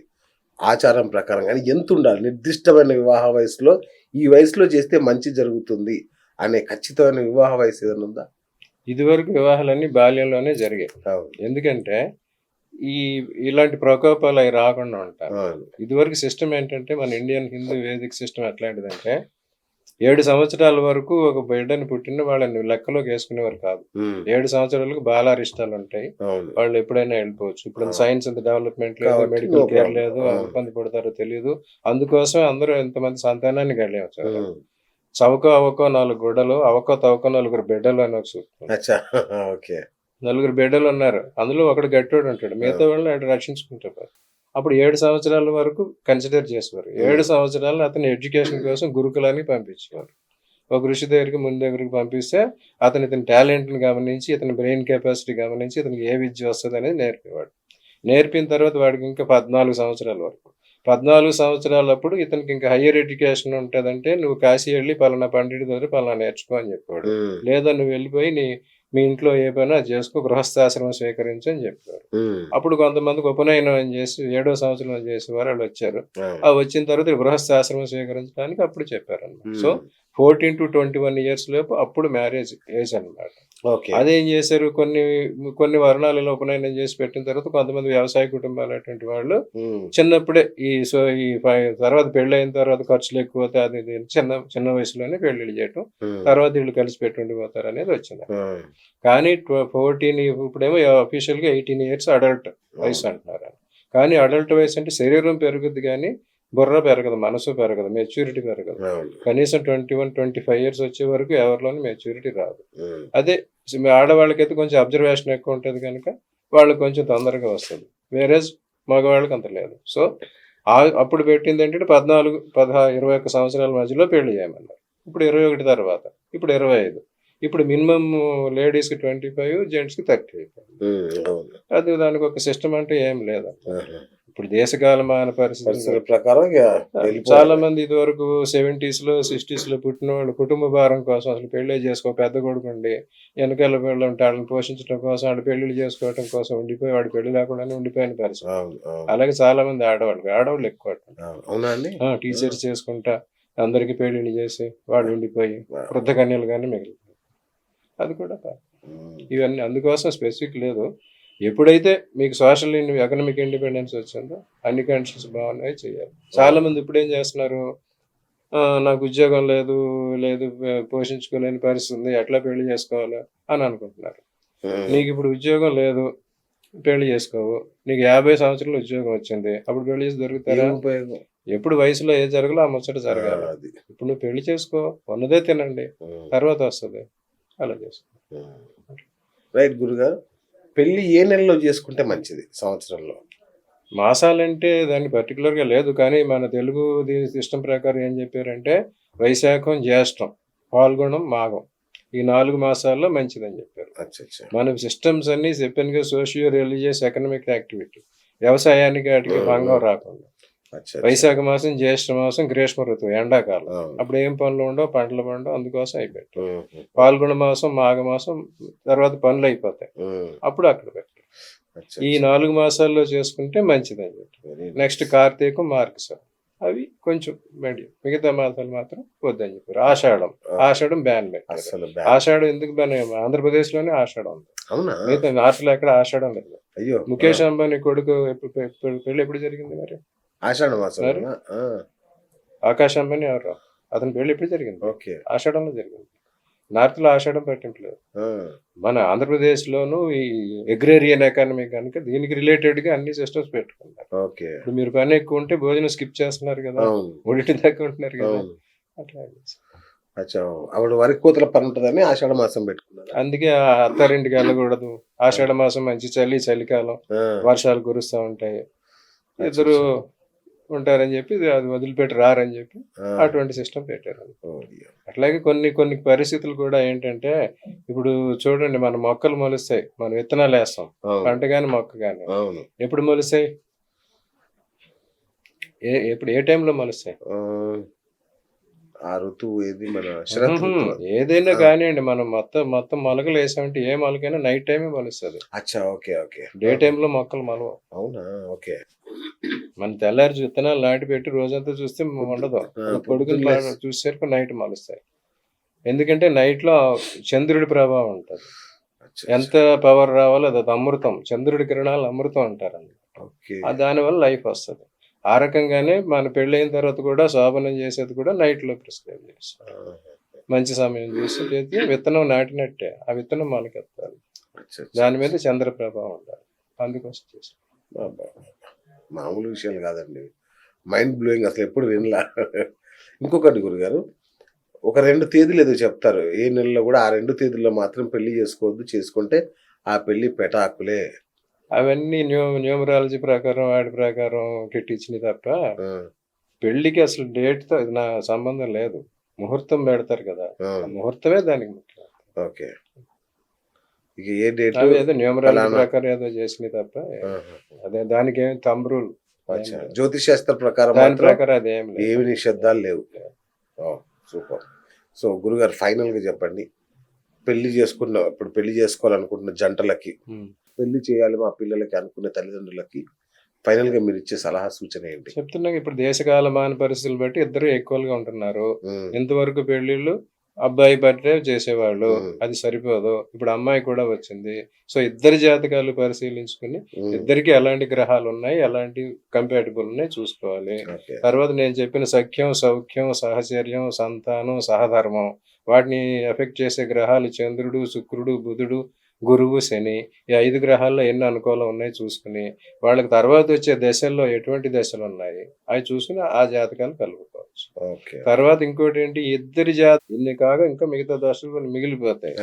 ఆచారం ప్రకారం కానీ ఎంత ఉండాలి? నిర్దిష్టమైన వివాహ వయసులో ఈ వయసులో చేస్తే మంచి జరుగుతుంది అనే ఖచ్చితమైన వివాహ వయసు ఏదైనా ఉందా? ఇదివరకు వివాహాలన్నీ బాల్యంలోనే జరిగాయి. అవును. ఎందుకంటే ఇలాంటి ప్రకోపాలు అవి రాకుండా ఉంటారు. అవును. ఇదివరకు సిస్టమ్ ఏంటంటే మన ఇండియన్ హిందూ వేదిక్ సిస్టమ్ ఎట్లాంటిదంటే 7 సంవత్సరాల వరకు ఒక బిడ్డని పుట్టిన వాళ్ళని లెక్కలోకి వేసుకునేవారు కాదు. 7 సంవత్సరాలకు బాలారిష్టాలు ఉంటాయి. అవును. వాళ్ళు ఎప్పుడైనా వెళ్ళిపోవచ్చు. ఇప్పుడు అవును. సైన్స్ అంత డెవలప్మెంట్ లేదు, కాబట్టి మెడికల్ no కేర్ problem. లేదు, అవును. ఇబ్బంది పడతారో తెలియదు. అందుకోసం అందరూ ఎంతమంది సంతానాన్ని గడియవచ్చు. ఉమ్. చవకో అవకో 4 గుడ్డలు, అవకో తవకో 4 బిడ్డలు అని ఒక సూక్తం. అచ్చా. ఓకే. 4 బిడ్డలు ఉన్నారు, అందులో ఒకడు గట్టోడు ఉంటాడు, మిగతా వాళ్ళని ఆయన రక్షించుకుంటారు. అప్పుడు 7 సంవత్సరాల వరకు కన్సిడర్ చేసేవారు. 7 సంవత్సరాలు అతని ఎడ్యుకేషన్ కోసం గురుకులానికి పంపించేవారు. ఒక ఋషి దగ్గరికి దగ్గరికి పంపిస్తే ఇతని టాలెంట్ని గమనించి, ఇతని బ్రెయిన్ కెపాసిటీ గమనించి ఇతనికి ఏ విద్య వస్తుంది అనేది నేర్పేవాడు. నేర్పిన తర్వాత వాడికి ఇంకా 14 సంవత్సరాల వరకు, 14 సంవత్సరాలప్పుడు ఇతనికి ఇంకా హయ్యర్ ఎడ్యుకేషన్ ఉంటుందంటే నువ్వు కాశీ వెళ్ళి పలానా పండితుడి దగ్గర పలానా నేర్చుకో అని చెప్పాడు. లేదా నువ్వు వెళ్ళిపోయి మీ ఇంట్లో ఏ పైనా చేసుకో, గృహస్థాశ్రమం స్వీకరించు అని చెప్పారు. అప్పుడు కొంతమందికి ఉపనయనం చేసి 7వ సంవత్సరం చేసేవారు వాళ్ళు వచ్చారు. వచ్చిన తర్వాత గృహస్థాశ్రమం స్వీకరించడానికి అప్పుడు చెప్పారు అన్నమాట. సో 14 to 21 ఇయర్స్ లోపు అప్పుడు మ్యారేజ్ ఏజ్ అన్నమాట. అదేం చేశారు, కొన్ని వర్ణాలలో ఉపనయనం చేసి పెట్టిన తర్వాత కొంతమంది వ్యవసాయ కుటుంబాలు అటువంటి వాళ్ళు చిన్నప్పుడే ఈ తర్వాత పెళ్లి అయిన తర్వాత ఖర్చులు ఎక్కువ అది చిన్న వయసులోనే పెళ్లిళ్ళు చేయటం, తర్వాత వీళ్ళు కలిసి పెట్టుండిపోతారు అనేది వచ్చింది. కానీ 14 ఇప్పుడేమో అఫీషియల్ గా 18 ఇయర్స్ అడల్ట్ వయసు అంటున్నారు. కానీ అడల్ట్ వయసు అంటే శరీరం పెరుగుద్ది కానీ బుర్ర పెరగదు, మనసు పెరగదు, మెచ్యూరిటీ పెరగదు. కనీసం 21-25 ఇయర్స్ వచ్చే వరకు ఎవరిలోని మెచ్యూరిటీ రాదు. అదే ఆడవాళ్ళకైతే కొంచెం అబ్జర్వేషన్ ఎక్కువ ఉంటుంది కనుక వాళ్ళకి కొంచెం తొందరగా వస్తుంది. వేరేజ్ మగవాళ్ళకి అంత లేదు. సో అప్పుడు పెట్టింది ఏంటంటే 14, 16, 21 సంవత్సరాల మధ్యలో పెళ్లి చేయమన్నారు. ఇప్పుడు 21 తర్వాత, ఇప్పుడు 25. ఇప్పుడు మినిమం లేడీస్కి 25, జెంట్స్కి 30 అయిపోయింది. అది దానికి ఒక సిస్టమ్ అంటే ఏం లేదు. ఇప్పుడు దేశకాలమాన పరిస్థితుల ప్రకారం చాలా మంది ఇదివరకు 70s లో 60s లో పుట్టిన వాళ్ళు కుటుంబ భారం కోసం అసలు పెళ్లి చేసుకో, పెద్ద కొడుకుండి వెనకాల పిల్లలు ఉంటే వాళ్ళని పోషించడం కోసం, వాళ్ళు పెళ్లిళ్ళు చేసుకోవడం కోసం ఉండిపోయి వాడు పెళ్లి లేకుండానే ఉండిపోయిన పరిస్థితి. అలాగే చాలా మంది ఆడవాళ్ళు ఎక్కువ టీచర్స్ చేసుకుంటా అందరికి పెళ్లిళ్ళు చేసి వాళ్ళు ఉండిపోయి వృద్ధ కన్యలు కానీ మిగిలిపోయి, అది కూడా ఇవన్నీ అందుకోసం స్పెసిఫిక్ లేదు. ఎప్పుడైతే మీకు సోషల్ ఎకనామిక్ ఇండిపెండెన్స్ వచ్చిందో అన్ని కండిషన్స్ బాగున్నాయి చేయాలి. చాలా మంది ఇప్పుడు ఏం చేస్తున్నారు, నాకు ఉద్యోగం లేదు పోషించుకోలేని పరిస్థితి ఉంది, ఎట్లా పెళ్లి చేసుకోవాలి అని అనుకుంటున్నారు. నీకు ఇప్పుడు ఉద్యోగం లేదు, పెళ్లి చేసుకోవు, నీకు 50 సంవత్సరాలు ఉద్యోగం వచ్చింది, అప్పుడు పెళ్లి చేసి దొరుకుతారా? ఎప్పుడు వయసులో ఏ జరగాలో ఆ ముచ్చట జరగాలి. ఇప్పుడు నువ్వు పెళ్లి చేసుకో, ఉన్నదే తినండి, తర్వాత వస్తుంది. అలా చేసుకుంటాం. రైట్ గురుగారు. పెళ్లి ఏ నెలలో చేసుకుంటే మంచిది సంవత్సరంలో? మాసాలంటే దాన్ని పర్టికులర్గా లేదు, కానీ మన తెలుగు సిస్టమ్ ప్రకారం ఏం చెప్పారంటే వైశాఖం, జ్యేష్టం, పాల్గొనం, మాఘం ఈ 4 మాసాల్లో మంచిదని చెప్పారు. అచ్చా. మన సిస్టమ్స్ అన్నీ చెప్పానుగా, సోషియో రిలీజియస్ ఎకనామిక్ యాక్టివిటీ, వ్యవసాయానికి వాటికి భంగం రాకుండా. వైశాఖ మాసం, జ్యేష్ఠ మాసం గ్రీష్మ ఋతువు, ఎండాకాలం, అప్పుడు ఏం పనులు ఉండవు, పంటలు పండవు, అందుకోసం అయిపోయాయి. పాల్గొన మాసం, మాఘ మాసం తర్వాత పనులు అయిపోతాయి, అప్పుడు అక్కడ పెట్టారు. ఈ 4 మాసాల్లో చేసుకుంటే మంచిదని చెప్పి. నెక్స్ట్ కార్తీకం, మార్గశిరం, అవి కొంచెం మీడియం, మిగతా మాసాలు మాత్రం వద్దని చెప్పారు. ఆషాఢం బ్యాన్ పెట్టారు. ఆషాఢం ఎందుకు బ్యాన్? ఆంధ్రప్రదేశ్ లోనే ఆషాఢం ఉంది, మిగతా నార్త్ లో ఎక్కడ ఆషాఢం లేదు. అయ్యో, ముఖేష్ అంబానీ కొడుకు పెళ్లి ఎప్పుడు జరిగింది మరి? ఆషాఢ మాసం. ఆకాష్ అంబానీ ఎవరు, అతని పెళ్లి ఎప్పుడు జరిగింది? ఆషాఢంలో జరిగింది. నార్త్ లో ఆషాఢం పెట్టట్లేదు. మన ఆంధ్రప్రదేశ్ లోను ఈ అగ్రేరియన్ ఎకానమీ కనుక దీనికి రిలేటెడ్ గా అన్ని సిస్టమ్స్ పెట్టుకుంటారు. ఇప్పుడు మీరు పని ఎక్కువ ఉంటే భోజనం స్కిప్ చేస్తున్నారు కదా, 3 దాకా ఉంటున్నారు కదా, అట్లా. ఆవిడ వరి కోతల పని ఉంటుందని ఆషాఢ మాసం పెట్టుకున్నారు. అందుకే అత్తారింటికి వెళ్ళకూడదు, ఆషాఢ మాసం మంచి చలికాలం, వర్షాలు కురుస్తూ ఉంటాయి, ఇద్దరు ఉంటారని చెప్పి అది వదిలిపెట్టి రారని చెప్పి అటువంటి సిస్టమ్ పెట్టారు. అట్లాగే కొన్ని పరిస్థితులు కూడా ఏంటంటే, ఇప్పుడు చూడండి, మన మొక్కలు మొలుస్తాయి, మనం విత్తనాలు వేస్తాం, పంట గాని మొక్క గాని ఎప్పుడు మొలుస్తాయి? ఏ టైంలో మొలుస్తాయి? ఆ ఋతువు ఏది? మన ఏదైనా కానివ్వండి, మనం మొత్తం మొలకలు వేసామంటే ఏ మొలకైనా నైట్ టైమే మొలుస్తుంది. డే టైంలో మొక్కలు మొలవు. అవునా? ఓకే. మన తెల్లారి విత్తనాలు నాటి పెట్టి రోజంతా చూస్తే ఉండదు, కొడుకులు చూసేసరికి నైట్ మొలుస్తాయి. ఎందుకంటే నైట్ లో చంద్రుడి ప్రభావం ఉంటుంది. ఎంత పవర్ రావాలో అది అమృతం, చంద్రుడి కిరణాలు అమృతం అంటారు. దానివల్ల లైఫ్ వస్తుంది. ఆ రకంగానే మన పెళ్ళైన తర్వాత కూడా శోభనం చేసేది కూడా నైట్ లో ప్రిస్క్రైబ్ చేస్తారు. మంచి సమయం చూసి చేసి విత్తనం నాటినట్టే ఆ విత్తనం మొలకెత్తాలి, దాని మీద చంద్ర ప్రభావం ఉండాలి, అందుకోసం చేస్తాం. మామూలు విషయాలు కాదండి, మైండ్ బ్లోయింగ్, అసలు ఎప్పుడు వినలా. ఇంకొకటి గురుగారు, ఒక 2 తేదీలు ఏదో చెప్తారు, ఏ నెలలో కూడా ఆ 2 తేదీల్లో మాత్రం పెళ్లి చేసుకోవద్దు, చేసుకుంటే ఆ పెళ్లి పెటాకులే. అవన్నీ న్యూమరాలజీ ప్రకారం వాటి ప్రకారం కిట్టించినవి తప్ప పెళ్లికి అసలు డేట్ తో నా సంబంధం లేదు. ముహూర్తం పెడతారు కదా, ముహూర్తమే దానికి ముఖ్యం. ఓకే. ఇక ఏ డేట్ ఏదో న్యూమరాలజీ ప్రకారం ఏదో చేసినవి తప్ప అదే దానికి ఏమి తంబ్రూలు జ్యోతిష్ శాస్త్ర ప్రకారం దాని ప్రకారం అదేం ఏమి నిషేధాలు లేవు. సూపర్. సో గురుగారు, ఫైనల్ గా చెప్పండి, ఇప్పుడు పెళ్లి చేసుకోవాలనుకుంటున్న జంటలకి, పెళ్లి చేయాలి మా పిల్లలకి అనుకునే తల్లిదండ్రులకి ఫైనల్ గా మీరు ఇచ్చే సలహా సూచన ఏంటి? చెప్తున్నా, ఇప్పుడు దేశకాలమాన పరిస్థితులు బట్టి ఇద్దరు ఈక్వల్ గా ఉంటున్నారు. ఇంతవరకు పెళ్లిళ్ళు అబ్బాయి బర్త్డే చేసేవాళ్ళు, అది సరిపోదు, ఇప్పుడు అమ్మాయి కూడా వచ్చింది. సో ఇద్దరి జాతకాలు పరిశీలించుకుని ఇద్దరికి ఎలాంటి గ్రహాలు ఉన్నాయి, ఎలాంటి కంపాటిబుల్ ఉన్నాయి చూసుకోవాలి. తర్వాత నేను చెప్పిన సఖ్యం, సౌఖ్యం, సహచర్యం, సంతానం, సహధర్మం, వాటిని ఎఫెక్ట్ చేసే గ్రహాలు చంద్రుడు, శుక్రుడు, బుధుడు, గురువు, శని, ఈ 5 గ్రహాల్లో ఎన్ని అనుకూలం ఉన్నాయి చూసుకుని, వాళ్ళకి తర్వాత వచ్చే దశల్లో ఎటువంటి దశలు ఉన్నాయి అవి చూసుకుని ఆ జాతకాలు కలుపుకోవచ్చు. తర్వాత ఇంకోటి ఏంటి, ఇద్దరి ఇన్ని కాగా ఇంకా మిగతా దోషాలు కొన్ని మిగిలిపోతాయి.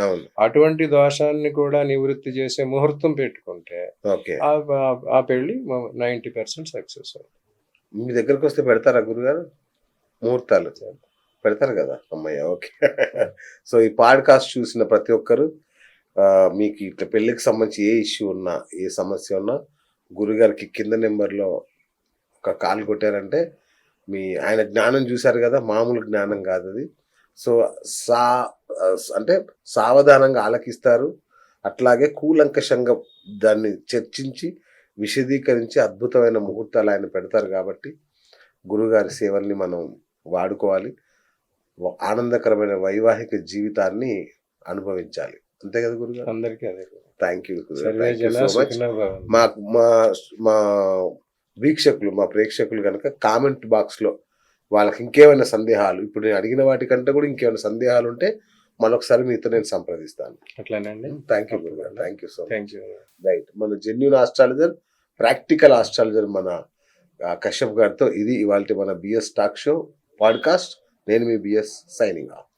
అటువంటి దోషాన్ని కూడా నివృత్తి చేసే ముహూర్తం పెట్టుకుంటే ఆ పెళ్లి 90% సక్సెస్ అవుతుంది. మీ దగ్గరకు వస్తే పెడతారా గురుగారు ముహూర్తాలు? పెడతారు కదా అమ్మయ్య. ఓకే. సో ఈ పాడ్కాస్ట్ చూసిన ప్రతి ఒక్కరు మీకు ఇట్లా పెళ్ళికి సంబంధించి ఏ ఇష్యూ ఉన్నా, ఏ సమస్య ఉన్నా గురుగారికి కింద నెంబర్లో ఒక కాల్ కొట్టారంటే ఆయన జ్ఞానం చూశారు కదా, మామూలు జ్ఞానం కాదు అది. సో అంటే సావధానంగా ఆలకిస్తారు, అట్లాగే కూలంకషంగా దాన్ని చర్చించి విశదీకరించి అద్భుతమైన ముహూర్తాలు ఆయన పెడతారు. కాబట్టి గురుగారి సేవల్ని మనం వాడుకోవాలి, ఆనందకరమైన వైవాహిక జీవితాన్ని అనుభవించాలి. అంతే కదా గురుగారు? అందరికీ అదే. Thank you so much. మా వీక్షకులు, మా ప్రేక్షకులు కనుక కామెంట్ బాక్స్లో వాళ్ళకి ఇంకేమైనా సందేహాలు, ఇప్పుడు నేను అడిగిన వాటికంటే కూడా ఇంకేమైనా సందేహాలు ఉంటే మరొకసారి మీతో నేను సంప్రదిస్తాను. అట్లానండి. థ్యాంక్ యూ గురుగారు, thank you so much. You. Right, మన జెన్యూన్ ఆస్ట్రాలజర్, ప్రాక్టికల్ ఆస్ట్రాలజర్ మన కశ్యప్ గారితో ఇది ఇవాళ మన బిఎస్ టాక్ షో పాడ్కాస్ట్. నేను మీ బిఎస్, సైనింగ్ ఆఫ్.